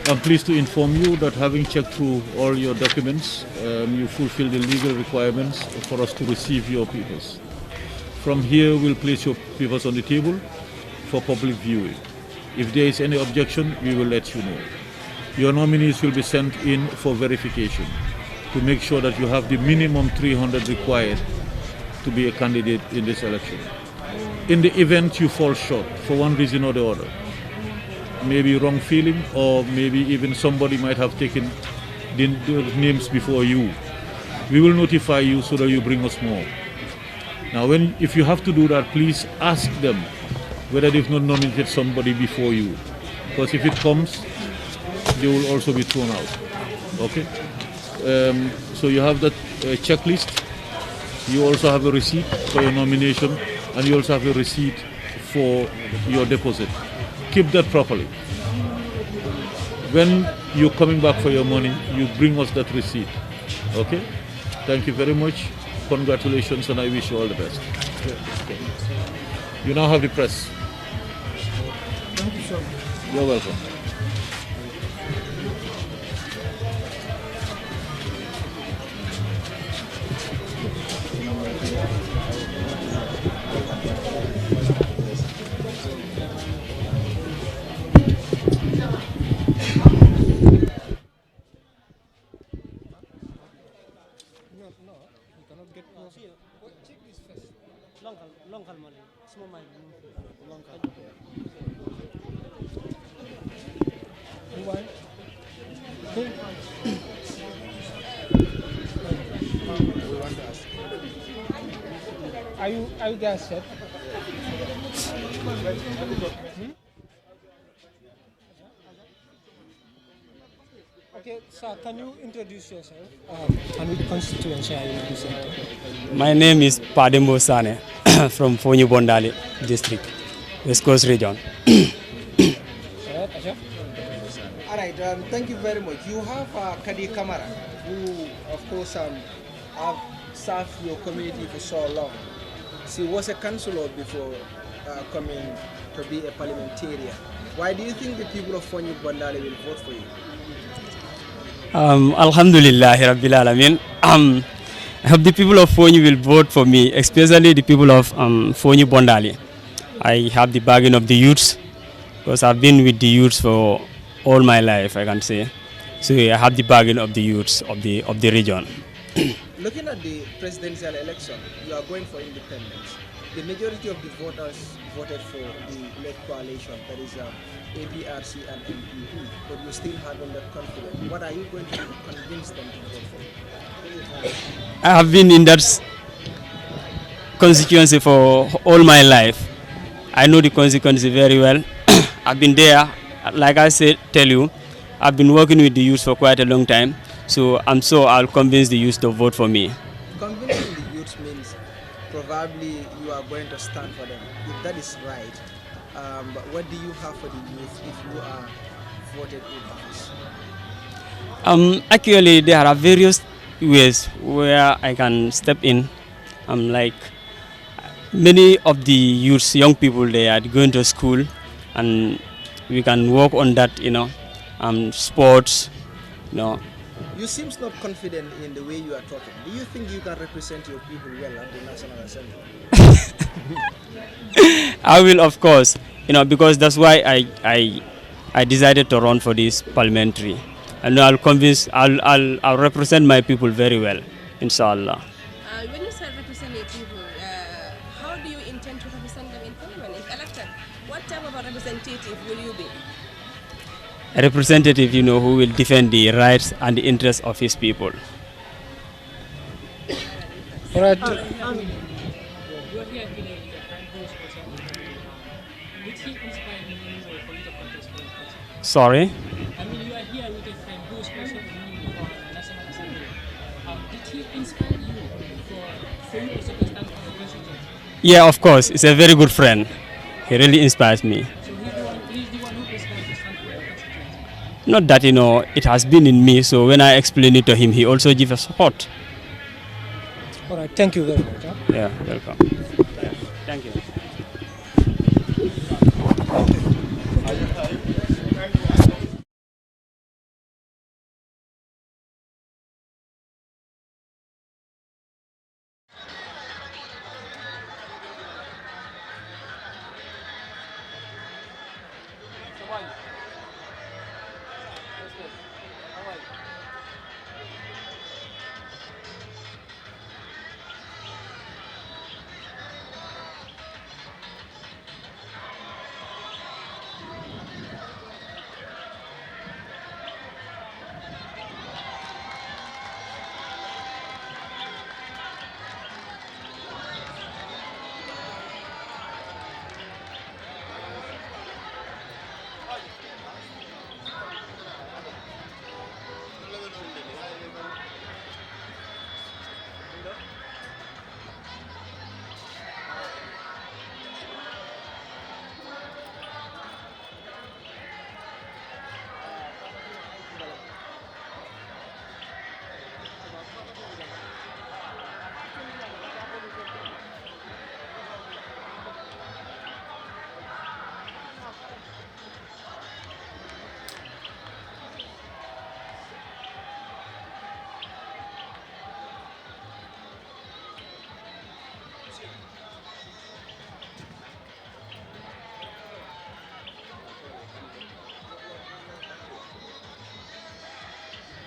I'm pleased to inform you that having checked through all your documents, you fulfill the legal requirements for us to receive your papers. From here, we'll place your papers on the table for public viewing. If there is any objection, we will let you know. Your nominees will be sent in for verification to make sure that you have the minimum 300 required to be a candidate in this election. In the event you fall short for one reason or the other, maybe wrong feeling, or maybe even somebody might have taken the names before you, we will notify you so that you bring us more. Now, if you have to do that, please ask them whether they've not nominated somebody before you, because if it comes, they will also be thrown out. Okay? So you have that checklist. You also have a receipt for your nomination, and you also have a receipt for your deposit. Keep that properly. When you're coming back for your money, you bring us that receipt. Okay? Thank you very much. Congratulations, and I wish you all the best. You now have the press. Thank you so much. You're welcome. Are you guys set? Okay, sir, can you introduce yourself and which constituency are you representing? My name is Padembo Sane from Fonyi Bondali district, West Coast region. All right, thank you very much. You have Kadi Kamara, who, of course, have served your community for so long. She was a councillor before coming to be a parliamentarian. Why do you think the people of Fonyi Bondali will vote for you? Alhamdulillah, Rabbil Alamin. I hope the people of Fonyi will vote for me, especially the people of Fonyi Bondali. I have the bargain of the youths, because I've been with the youths for all my life, I can say. So I have the bargain of the youths of the region. Looking at the presidential election, you are going for independence. The majority of the voters voted for the led coalition, that is APRC and MPP, but you still haven't that confidence. What are you going to convince them to vote for? I have been in that constituency for all my life. I know the constituency very well. I've been there, like I said, tell you, I've been working with the youth for quite a long time, so I'm sure I'll convince the youth to vote for me. Convincing the youth means probably you are going to stand for them. If that is right, but what do you have for the youth if you are voted in office? Actually, there are various ways where I can step in. Like many of the youth, young people, they are going to school, and we can work on that, sports, You seem not confident in the way you are talking. Do you think you can represent your people well at the National Assembly? I will, of course, because that's why I decided to run for this parliamentary, and I'll represent my people very well, inshallah. When you say represent your people, how do you intend to represent them in parliament if elected? What type of a representative will you be? A representative, who will defend the rights and the interests of his people. All right. Sorry? I mean, you are here with a friend who is also running for the National Assembly. Did he inspire you for you also to stand for the president? Yeah, of course. He's a very good friend. He really inspires me. So he's the one who inspired you to stand for the constituency? Not that, it has been in me, so when I explain it to him, he also gives us support. All right, thank you very much. Huh? Yeah, welcome. Thank you.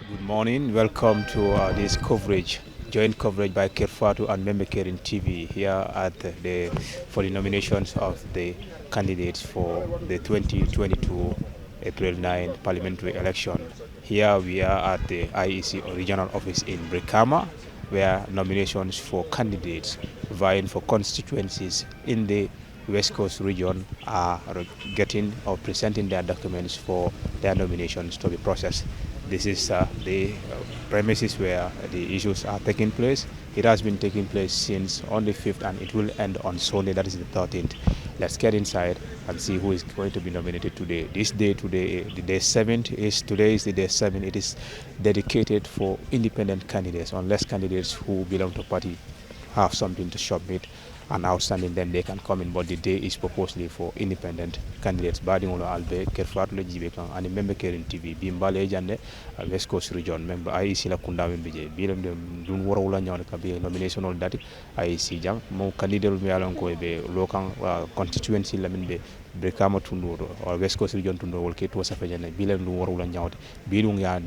Good morning. Welcome to this coverage, joint coverage by Kerr, Fatou and Member Kerr in TV here at for the nominations of the candidates for the 2022 April 9 parliamentary election. Here we are at the IEC Regional Office in Brikama, where nominations for candidates vying for constituencies in the West Coast region are getting or presenting their documents for their nominations to be processed. This is the premises where the issues are taking place. It has been taking place since on the 5th and it will end on Sunday, that is the 13th. Let's get inside and see who is going to be nominated today. This day today, the day 7th is, today is the day 7. It is dedicated for independent candidates, unless candidates who belong to party have something to submit and outstanding, then they can come in, but the day is purposely for independent candidates. Badingolo albe Kerr Fatou le jibe kan ani member Kerr TV bimbale jande West Coast region member IEC la kunda min bije bilam de dun woro wala nyawne ka be nomination ol dati IEC jang mo candidate mi alon ko be local constituency la min be Brikama tundodo or West Coast region tundo wol ke to sa fajane bilam dun woro wala nyawde bilung ya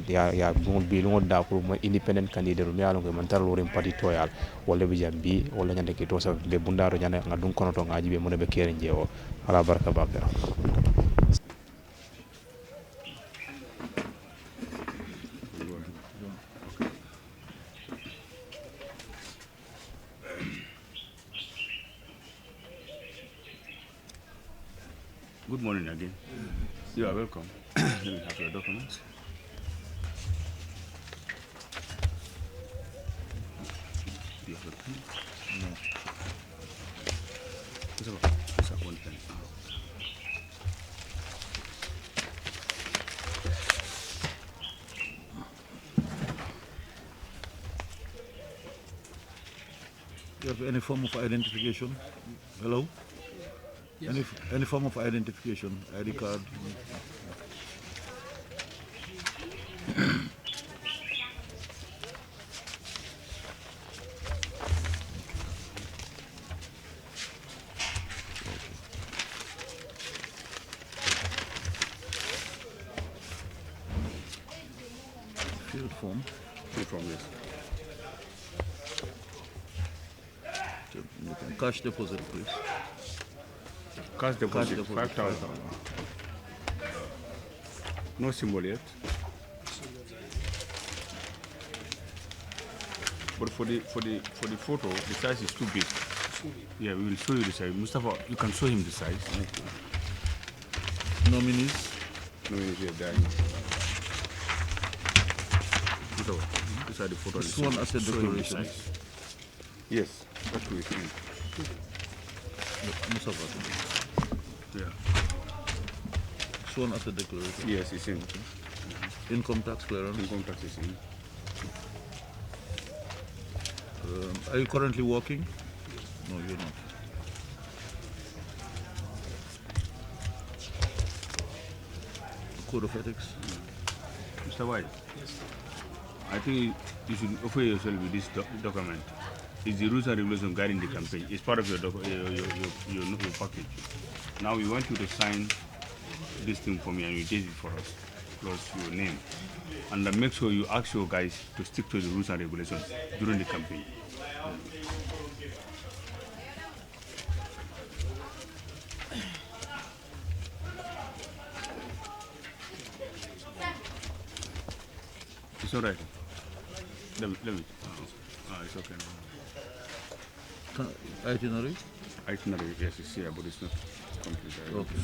dun bilung da pour mo independent candidate mi alon ko man tar lorim party toyal wala be jambi wala nyande ke to sa be bundaro nyane ngadun kono to ngaji be mo be Kerr njewo ala baraka bakara. Good morning again. You are welcome. Let me have your documents. Do you have a pen? No. It's a one pen. Do you have any form of identification? Hello? Yes. Any form of identification, ID card? Field form? Field form, yes. Cash deposit, please. Cash deposit, 5,000. No symbol yet. But for the photo, the size is too big. Yeah, we will show you the size. Mustafa, you can show him the size. Nominees? Nominees, yeah, there. Mustafa, these are the photos. This one as a declaration. Yes, that's what we think. Mustafa. Yeah. Sworn as a declaration. Yes, it's in. Income tax clearance. Income tax is in. Are you currently working? No, you're not. Code of ethics. Mr. White. Yes. I think you should offer yourself with this document. It's the rules and regulations guiding the campaign. It's part of your package. Now we want you to sign this thing for me and you date it for us, plus your name. And then make sure you ask your guys to stick to the rules and regulations during the campaign. It's all right. Let me. It's okay. Itinerary? Itinerary, yes, it's here, but it's not complete. Okay.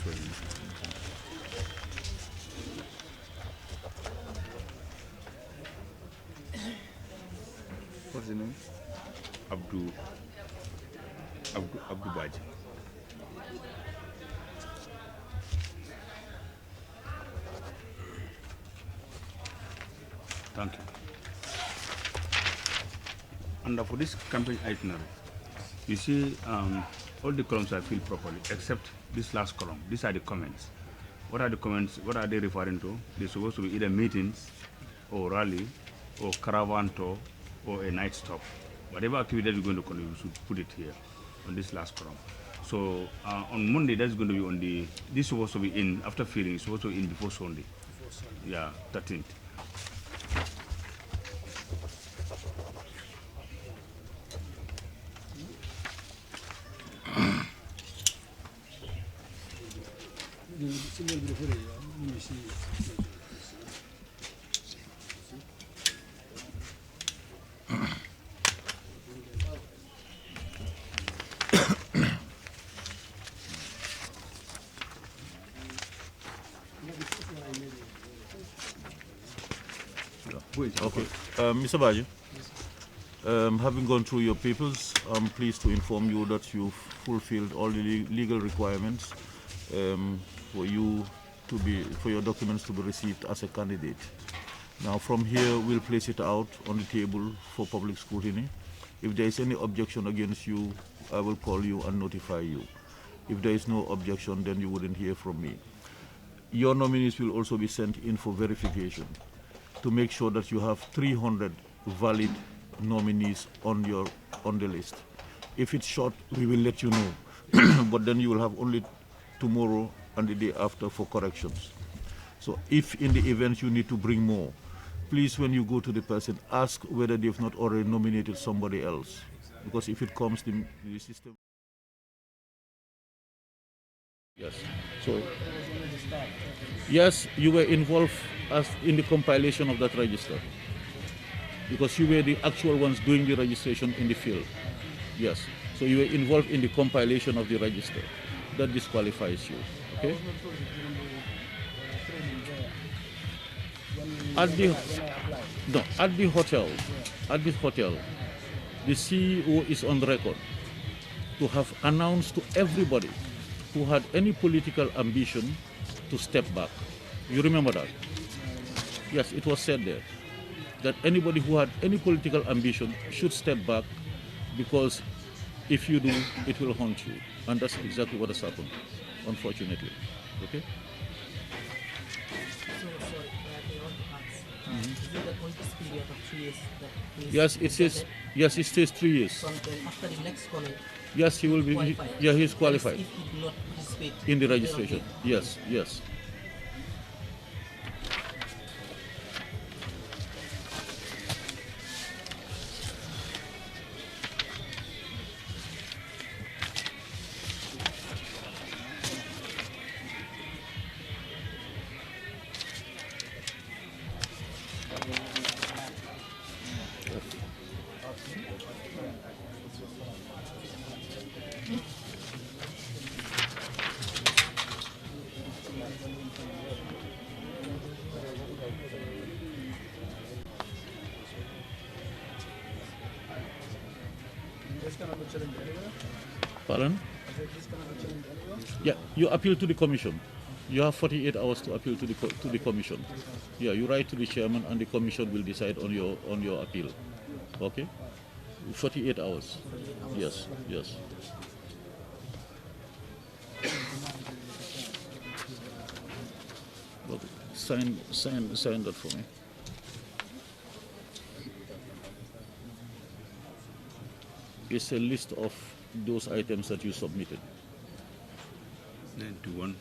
What's the name? Abdu Baji. Thank you. And for this campaign itinerary, you see all the columns are filled properly except this last column. These are the comments. What are the comments? What are they referring to? They're supposed to be either meetings or rally or caravan tour or a night stop. Whatever activity that we're going to conduct, we should put it here on this last column. So on Monday, that's going to be on the, this is supposed to be in, after filling, it's supposed to be in before Sunday. Yeah, 13th. Okay. Mr. Baji, having gone through your papers, I'm pleased to inform you that you've fulfilled all the legal requirements for your documents to be received as a candidate. Now, from here, we'll place it out on the table for public scrutiny. If there is any objection against you, I will call you and notify you. If there is no objection, then you wouldn't hear from me. Your nominees will also be sent in for verification to make sure that you have 300 valid nominees on the list. If it's short, we will let you know, but then you will have only tomorrow and the day after for corrections. So if in the event you need to bring more, please, when you go to the person, ask whether they've not already nominated somebody else, because if it comes, the system. Yes. So, yes, you were involved in the compilation of that register, because you were the actual ones doing the registration in the field. Yes. So you were involved in the compilation of the register. That disqualifies you. Okay. At the hotel, the CEO is on record to have announced to everybody who had any political ambition to step back. You remember that? Yes, it was said there that anybody who had any political ambition should step back, because if you do, it will haunt you. And that's exactly what has happened, unfortunately. Okay? Yes, it says. Yes, it says 3 years. So after the next comment, yes, he will be. Yeah, he is qualified. If he did not participate in the registration. Yes, yes. Pardon? Yeah, you appeal to the commission. You have 48 hours to appeal to the commission. Yeah, you write to the chairman, and the commission will decide on your appeal. Okay? 48 hours. Yes, yes. Okay. Sign that for me. It's a list of those items that you submitted. 91F,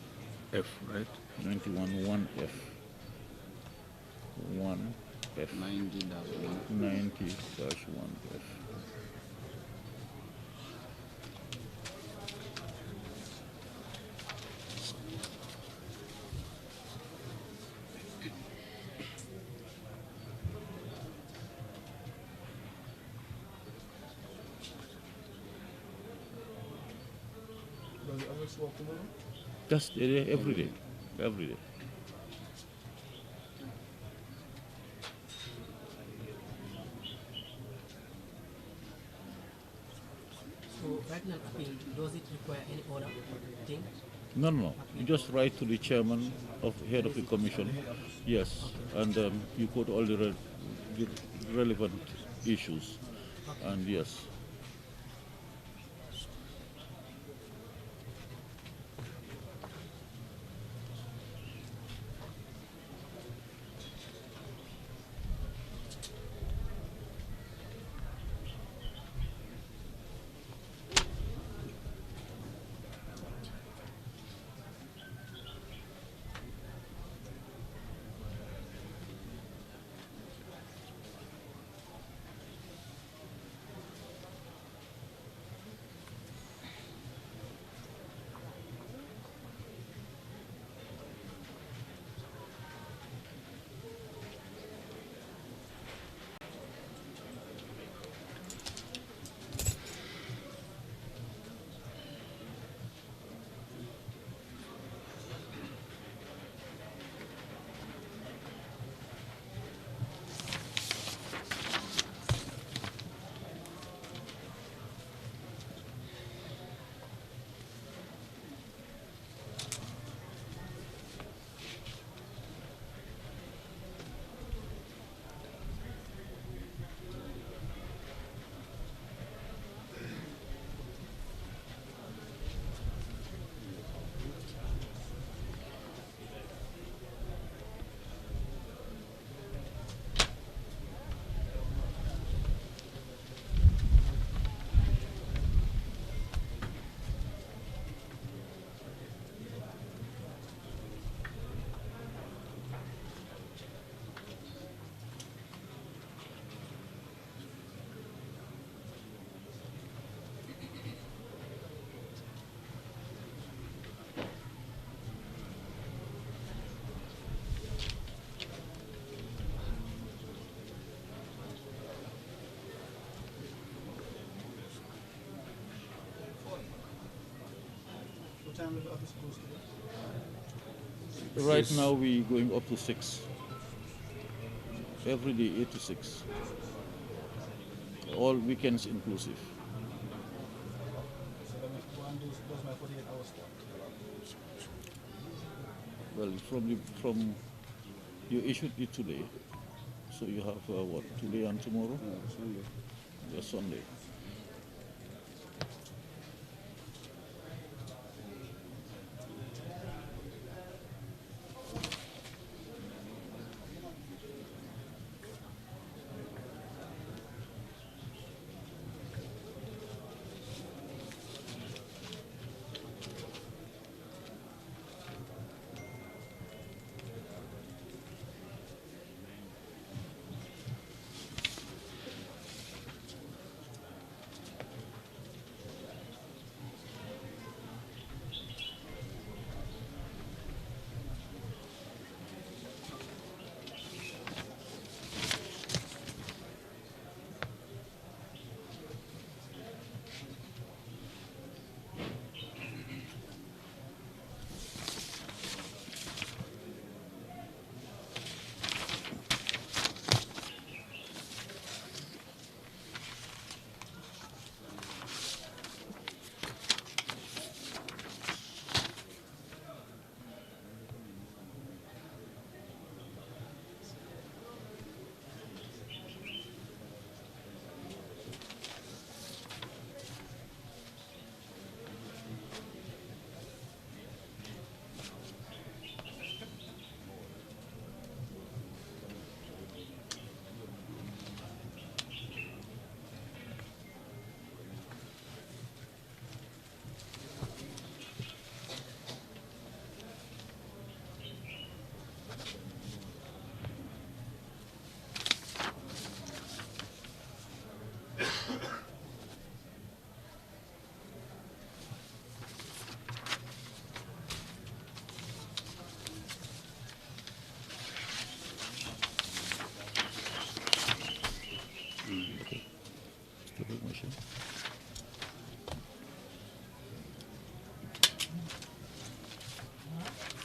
right? 91-1F. 1F. 90-1F. Just every day, every day. So right now, appeal, does it require any other thing? No, no. You just write to the chairman of head of the commission. Yes, and you quote all the relevant issues, and yes. time that the office closed today? Right now we're going up to 6. Every day 8 to 6. All weekends inclusive. So that means those my 48 hours start. Well, from you issued it today, so you have what, today and tomorrow? Sunday. Yeah, Sunday.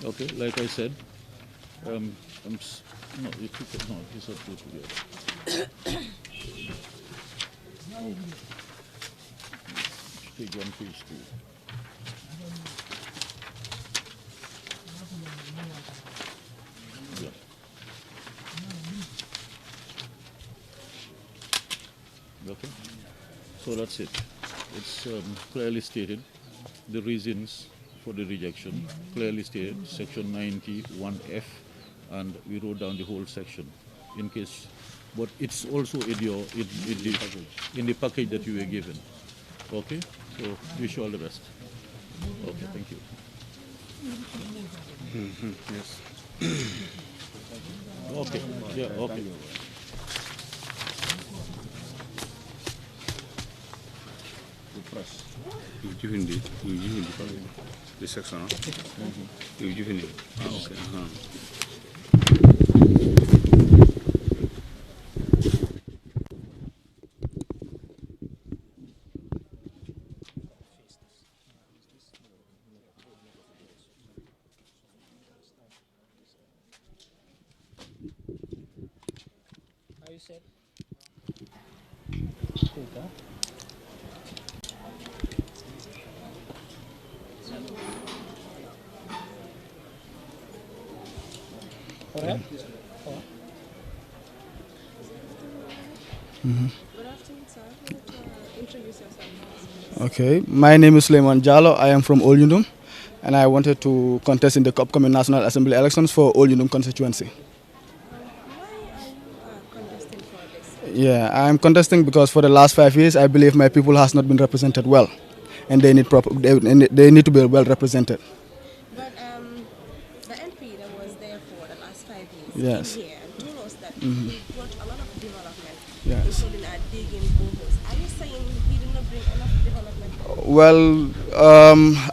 Okay, like I said, no, you took it, no, these are two together. Page 1, page 2. Yeah. Okay, so that's it. It's clearly stated the reasons for the rejection, clearly stated, section 91F, and we wrote down the whole section in case, but it's also in the package that you were given. Okay, so wish you all the best. Okay, thank you. Yes. Okay, yeah, okay. You've given the section, huh? You've given it. Okay. How you said? Alright. Good afternoon, sir. Introduce yourself. Okay, my name is Suleiman Jallo. I am from Old Yundum, and I wanted to contest in the upcoming National Assembly elections for Old Yundum constituency. Yeah, I am contesting because for the last 5 years, I believe my people has not been represented well, and they need they need to be well represented. But the MP that was there for the last 5 years Yes. came here and told us that he brought a lot of development, Yes. including digging boreholes. Are you saying he did not bring enough development? Well,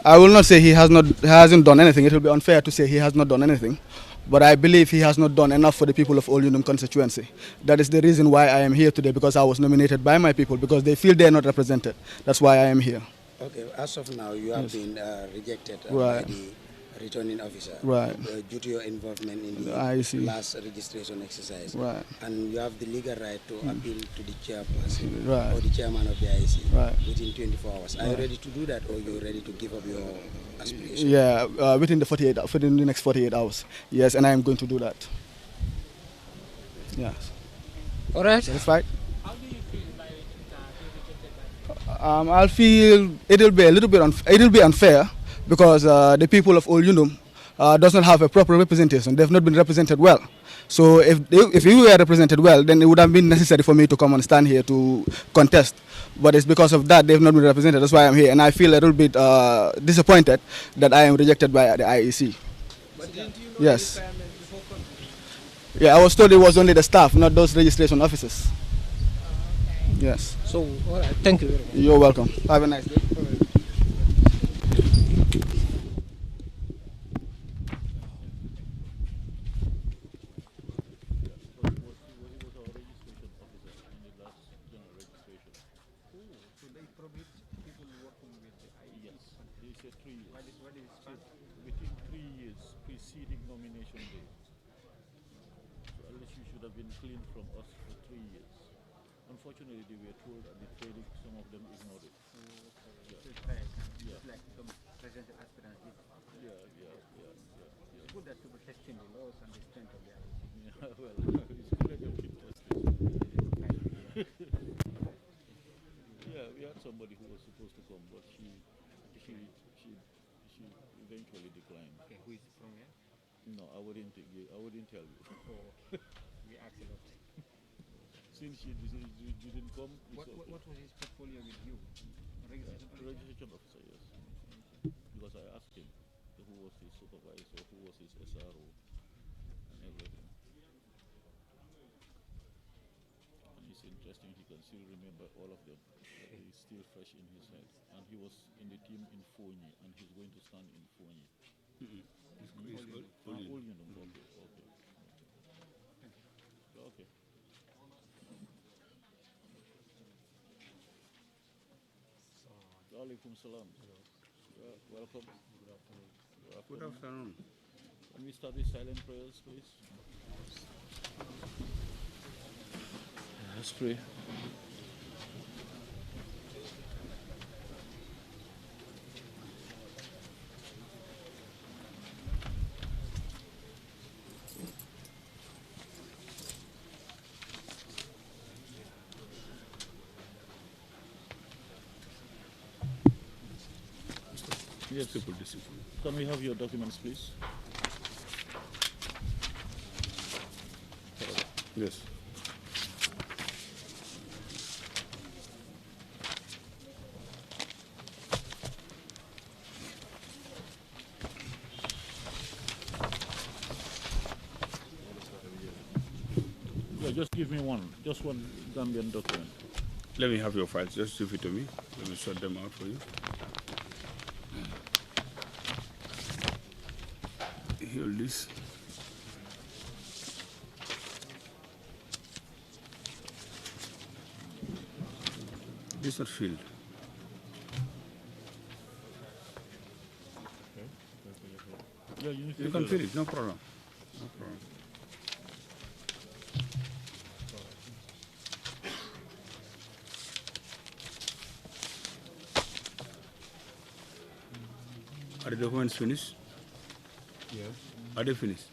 I will not say he hasn't done anything. It will be unfair to say he has not done anything. But I believe he has not done enough for the people of Old Yundum constituency. That is the reason why I am here today, because I was nominated by my people, because they feel they are not represented. That's why I am here. Okay, as of now, you have Yes. been rejected by Right. the returning officer Right. due to your involvement in the IEC. last registration exercise. Right. And you have the legal right to appeal to the chairperson Right. or the chairman of the IEC Right. within 24 hours. Are you Right. ready to do that, or you're ready to give up your aspirations? Yeah, within the next 48 hours. Yes, and I am going to do that. Yes. All right. Satisfied? I'll feel it'll be a little bit it'll be unfair because the people of Old Yundum does not have a proper representation. They've not been represented well. So if we were represented well, then it would have been necessary for me to come and stand here to contest. But it's because of that they've not been represented. That's why I'm here, and I feel a little bit disappointed that I am rejected by the IEC. Yes. Yeah, I was told it was only the staff, not those registration officers. Yes. So, all right. Thank you very much. You're welcome. Have a nice day. Within 3 years preceding nomination day. So unless you should have been clean from us for 3 years. Unfortunately, they were told at the training, some of them ignored it. Yeah. Like some presidential aspirants did. It's good that people testing the laws and the strength of their Yeah, well, it's good that you keep testing. Yeah, we had somebody who was supposed to come, but she eventually declined. Okay, who is from here? No, I wouldn't tell you. Oh, we asked a lot. Since she didn't come, What was his portfolio with you? Registration officer, yes. Because I asked him who was his supervisor, who was his SRO, and everything. And it's interesting, he can still remember all of them. It's still fresh in his head. And he was in the team in Fonyi, and he's going to stand in Fonyi. Okay. Alaikum salam. Welcome. Good afternoon. Can we start with silent prayers, please? Let's pray. Yes, people discipline. Can we have your documents, please? Yes. Yeah, just give me one. Just one Gambian document. Let me have your files. Just give it to me. Let me sort them out for you. Here, this. This is not filled. Yeah, you can fill it, no problem. No problem. Are the documents finished? Yes. Are they finished?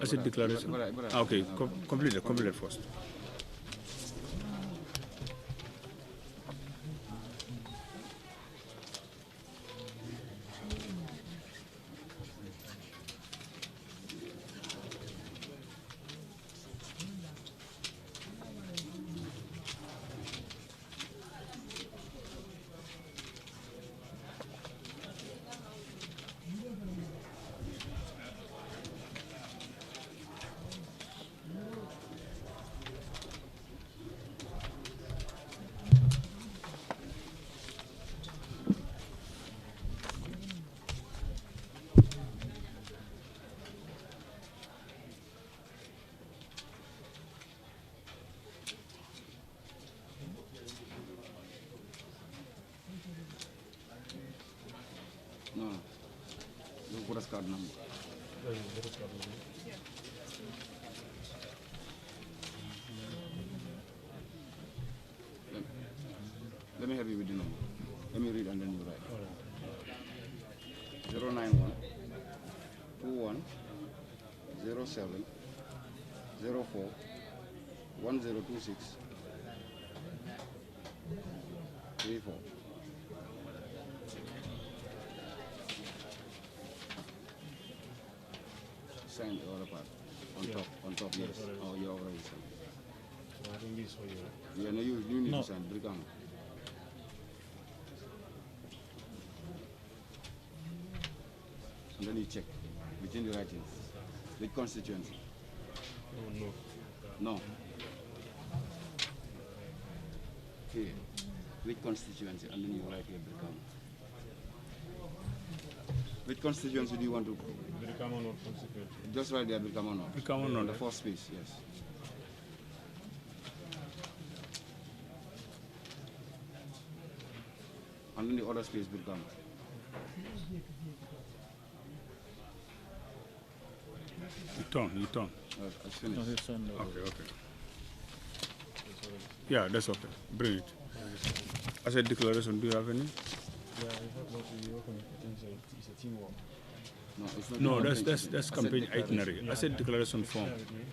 As a declaration? Okay, complete it first. No. You put a card number. Let me help you with the number. Let me read and then you write. 091 21 07 04 1026 34. Sign the other part. On top, yes. Oh, you already signed. So I think this for you. Yeah, no, you need No. to sign. Brikama. And then you check between the writings. Which constituency? Oh, no. No. Here. Which constituency? And then you write here Brikama. Which constituency do you want to? Brikama North constituency. Just write there Brikama North. Brikama North. The first space, yes. And then the other space Brikama. You turn. It's finished. Okay. Yeah, that's okay. Bring it. Asset declaration, do you have any? Yeah, I have not really opened it. It's a teamwork. No, it's not. No, that's campaign itinerary. Yeah. Asset declaration form. Yeah, with me.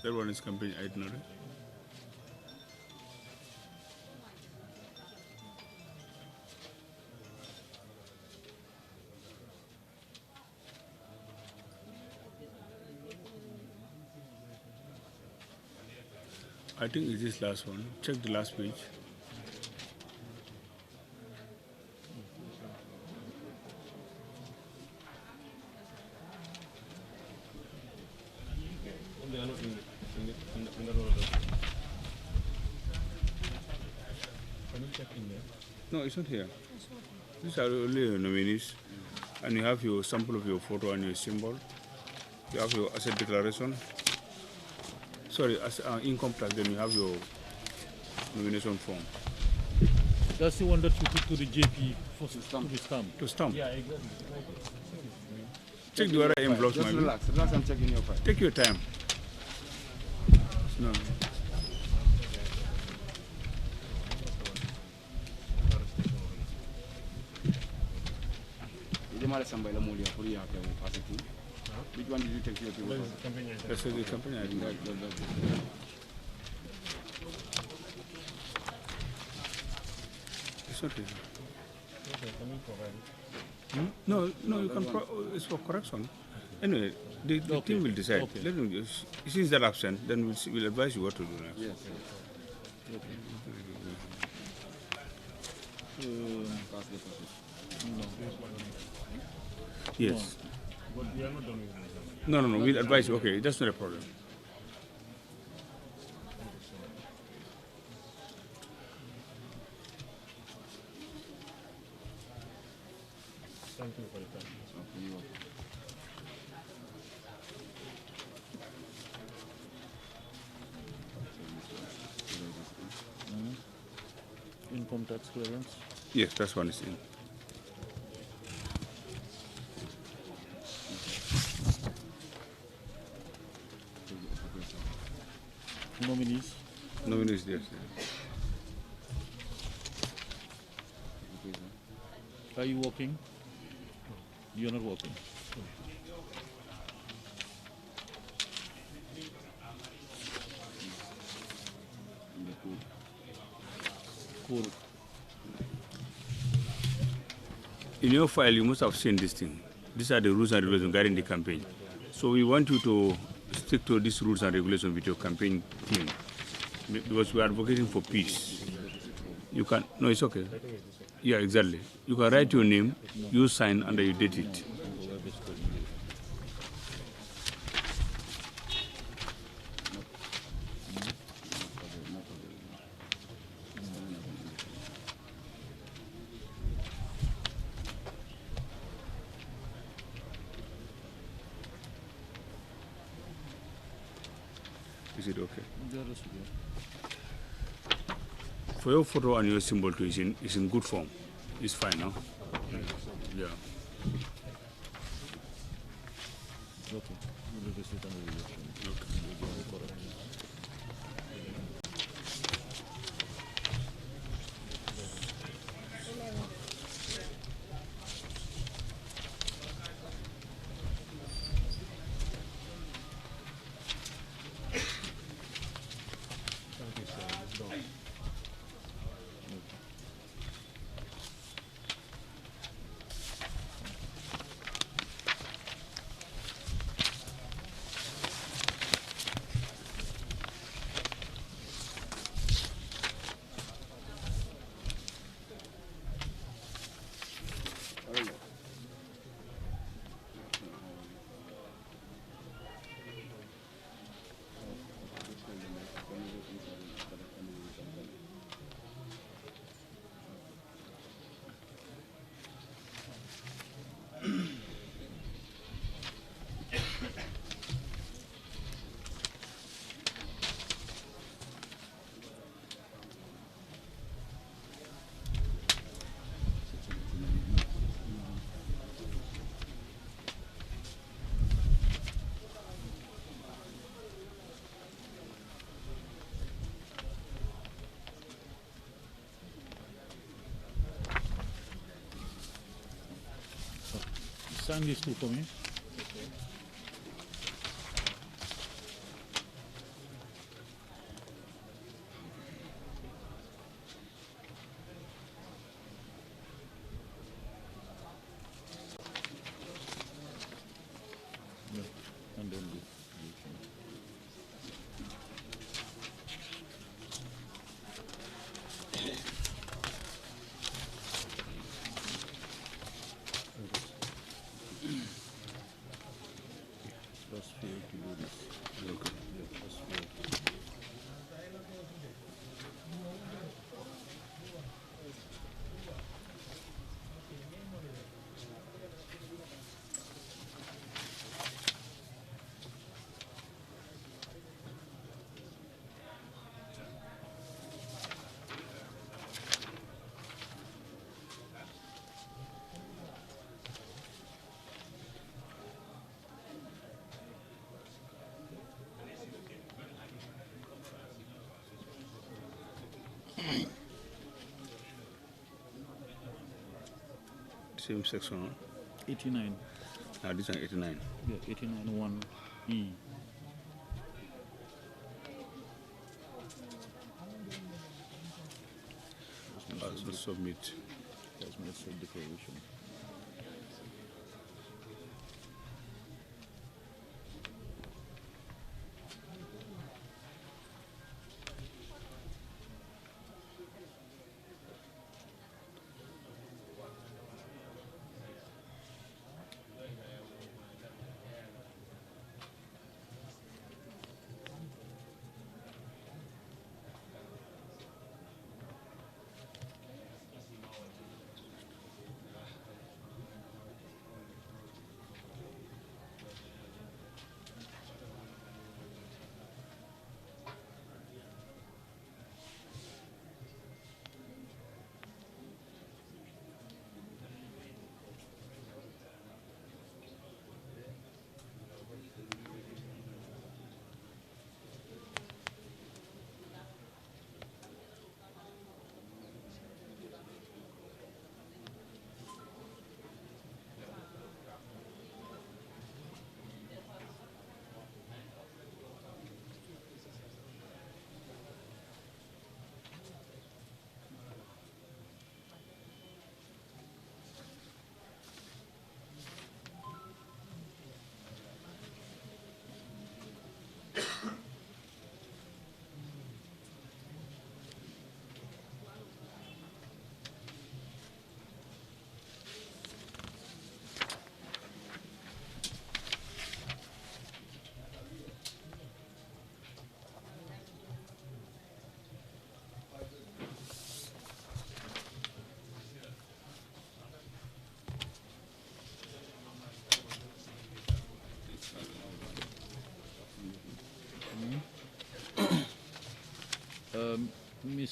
That one is campaign itinerary. I think it's this last one. Check the last page. They are not in the order. Can you check in there? No, it's not here. These are only your nominees. And you have your sample of your photo and your symbol. You have your asset declaration. Sorry, as income tax, then you have your nomination form. That's the one that you put to the JP for to be stamped. To stamp? Yeah, exactly. Check the other envelopes, Just relax and check in your file. Take your time. No. Which one did you take to your people? That's the company ID. It's not here. No, you can. It's for correction. Anyway, the team will decide. Okay. Let them just, since they're absent, then we'll advise you what to do next. Yes. Yes. But we are not done with it. No, we'll advise you. Okay, that's not a problem. Thank you for your time. Income tax clearance. Yes, that's one is in. Nominees. Nominees, yes. Are you working? You're not working. Cool. In your file, you must have seen this thing. These are the rules and regulations guiding the campaign. So we want you to stick to these rules and regulations with your campaign team, because we are advocating for peace. You can, no, it's okay. Yeah, exactly. You can write your name, you sign, and then you date it. Is it okay? That is okay. For your photo and your symbol too is in good form. It's fine now. Yeah. Okay. We'll do this with another reaction. Sign these two for me. Yeah. And then this. Plus fail to do this. Okay. Yeah, plus fail. Same section, huh? 89. This is 89. Yeah, 89 1E. Also submit. That's my self-declaration.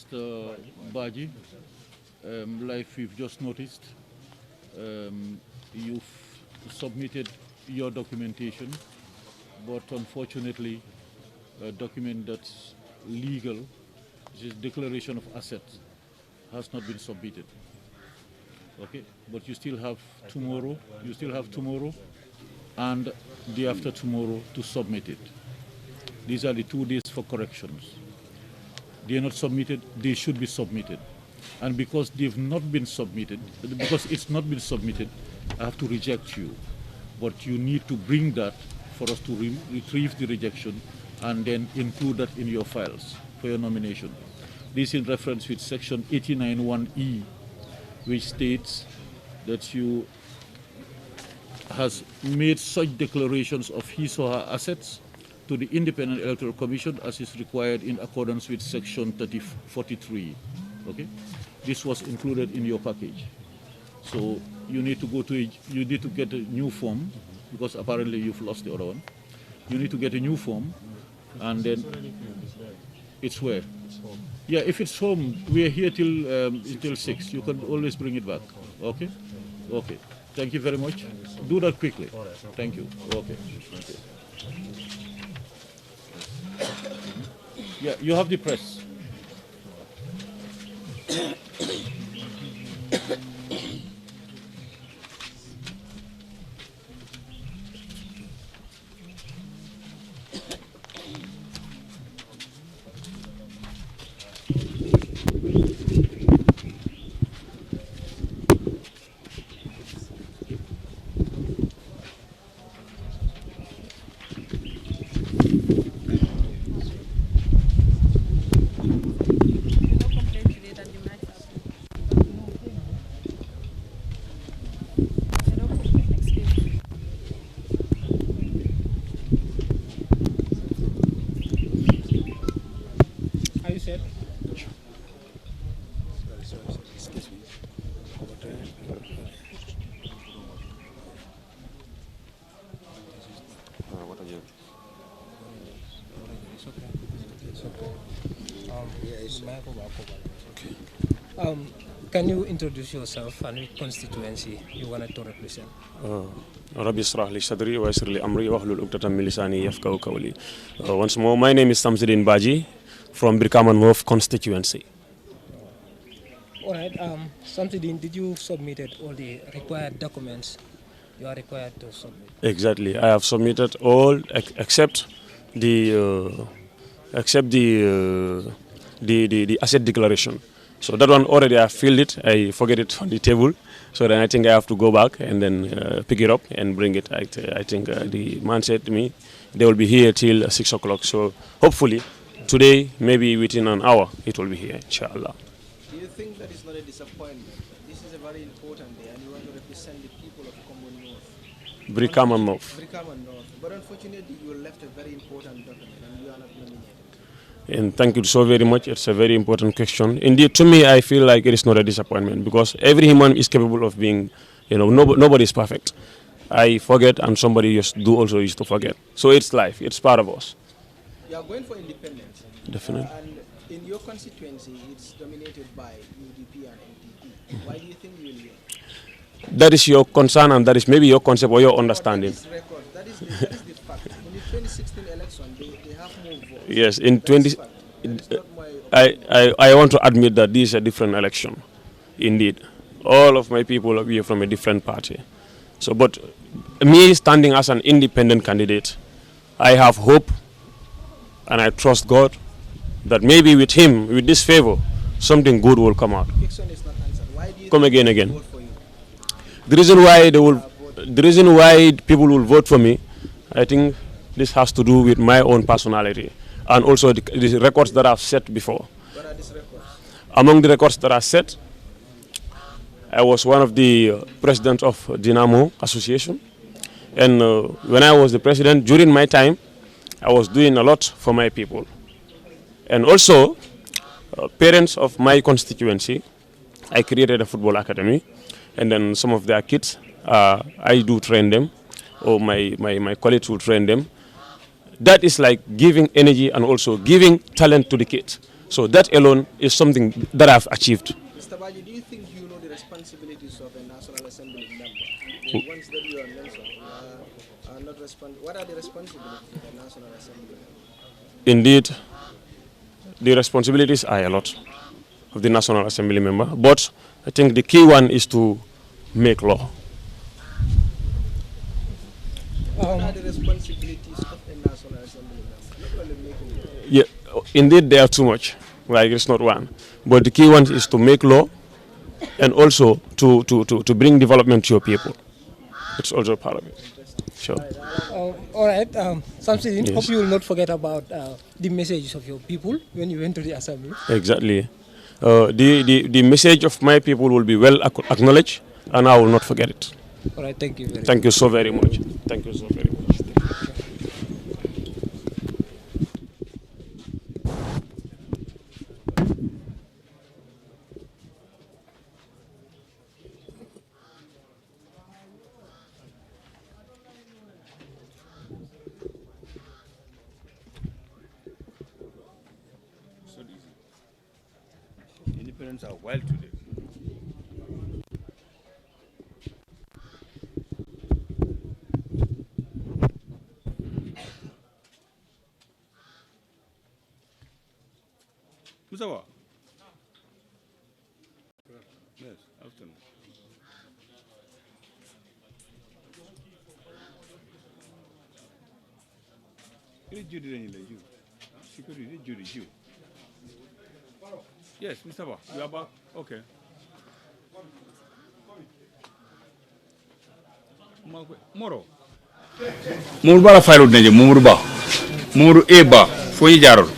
Mr. Baji, like we've just noticed, you've submitted your documentation, but unfortunately, a document that's legal, which is declaration of assets, has not been submitted. Okay, but you still have tomorrow. And day after tomorrow to submit it. These are the 2 days for corrections. They are not submitted, they should be submitted. And because they've not been submitted, because it's not been submitted, I have to reject you. But you need to bring that for us to retrieve the rejection and then include that in your files for your nomination. This in reference with section 89(1)(e), which states that you has made such declarations of his or her assets to the Independent Electoral Commission as is required in accordance with section 43. Okay, this was included in your package. So you need to get a new form, because apparently you've lost the other one. You need to get a new form, and then it's where? Yeah, if it's home, we're here till 6. You can always bring it back. Okay? Okay. Thank you very much. Do that quickly. Thank you. Okay. Thank you. Yeah, you have the press. Can you introduce yourself and which constituency you wanted to represent? Rabbi Israh li Sadri wa Yasir li Amri wa Hlul Uqtatan min Lisani Yafqahu Qawli. Once more, my name is Samsuddin Baji from Brikama North constituency. Alright, Samsuddin, did you submit all the required documents you are required to submit? Exactly, I have submitted all except the asset declaration. So that one already I filled it. I forget it on the table. So then I think I have to go back and then pick it up and bring it. I think the man said to me they will be here till 6 o'clock. So hopefully today, maybe within an hour, it will be here, inshallah. Do you think that is not a disappointment? This is a very important day and you want to represent the people of Congo North. Brikama North. Brikama North. But unfortunately, you left a very important document and you are not nominated. And thank you so very much. It's a very important question. Indeed, to me, I feel like it is not a disappointment because every human is capable of being, nobody is perfect. I forget and somebody used to forget. So it's life. It's part of us. You are going for independence. Definitely. And in your constituency, it's dominated by UDP and NPP. Why do you think you will win? That is your concern and that is maybe your concept or your understanding. That is the fact. In the 2016 election, they have more votes. Yes, in 20... I want to admit that this is a different election. Indeed. All of my people are here from a different party. So, but me standing as an independent candidate, I have hope and I trust God that maybe with him, with this favor, something good will come out. Come again. The reason why people will vote for me, I think this has to do with my own personality and also the records that I've set before. What are these records? Among the records that I set, I was one of the presidents of Dynamo Association. And when I was the president, during my time, I was doing a lot for my people. And also, parents of my constituency, I created a football academy. And then some of their kids, I do train them, or my colleagues will train them. That is like giving energy and also giving talent to the kids. So that alone is something that I've achieved. Mr. Baji, do you think you know the responsibilities of a National Assembly member? The ones that you are mentioned are not what are the responsibilities of a National Assembly member? Indeed, the responsibilities are a lot of the National Assembly member, but I think the key one is to make law. What are the responsibilities of a National Assembly member? Not only making law. Yeah, indeed, they are too much. Like, it's not one. But the key one is to make law and also to bring development to your people. It's also part of it. Sure. All right, Samsidine, Yes. hope you will not forget about the messages of your people when you went to the assembly. Exactly. The message of my people will be well acknowledged, and I will not forget it. All right, thank you very much. Thank you so very much. Thank you so very much. Independents are wild today. Mustafa? Yes, afternoon. It is Judy like you. Security, it is Judy, you. Yes, Mustafa, you are back? Okay. Moro. Mourou Ba la faylo dinaje Mourou Ba. Mourou E Ba, fo ñu jaarol.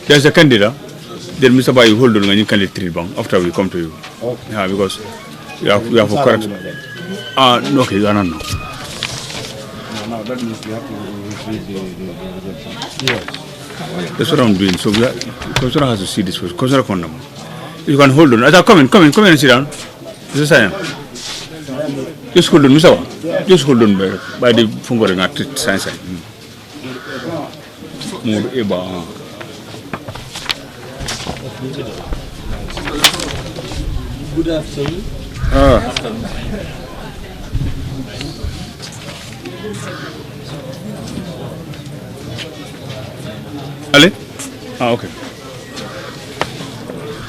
There's a candidate. Then Mr. Ba, you hold on when you can treat bang after we come to you. Okay. Yeah, because we have for correct. No, okay, you are not now. No, that means we have to retrieve the rejection. Yes. That's what I'm doing. So Commissioner has to see this first. Commissioner Kondam. You can hold on. As I come in and sit down. This is Siam. Just hold on, Mr. Ba. Just hold on by the fingering at science. More Eba. Good afternoon. Ale? Okay.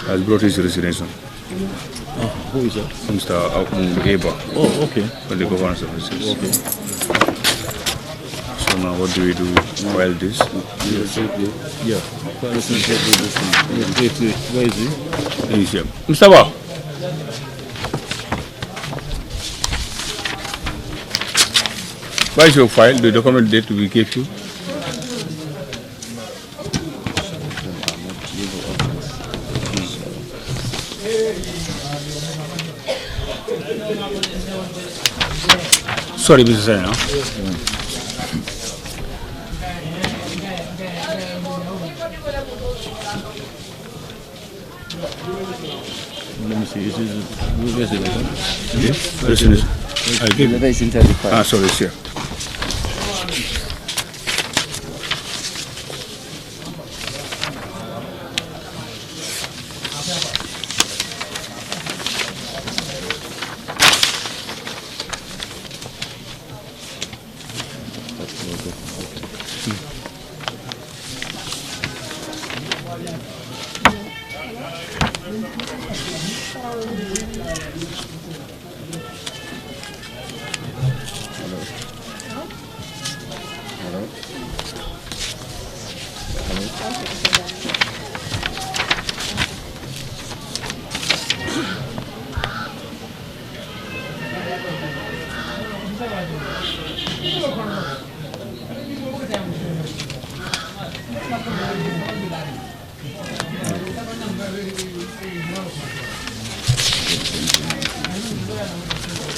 Has brought his resignation. Who is that? Mr. Eba. Oh, okay. For the governance of the Okay. So now what do we do while this? Yeah. Where is he? He's here. Mr. Ba. Where is your file? The document date we gave you? Sorry, Mr. Sena. Let me see. Where's the letter? Yes. I gave The letter is inside the file. sorry, it's here.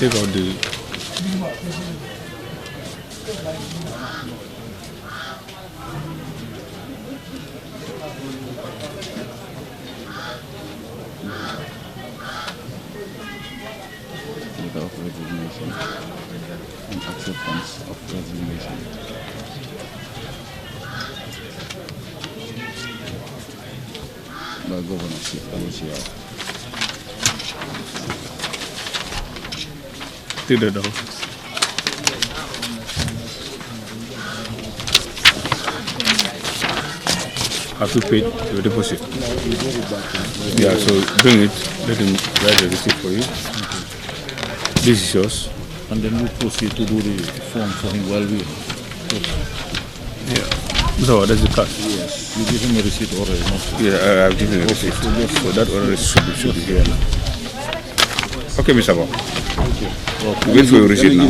Take out the letter of resignation and acceptance of resignation. by governorship. Take that out. Have to pay your deposit. Yeah, so bring it. Let him write the receipt for you. This is yours. And then we proceed to do the form for him while we... Yeah. So that's the cash. Yes. You give him a receipt already, no? Yeah, I've given a receipt. So that already should be here now. Okay, Mr. Bob. Thank you. Okay. Wait for your receipt now.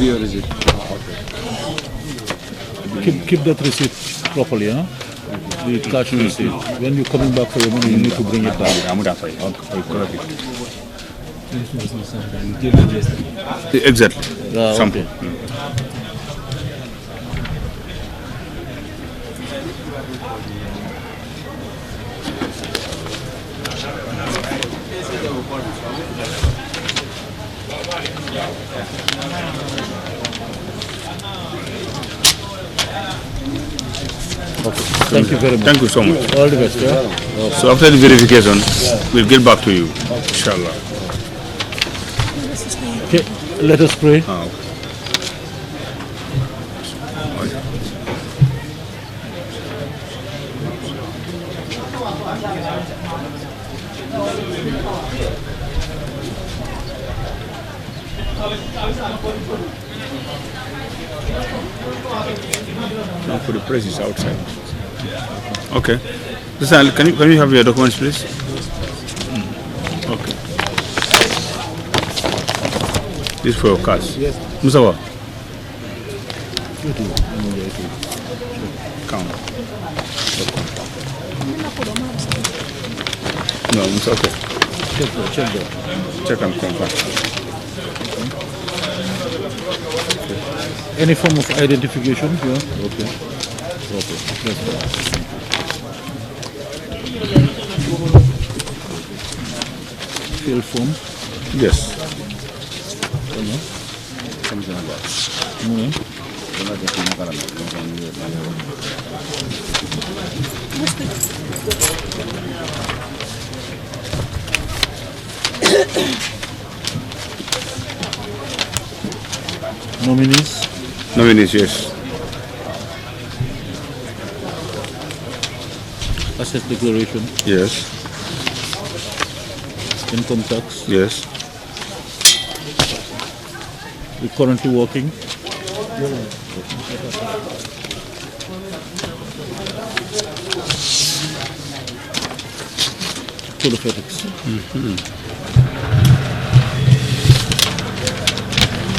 Keep that receipt properly, huh? The cash receipt. When you're coming back for your money, you need to bring it back. Exactly. Okay. Okay. Thank you very much. Thank you so much. All the best, yeah? Okay. So after the verification, we'll get back to you, inshallah. Okay, let us pray. Okay. Now for the press is outside. Okay. Listen, can you have your documents, please? Okay. This for your cards. Yes. Musawa. Count. No, it's okay. Check and confirm. Any form of identification? Yeah. Okay. Okay. That's fine. Fill form? Yes. Nominees? Nominees, yes. Asset declaration? Yes. Income tax? Yes. We're currently working? Code of ethics.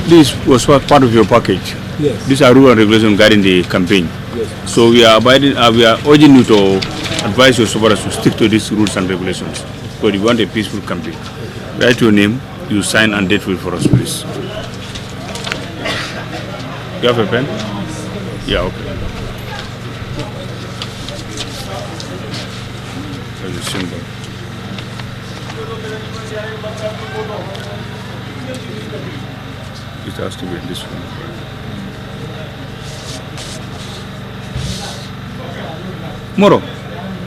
This was part of your package. Yes. These are rules and regulations guiding the campaign. Yes. So we are urging you to advise your supporters to stick to these rules and regulations. Because you want a peaceful campaign. Write your name, you sign and date for us, please. You have a pen? Yeah, okay. There's a symbol. It has to be this one.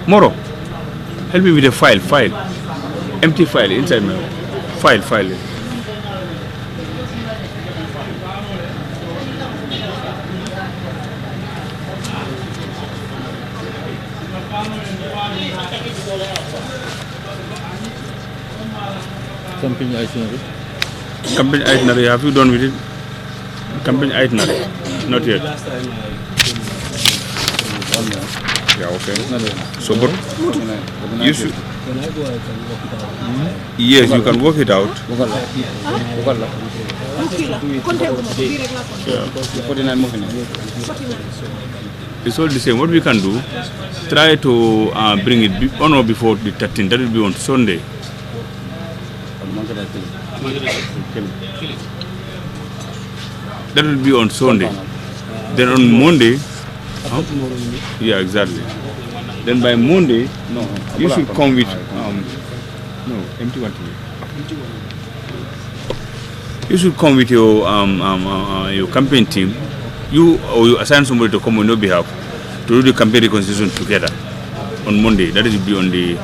Moro, help me with a file. Empty file inside my file. Campaign itinerary. Campaign itinerary, have you done with it? Campaign itinerary, not yet. Yeah, okay. So, but you should. When I go, I can work it out. Yes, you can work it out. It's all the same. What we can do, try to bring it on or before the 13th. That will be on Sunday. That will be on Sunday. Then on Monday, yeah, exactly. Then by Monday, you should come with empty one. You should come with your campaign team. You assign somebody to come on your behalf to do the campaign reconstitution together. on Monday. That is be on the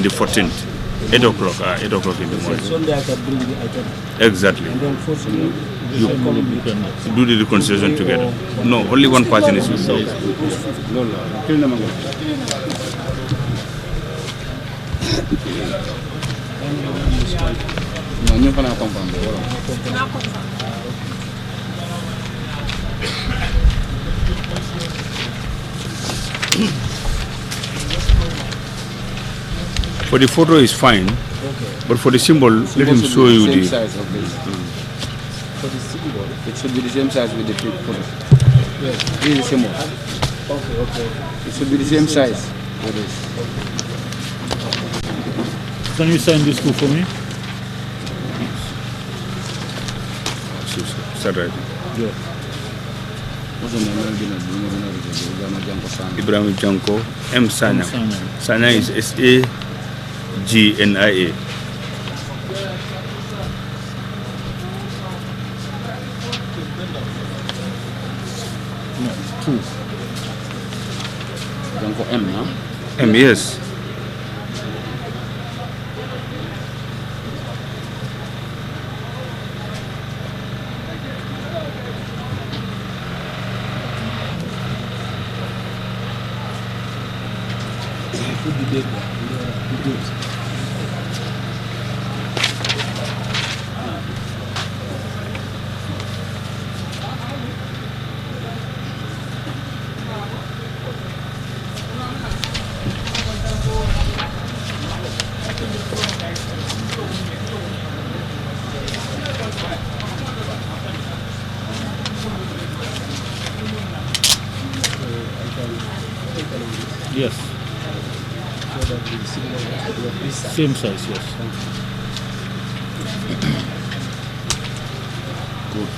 14th, 8 o'clock. 8 o'clock in the morning. Sunday I can bring the item. Exactly. And then fortunately, You can do the reconciliation together. No, only one person is with those. For the photo is fine, but for the symbol, let him show you the size of this. For the symbol, it should be the same size with the photo. Yes. This is the symbol. Okay. It should be the same size with this. Can you sign this too for me? Is that right? Yeah. Ibrahim Janko, M. Sanya. Sanya is SAGNIA. No, 2. Janko M, huh? M, yes. Put the date there. The date. Yes. So that the symbol has to be of this size. Same size, yes. Good.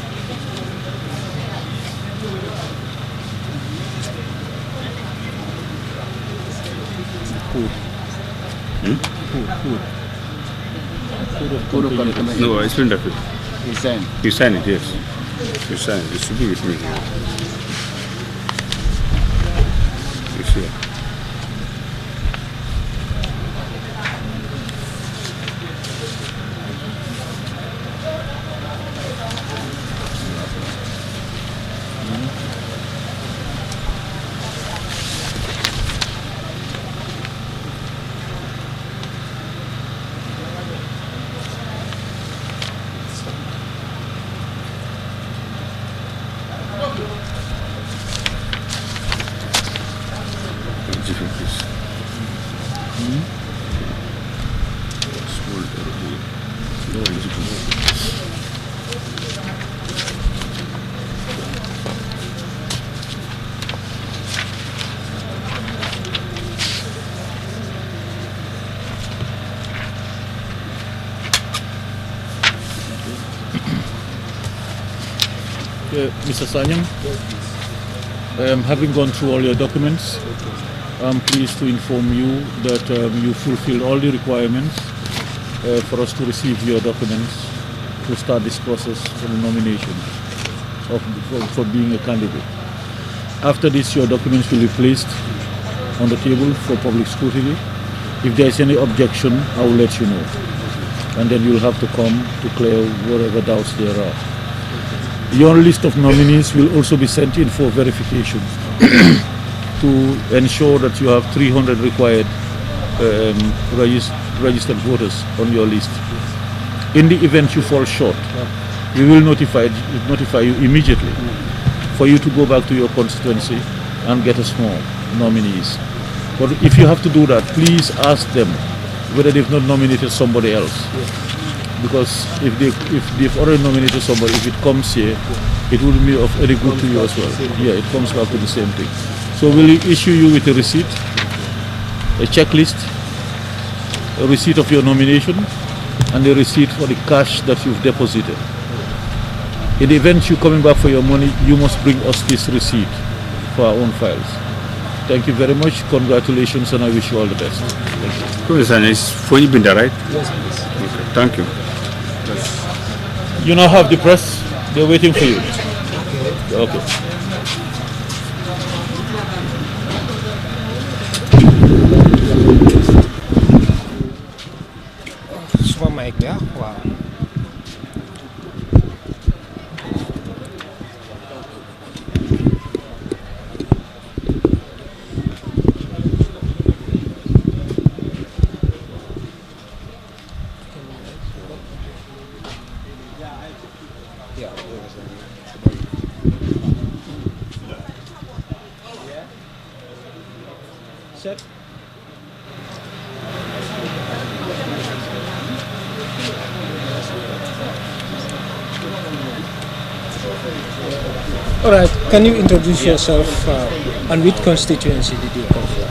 Code of conduct. No, it's been that. He signed. You sign it, yes. You sign it. It should be with me here. It's here. Mr. Sanyang, having gone through all your documents, I'm pleased to inform you that you fulfilled all the requirements for us to receive your documents to start this process for the nomination for being a candidate. After this, your documents will be placed on the table for public scrutiny. If there is any objection, I will let you know. And then you'll have to come to clear whatever doubts there are. Your list of nominees will also be sent in for verification to ensure that you have 300 required registered voters on your list. In the event you fall short, we will notify you immediately for you to go back to your constituency and get us more nominees. But if you have to do that, please ask them whether they've not nominated somebody else. Because if they've already nominated somebody, if it comes here, it will be of any good to you as well. Yeah, it comes back to the same thing. So we'll issue you with a receipt, a checklist, a receipt of your nomination, and a receipt for the cash that you've deposited. In the event you're coming back for your money, you must bring us this receipt for our own files. Thank you very much. Congratulations, and I wish you all the best. Thank you. Professor, is Fonyi Binda, right? Yes, please. Okay, thank you. You now have the press. They're waiting for you. Okay. All right, can you introduce yourself and which constituency did you come from?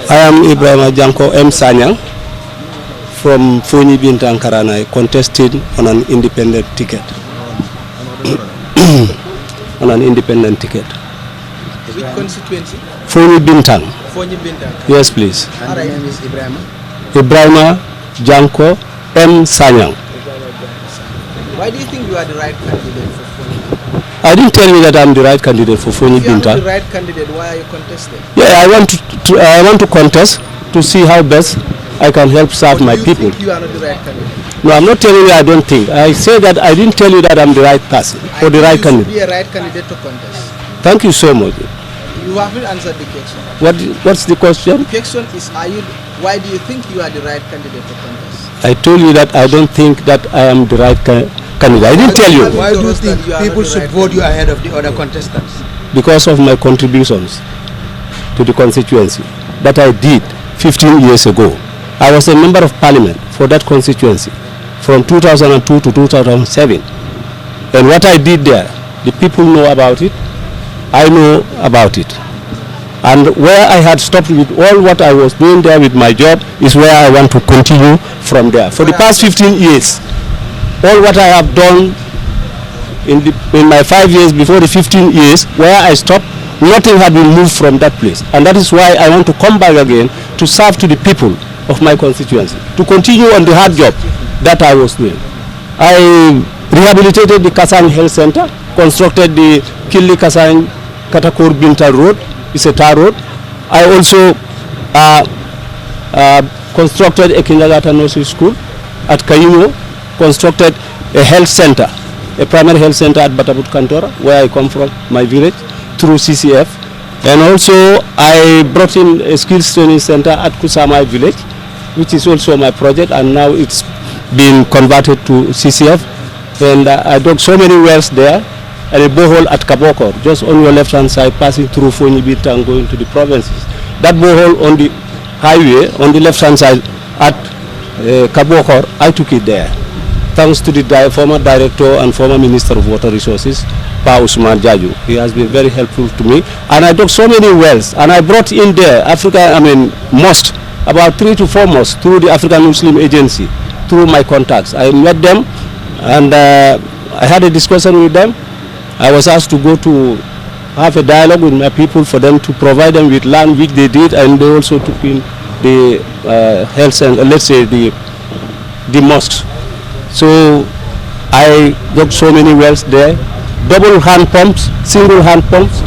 I am Ibrahim Janko M. Sanyang from Foni Bintankara, and I contested on an independent ticket. On an independent ticket. Which constituency? Foni Bintang. Foni Bintang. Yes, please. And the name is Ibrahim? Ibrahim Janko M. Sanyang. Why do you think you are the right candidate for Foni Bintang? I didn't tell you that I'm the right candidate for Foni If you are not Bintang. the right candidate, why are you contesting? Yeah, I want to contest to see how best I can help serve my people. Think you are not the right candidate? No, I'm not telling you I don't think. I say that I didn't tell you that I'm the right person or the right You candidate. should be a right candidate to contest. Thank you so much. You haven't answered the question. What's the question? The question is, why do you think you are the right candidate to contest? I told you that I don't think that I am the right candidate. I didn't tell you. Why do you think people should vote you ahead of the other contestants? Because of my contributions to the constituency that I did 15 years ago. I was a member of parliament for that constituency from 2002 to 2007. And what I did there, the people know about it. I know about it. And where I had stopped with all what I was doing there with my job is where I want to continue from there. For the past 15 years, all what I have done in my 5 years before the 15 years, where I stopped, nothing had been moved from that place. And that is why I want to come back again to serve to the people of my constituency, to continue on the hard job that I was doing. I rehabilitated the Kasang Health Center, constructed the Kili Kasang Katakur Binta Road. It's a tar road. I also constructed a kindergarten nursery school at Kayimo, constructed a health center, a primary health center at Batabut Kantora, where I come from, my village, through CCF. And also I brought in a skills training center at Kusamai village, which is also my project, and now it's been converted to CCF. And I dug so many wells there, and a borehole at Kabokor, just on your left hand side, passing through Fonibita and going to the provinces. That borehole on the highway, on the left hand side at Kabokor, I took it there. Thanks to the former director and former Minister of Water Resources, Pa Usman Jaju. He has been very helpful to me. And I dug so many wells, and I brought in there mosques, about 3 to 4 mosques through the African Muslim Agency, through my contacts. I met them, and I had a discussion with them. I was asked to go to have a dialogue with my people for them to provide them with land, which they did, and they also took in the health center, let's say the mosques. So I dug so many wells there, double hand pumps, single hand pumps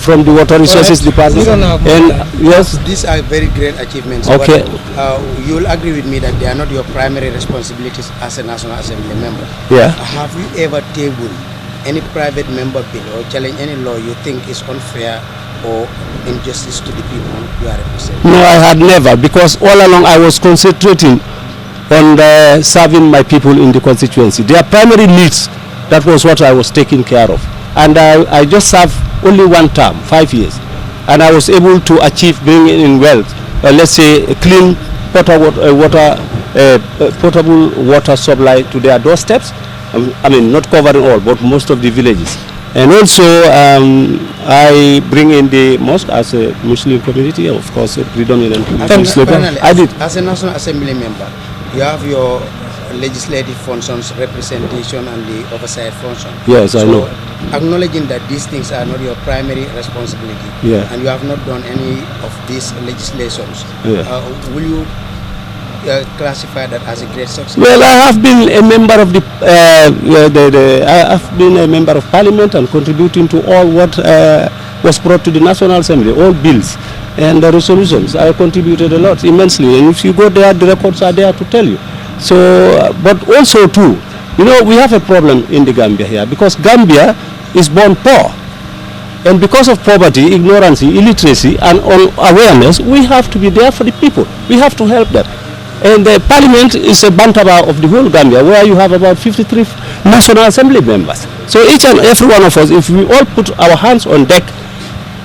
from the Water Resources Department. And yes, these are very great achievements. Okay. But, you will agree with me that they are not your primary responsibilities as a National Assembly member. Yeah. Have you ever tabled any private member bill or challenge any law you think is unfair or injustice to the people you are representing? No, I had never, because all along I was concentrating on serving my people in the constituency. Their primary needs, that was what I was taking care of. And I just served only one term, 5 years. And I was able to achieve bringing in wealth, let's say a clean potable water supply to their doorsteps. I mean, not covering all, but most of the villages. And also, I bring in the mosque as a Muslim community, of course, predominantly Muslim. I did. As a National Assembly member, you have your legislative functions, representation, and the oversight function. Yes, I know. Acknowledging that these things are not your primary responsibility, and you have not done any of these legislations, will you classify that as a great success? Well, I have been a member of I have been a member of Parliament and contributing to all what was brought to the National Assembly, all bills and the resolutions. I contributed a lot, immensely, and if you go there, the records are there to tell you. So, but also too, you know, we have a problem in the Gambia here, because Gambia is born poor. And because of poverty, ignorance, illiteracy, and unawareness, we have to be there for the people. We have to help them. And the Parliament is a bantaba of the whole Gambia, where you have about 53 National Assembly members. So each and every one of us, if we all put our hands on deck,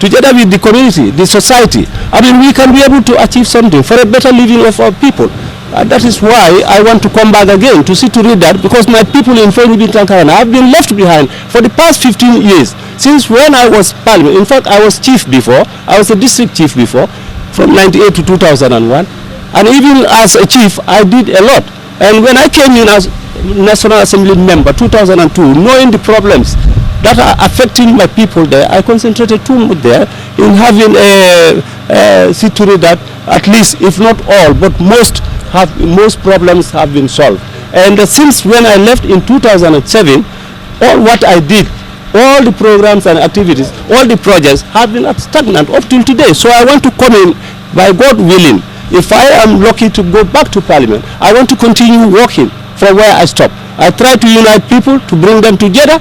together with the community, the society, I mean, we can be able to achieve something for a better living of our people. And that is why I want to come back again to see to read that, because my people in Fonyi Bintankarana have been left behind for the past 15 years. Since when I was parliament, in fact I was chief before, I was a district chief before, from 98 to 2001. And even as a chief, I did a lot. And when I came in as National Assembly member, 2002, knowing the problems that are affecting my people there, I concentrated too much there in having see to it that at least, if not all, but most problems have been solved. And since when I left in 2007, all what I did, all the programs and activities, all the projects have been stagnant up till today. So I want to come in, by God willing. If I am lucky to go back to Parliament, I want to continue working from where I stopped. I try to unite people, to bring them together,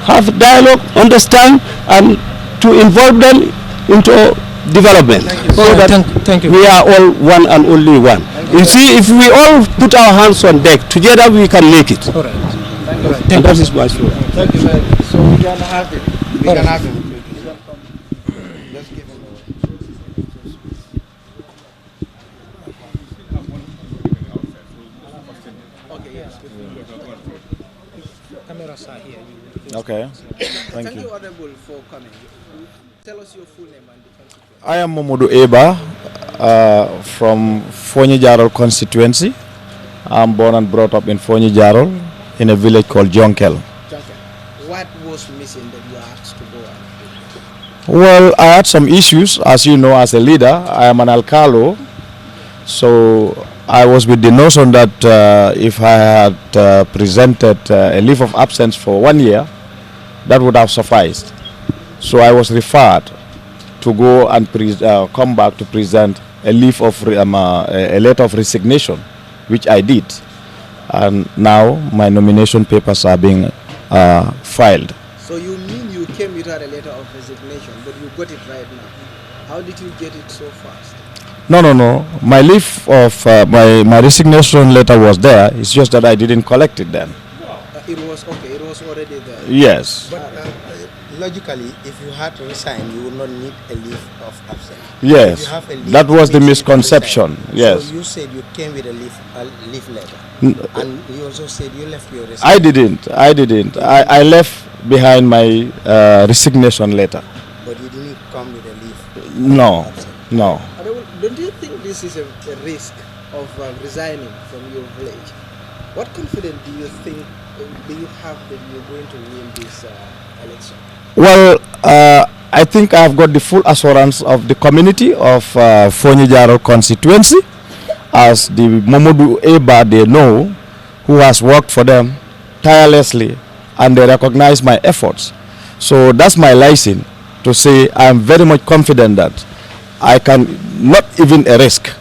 have dialogue, understand, and to involve them into development. So that thank you. We are all one and only one. You see, if we all put our hands on deck, together we can make it. All right. And that is my story. Thank you very much. So we can have him. We can have him. Just give him Cameras are here. Okay. Thank you. Honorable, for coming. Tell us your full name and the constituency. I am Momodu Eba from Fonyi Jarol constituency. I'm born and brought up in Fonyi Jarol in a village called Jonkel. What was missing that you asked to go and do? Well, I had some issues. As you know, as a leader, I am an alcalo. So I was with the notion that if I had presented a leave of absence for 1 year, that would have sufficed. So I was referred to go and come back to present a leave of a letter of resignation, which I did. And now my nomination papers are being filed. So you mean you came without a letter of resignation, but you got it right now. How did you get it so fast? No. My leave of my resignation letter was there. It's just that I didn't collect it then. It was okay. It was already there. Yes. But logically, if you had to resign, you would not need a leave of absence. Yes. If you have a leave, That was the it means you misconception. resign. Yes. So you said you came with a leave letter, and you also said you left your I resignation. didn't. I left behind my resignation letter. But you didn't come with a leave. No. Don't you think this is a risk of resigning from your village? What confidence do you think do you have that you're going to win this election? Well, I think I've got the full assurance of the community of Fonyi Jarol constituency, as the Momodu Eba they know, who has worked for them tirelessly, and they recognize my efforts. So that's my license to say I'm very much confident that I can, not even a risk,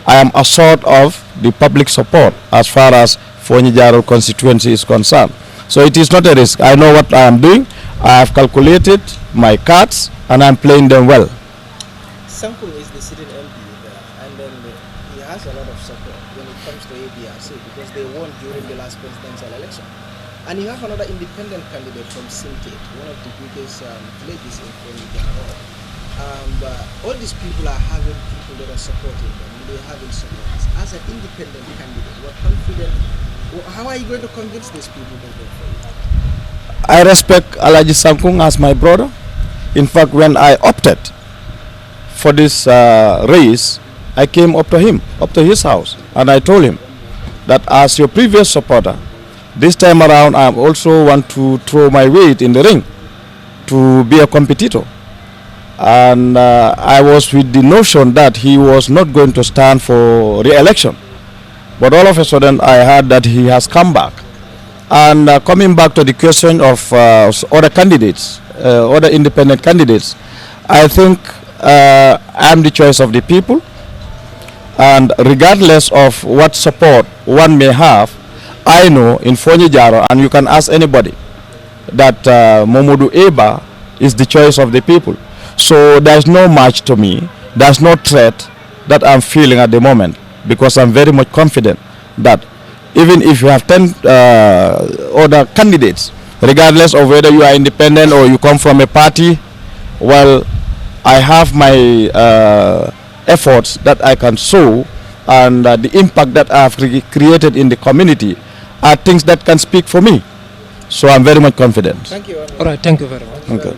I am assured of the public support as far as Fonyi Jarol constituency is concerned. So it is not a risk. I know what I am doing. I have calculated my cards and I'm playing them well. Sankung is the sitting MP there, and then he has a lot of support when it comes to ABRC because they won during the last presidential election. And you have another independent candidate from Sintate, one of the biggest villages in Fonyi Jarol. All these people are having people that are supporting them, and they're having support. As an independent candidate, we're confident. How are you going to convince these people to vote for you? I respect Alaji Sankung as my brother. In fact, when I opted for this race, I came up to him, up to his house, and I told him that as your previous supporter, this time around I also want to throw my weight in the ring to be a competitor. And I was with the notion that he was not going to stand for re-election. But all of a sudden I heard that he has come back. And coming back to the question of other candidates, other independent candidates, I think I'm the choice of the people. And regardless of what support one may have, I know in Fonyi Jarol, and you can ask anybody, that Momodu Eba is the choice of the people. So there's no match to me, there's no threat that I'm feeling at the moment, because I'm very much confident that even if you have 10 other candidates, regardless of whether you are independent or you come from a party, well, I have my efforts that I can show and the impact that I have created in the community are things that can speak for me. So I'm very much confident. Thank you. All right, thank you very much. Okay.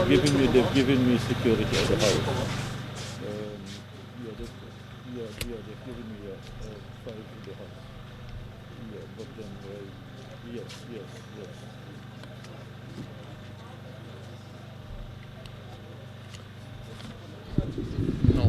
They've given me security at the house. They've given me 5 in the house. Yeah, but then, yes. No.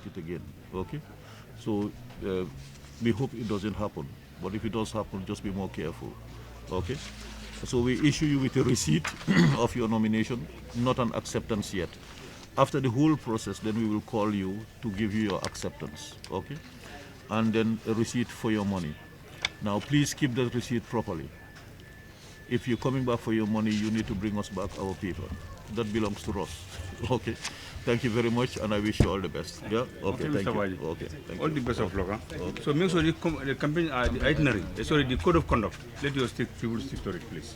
It again, okay? So we hope it doesn't happen, but if it does happen, just be more careful, okay? So we issue you with a receipt of your nomination, not an acceptance yet. After the whole process, then we will call you to give you your acceptance, okay? And then a receipt for your money. Now please keep that receipt properly. If you're coming back for your money, you need to bring us back our paper. That belongs to us. Okay. Thank you very much, and I wish you all the best. Yeah. Okay. Thank you. Okay. Thank All the best of luck. Okay. So make sure the campaign, the itinerary, sorry, the code of conduct. Let your people stick to it, please.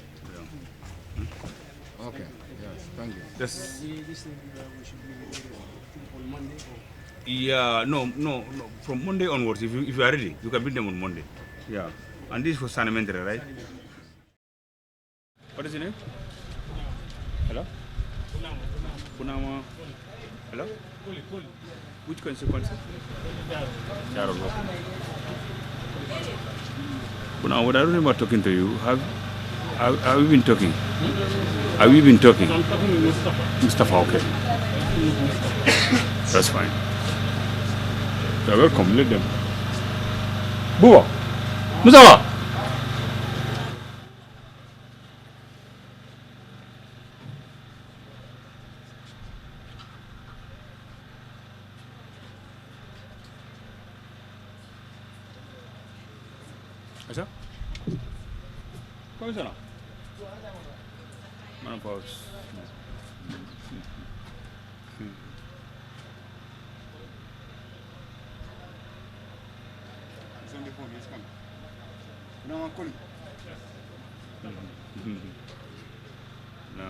Yeah. Okay. Yes. Thank you. Yes. This thing we should be on Monday. Yeah. No. From Monday onwards, if you are ready, you can bring them on Monday. Yeah. And this is for parliamentary, right? What is your name? Hello? Punama. Hello? Which constituency? Charol. Punama, what I remember talking to you, have we been talking? Have we been talking? I'm talking to Mustafa. Mustafa, okay. That's fine. So welcome, let them. Buwa! Mustafa! Asa? Kau sana? Mana pause? It's on the phone. It's coming. No, I'm calling. No.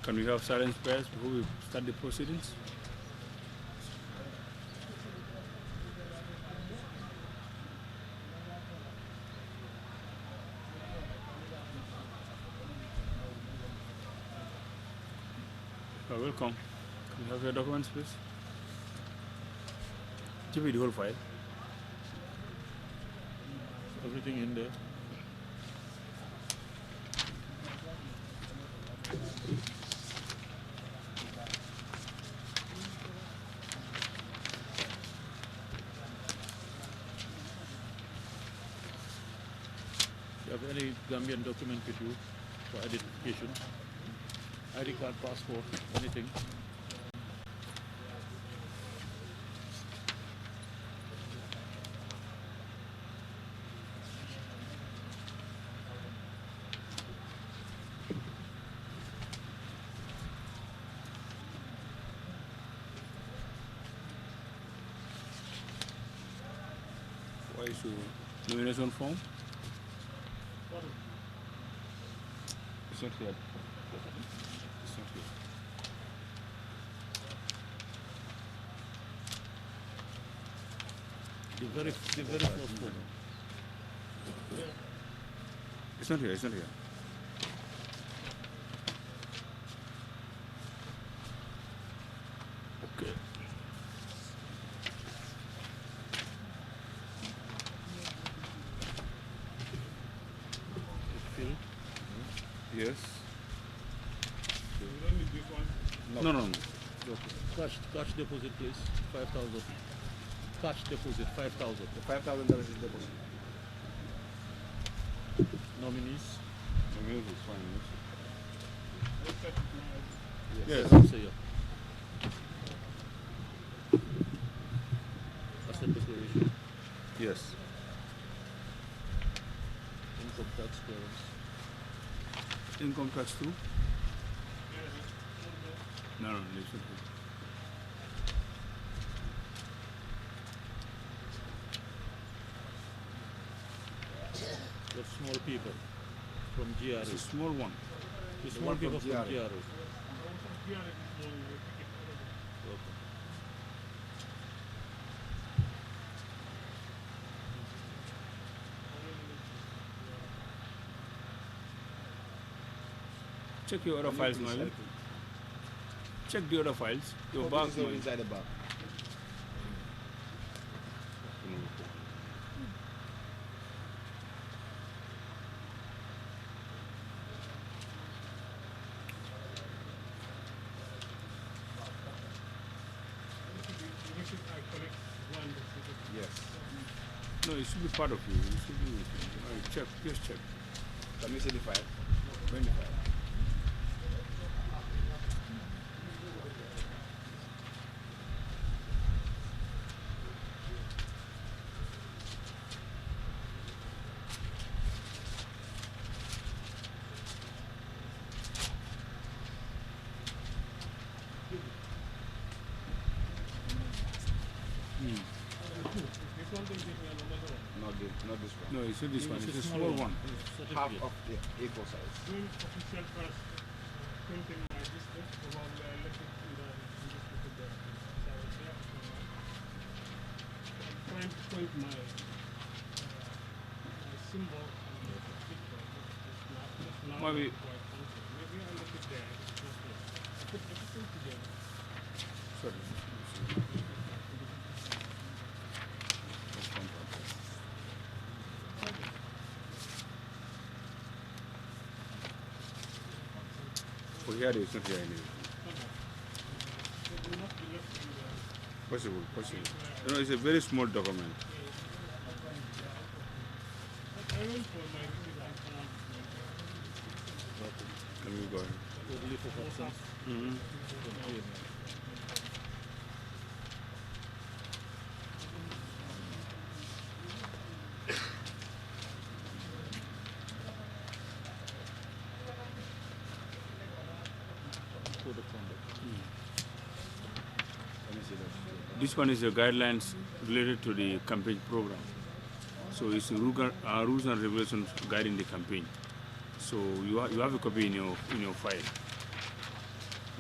Can we have silence prayers before we start the proceedings? You're welcome. Can you have your documents, please? Give me the whole file. Everything in there. You have any Gambian document with you for identification? ID card, passport, anything? Why is your nomination form? It's not here. It's not here. The very first one. It's not here. It's not here. Okay. Yes. You don't need this one? No. Okay. Cash deposit, please. 5,000. Cash deposit, 5,000. The $5,000 is deposit. Nominees? Nominees is fine. Yes. Yes. Asset declaration. Yes. Income tax clearance. Income tax too? No, listen. The small people from GRA. It's a small one. The small people from GRA. Okay. Check your other files, Marvin. Check the other files. Your bag, inside the bag. Yes. No, it should be part of you. It should be with you. All right, check. Just check. Can we see the file? Bring the file. Not this one. No, it's not this one. It's a small one. Half of the A4 size. Official press printing my district about elected in the district there. So I was there. I'm trying to point my symbol on the picture. Just now Maybe. Maybe I left it there. It's just there. I put everything together. Sorry. Oh, here it is, not here anyway. Possible. You know, it's a very small document. Let me go ahead. This one is the guidelines related to the campaign program. So it's rules and regulations guiding the campaign. So you have a copy in your file.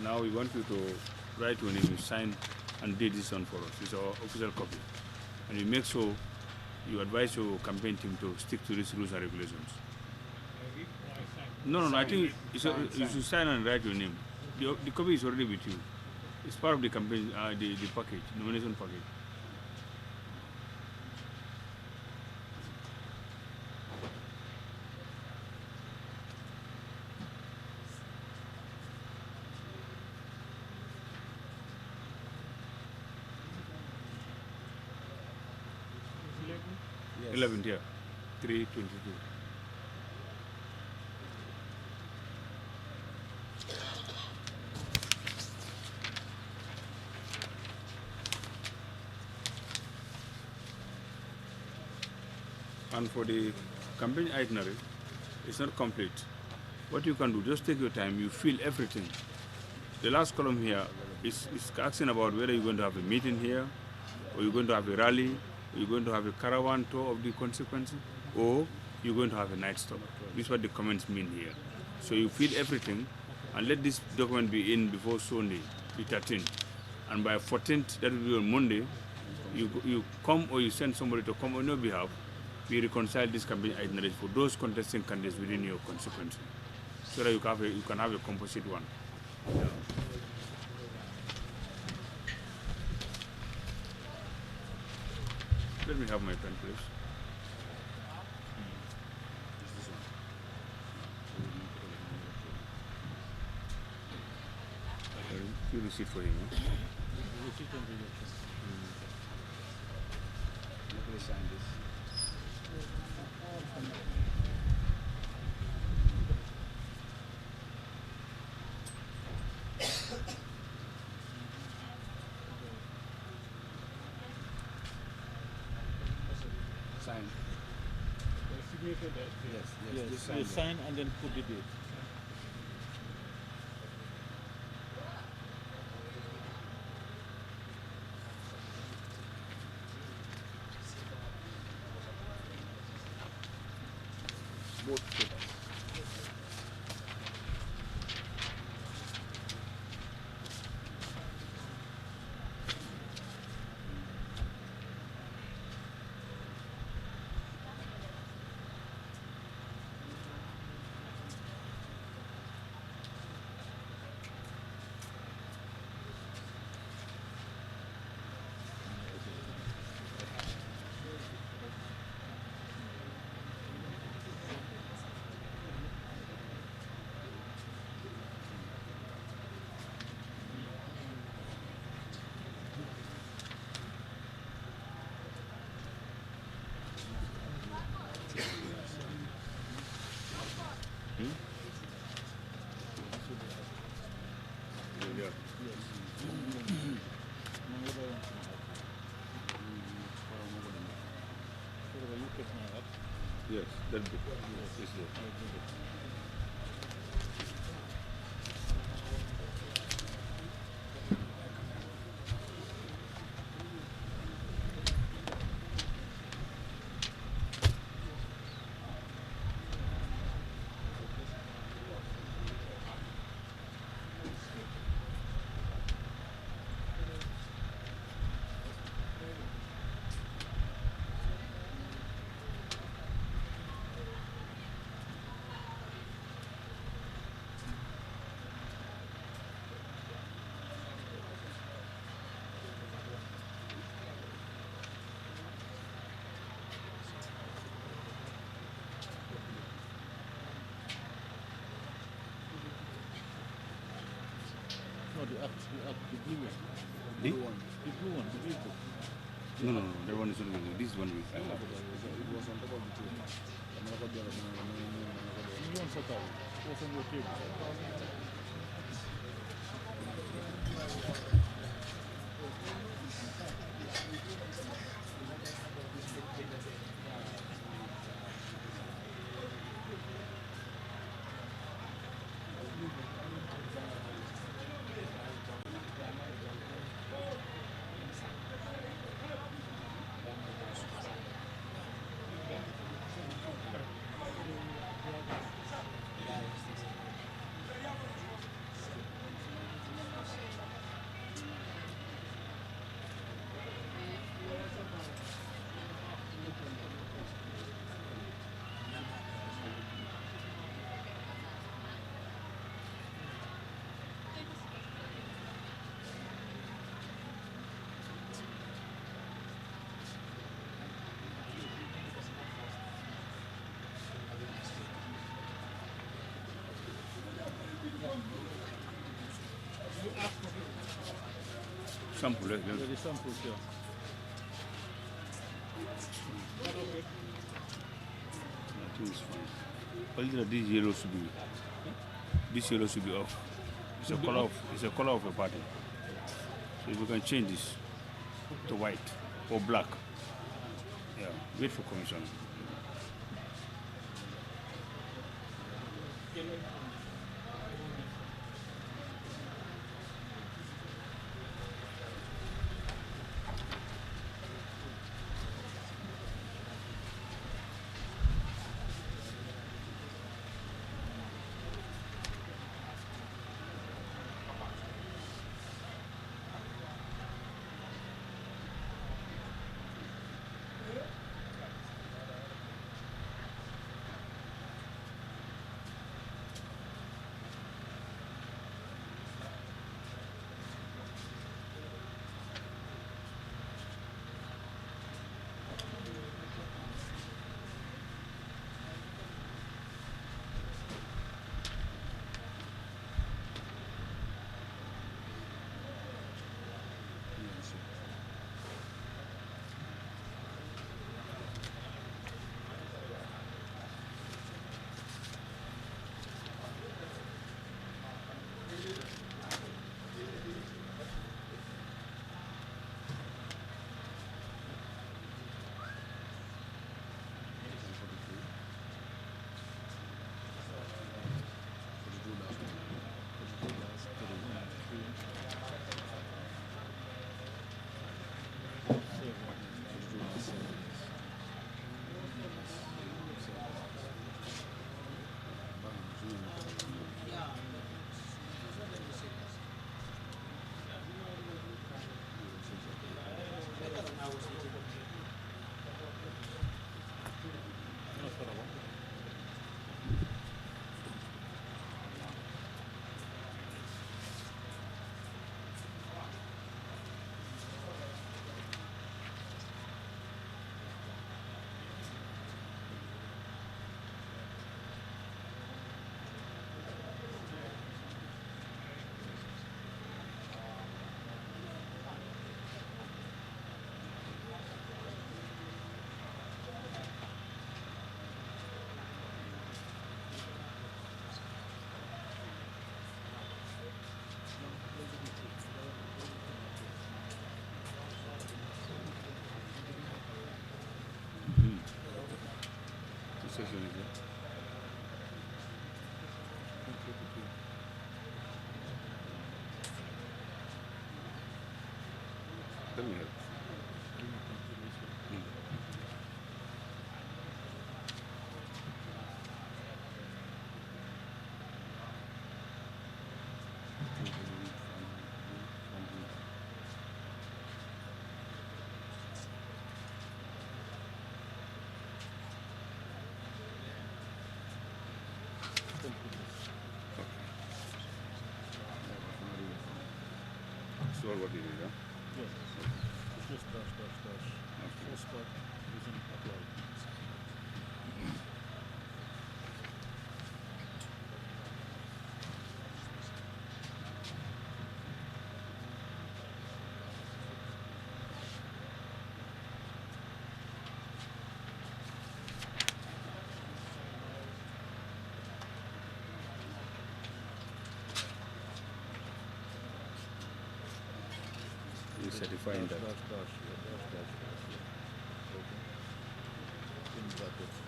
Now we want you to write your name, you sign and date this one for us. It's our official copy. And you make sure you advise your campaign team to stick to these rules and regulations. No, I think you should sign and write your name. The copy is already with you. It's part of the campaign, the package, nomination package. Yes. 11th, yeah. 322. And for the campaign itinerary, it's not complete. What you can do, just take your time, you fill everything. The last column here is asking about whether you're going to have a meeting here, or you're going to have a rally, or you're going to have a caravan tour of the consequences, or you're going to have a night stop. This is what the comments mean here. So you fill everything, and let this document be in before Sunday, the 13th. And by 14th, that will be on Monday, you come or you send somebody to come on your behalf. We reconcile this campaign itineraries for those contesting candidates within your constituency, so that you can have a composite one. Yeah. Let me have my pen, please. You receipt for him. Please sign this. Sign. Yes, you sign and then put the date. Both papers. Yes, that'll be yes, No, the blue one. The? The blue one, the blue book. No, that one is not with you. This one will I have. It was on top of the table. You want Fatou? It was on your table. Sample, Yeah, the samples, yeah. I think it's fine. Only that this yellow should be off. It's Should a be color off? it's a color of a party. So if you can change this to white or black. Yeah. Wait for commission. Let me help. So what did you do? Yes. Just dash. First part using apply. You certifying that. Dash. Okay. In brackets.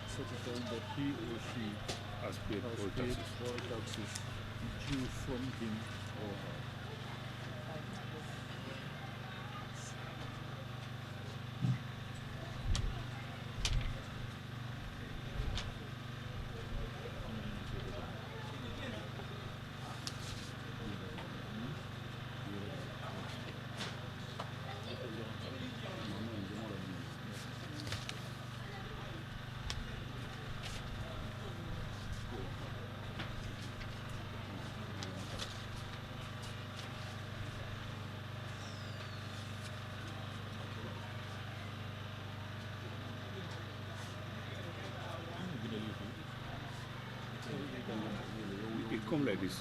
Certifying that he or she has paid all taxes due from him or her. come like this.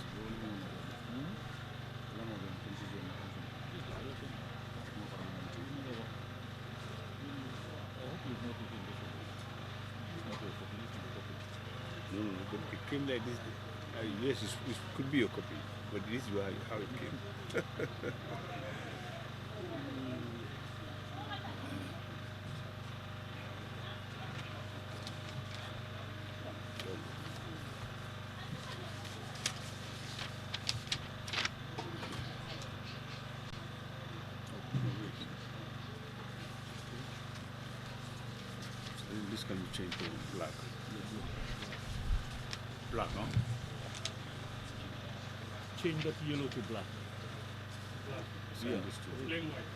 No, but it came like this. Yes, it could be a copy, but this is how it came. This can be changed to black. Black, no? Change that yellow to black. Yeah. Plain white.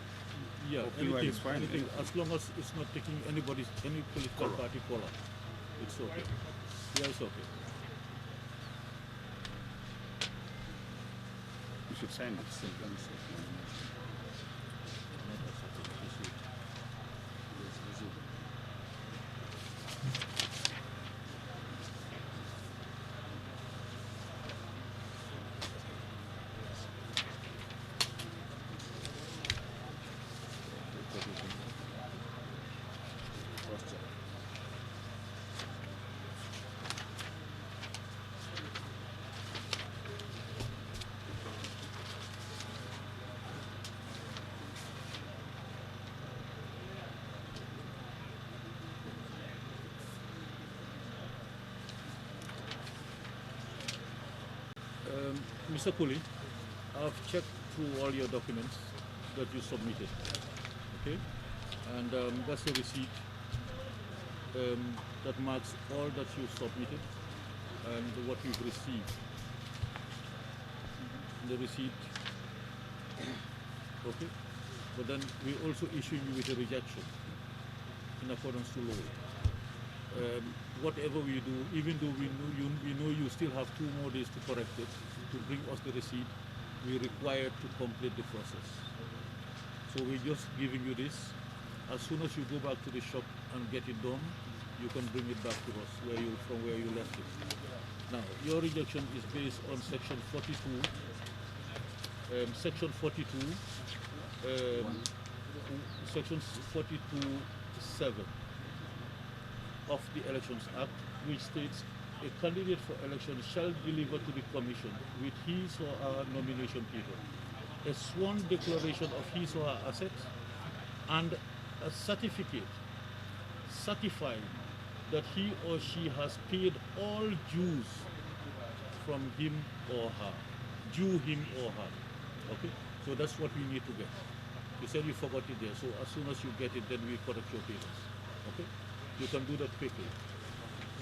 Yeah, Oh, plain white is fine. anything, as long as it's not taking any political party color, it's okay. Yeah, it's okay. You should sign it. Mr. Kuli, I've checked through all your documents that you submitted, okay? And that's a receipt that marks all that you submitted and what you've received. The receipt, okay? But then we also issue you with a rejection in accordance to law. Whatever we do, even though we know you still have 2 more days to correct it, to bring us the receipt, we're required to complete the process. So we're just giving you this. As soon as you go back to the shop and get it done, you can bring it back to us from where you left it. Now, your rejection is based on section 42, section 42.7 of the Elections Act, which states a candidate for election shall deliver to the Commission with his or her nomination paper a sworn declaration of his or her assets and a certificate certifying that he or she has paid all dues from him or her, due him or her. Okay? So that's what we need to get. You said you forgot it there, so as soon as you get it, then we correct your papers. Okay? You can do that quickly.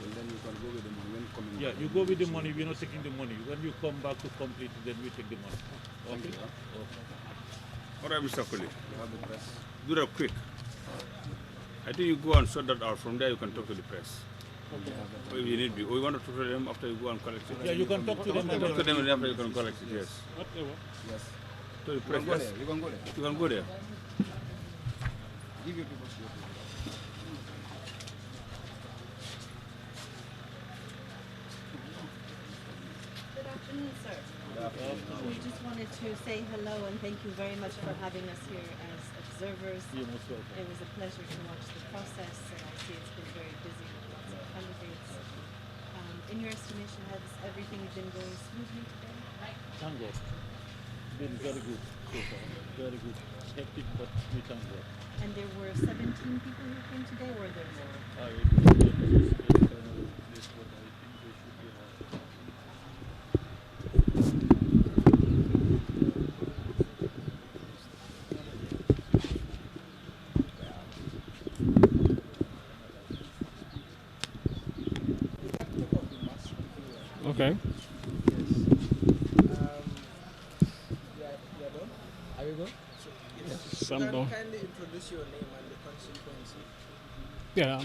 And then you can go with the money when coming. Yeah, you go with the money. We're not taking the money. When you come back to complete, then we take the money. Okay? Thank you. Okay. All right, Mr. Kuli. You have the press. Do that quick. I think you go and sort that out. From there, you can talk to the press. Okay. Or if you need to. Or you want to talk to them after you go and collect it? Yeah, you can talk to them. Talk to them and after you can collect it, yes. Whatever. Yes. To the press. You can go there. You can go there. You can go there. Give your people to your people. Good afternoon, sir. We just wanted to say hello and thank you very much for having us here as observers. You're most welcome. It was a pleasure to watch the process, and I see it's been very busy with lots of candidates. In your estimation, has everything been going smoothly today? Thank God. Been very good so far. Very good. Hectic, but we thank God. And there were 17 people who came today, or were there more? This what I think they should be about. Okay. Yeah, done? Are we good? Yes. So, Some can you done. kindly introduce your name and the constituency? Yeah,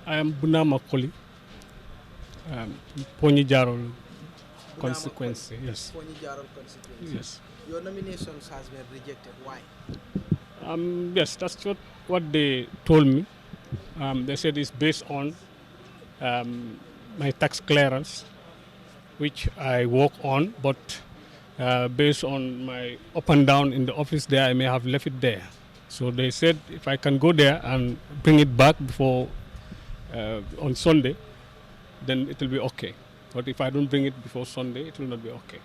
I am Bunama Koli, Pony Jarol constituency. Yes. Pony Jarol constituency. Yes. Your nominations has been rejected. Why? Yes, that's what they told me. They said it's based on my tax clearance which I work on, but based on my up and down in the office there, I may have left it there. So they said if I can go there and bring it back before on Sunday, then it will be okay. But if I don't bring it before Sunday, it will not be okay.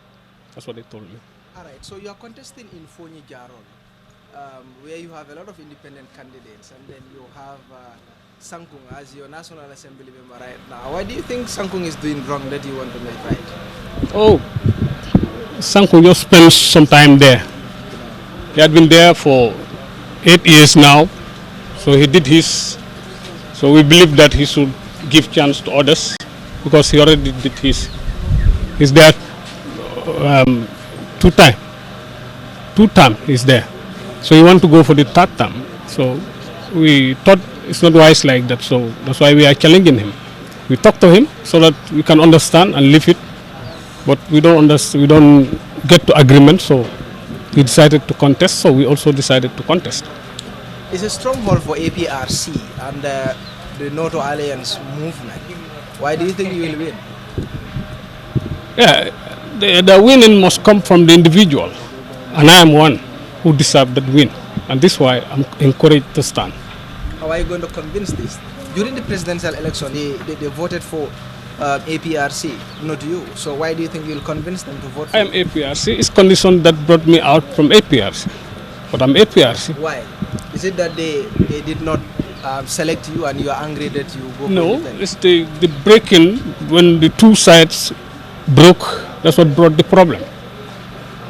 That's what they told me. All right, so you are contesting in Fonyi Jarol, where you have a lot of independent candidates, and then you have Sankung as your National Assembly member right now. Why do you think Sankung is doing wrong that you want to make right? Oh, Sankung just spent some time there. He had been there for 8 years now, so he did his. So we believe that he should give chance to others because he already did his. He's there 2 times. 2 terms he's there. So he want to go for the 3rd term. So we thought it's not wise like that. So that's why we are challenging him. We talk to him so that we can understand and live it. But we don't understand. We don't get to agreement. So he decided to contest. So we also decided to contest. It's a stronghold for APRC and the NATO Alliance movement. Why do you think you will win? Yeah, the winning must come from the individual, and I am one who deserves that win, and this is why I'm encouraged to stand. How are you going to convince this? During the presidential election, they voted for APRC, not you. So why do you think you'll convince them to vote for I am APRC. It's condition that brought me out from APRC, but I'm APRC. Why? Is it that they did not select you and you are angry that you go for No, independent? it's the breaking when the 2 sides broke. That's what brought the problem.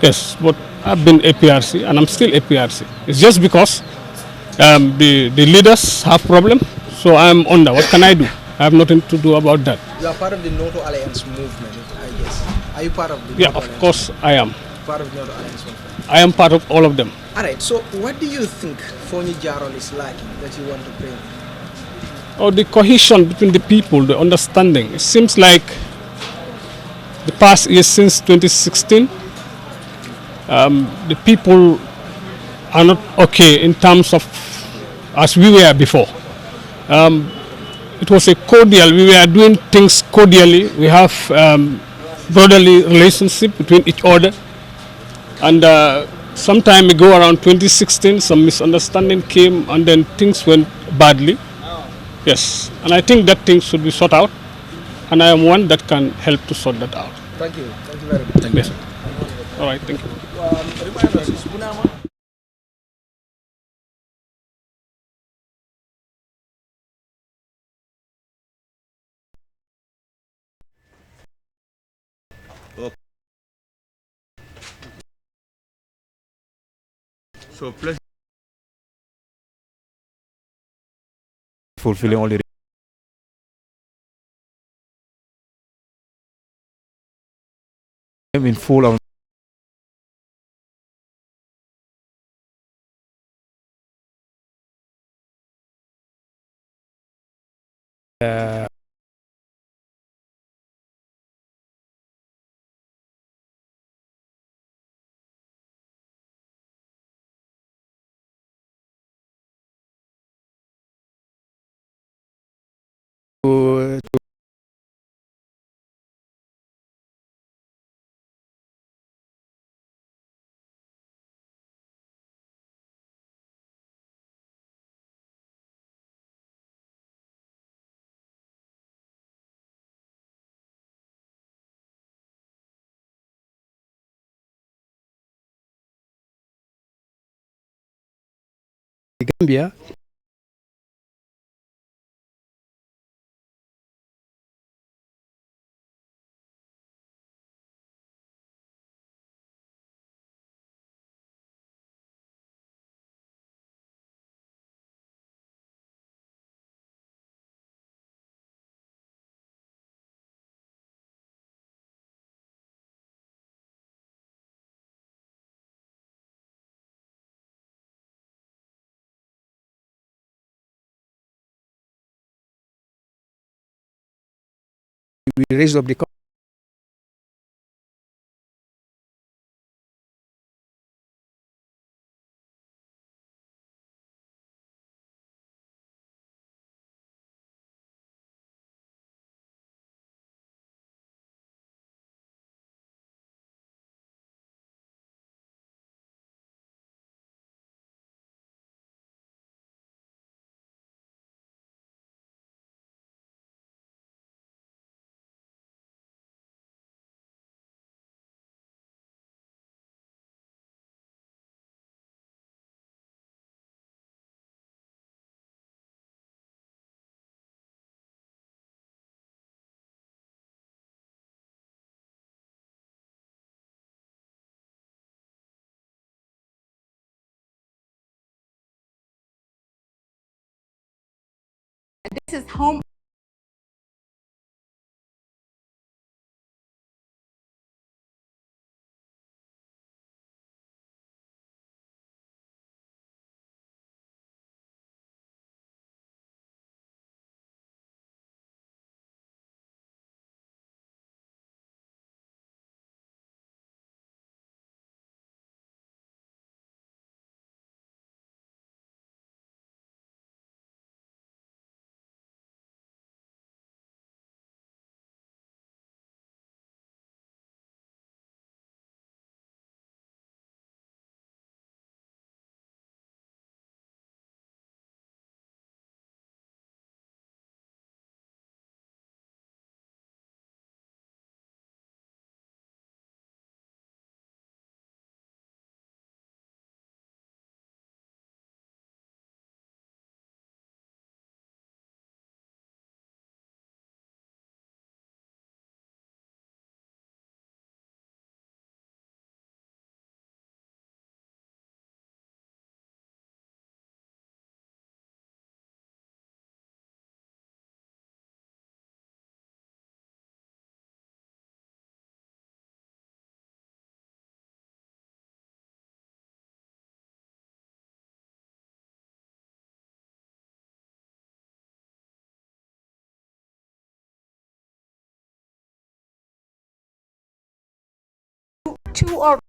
Yes, but I've been APRC and I'm still APRC. It's just because the leaders have problem, so I'm under. What can I do? I have nothing to do about that. You are part of the NATO Alliance movement, I guess. Are you part of the Yeah, NATO of Alliance course I am. Part of the NATO Alliance movement. I am part of all of them. All right, so what do you think Fonyi Jarol is lacking that you want to bring? Oh, the cohesion between the people, the understanding. It seems like the past years since 2016, the people are not okay in terms of as we were before. It was a cordial, we were doing things cordially. We have brotherly relationship between each other. And some time ago, around 2016, some misunderstanding came and then things went badly. Yes, and I think that things should be sorted out. And I am one that can help to sort that out. Thank you. Thank you very much. Thank you. All right, thank you. Remind us, is Bunama? So plus fulfilling all the in full on Gambia we raised up the This is home. Two or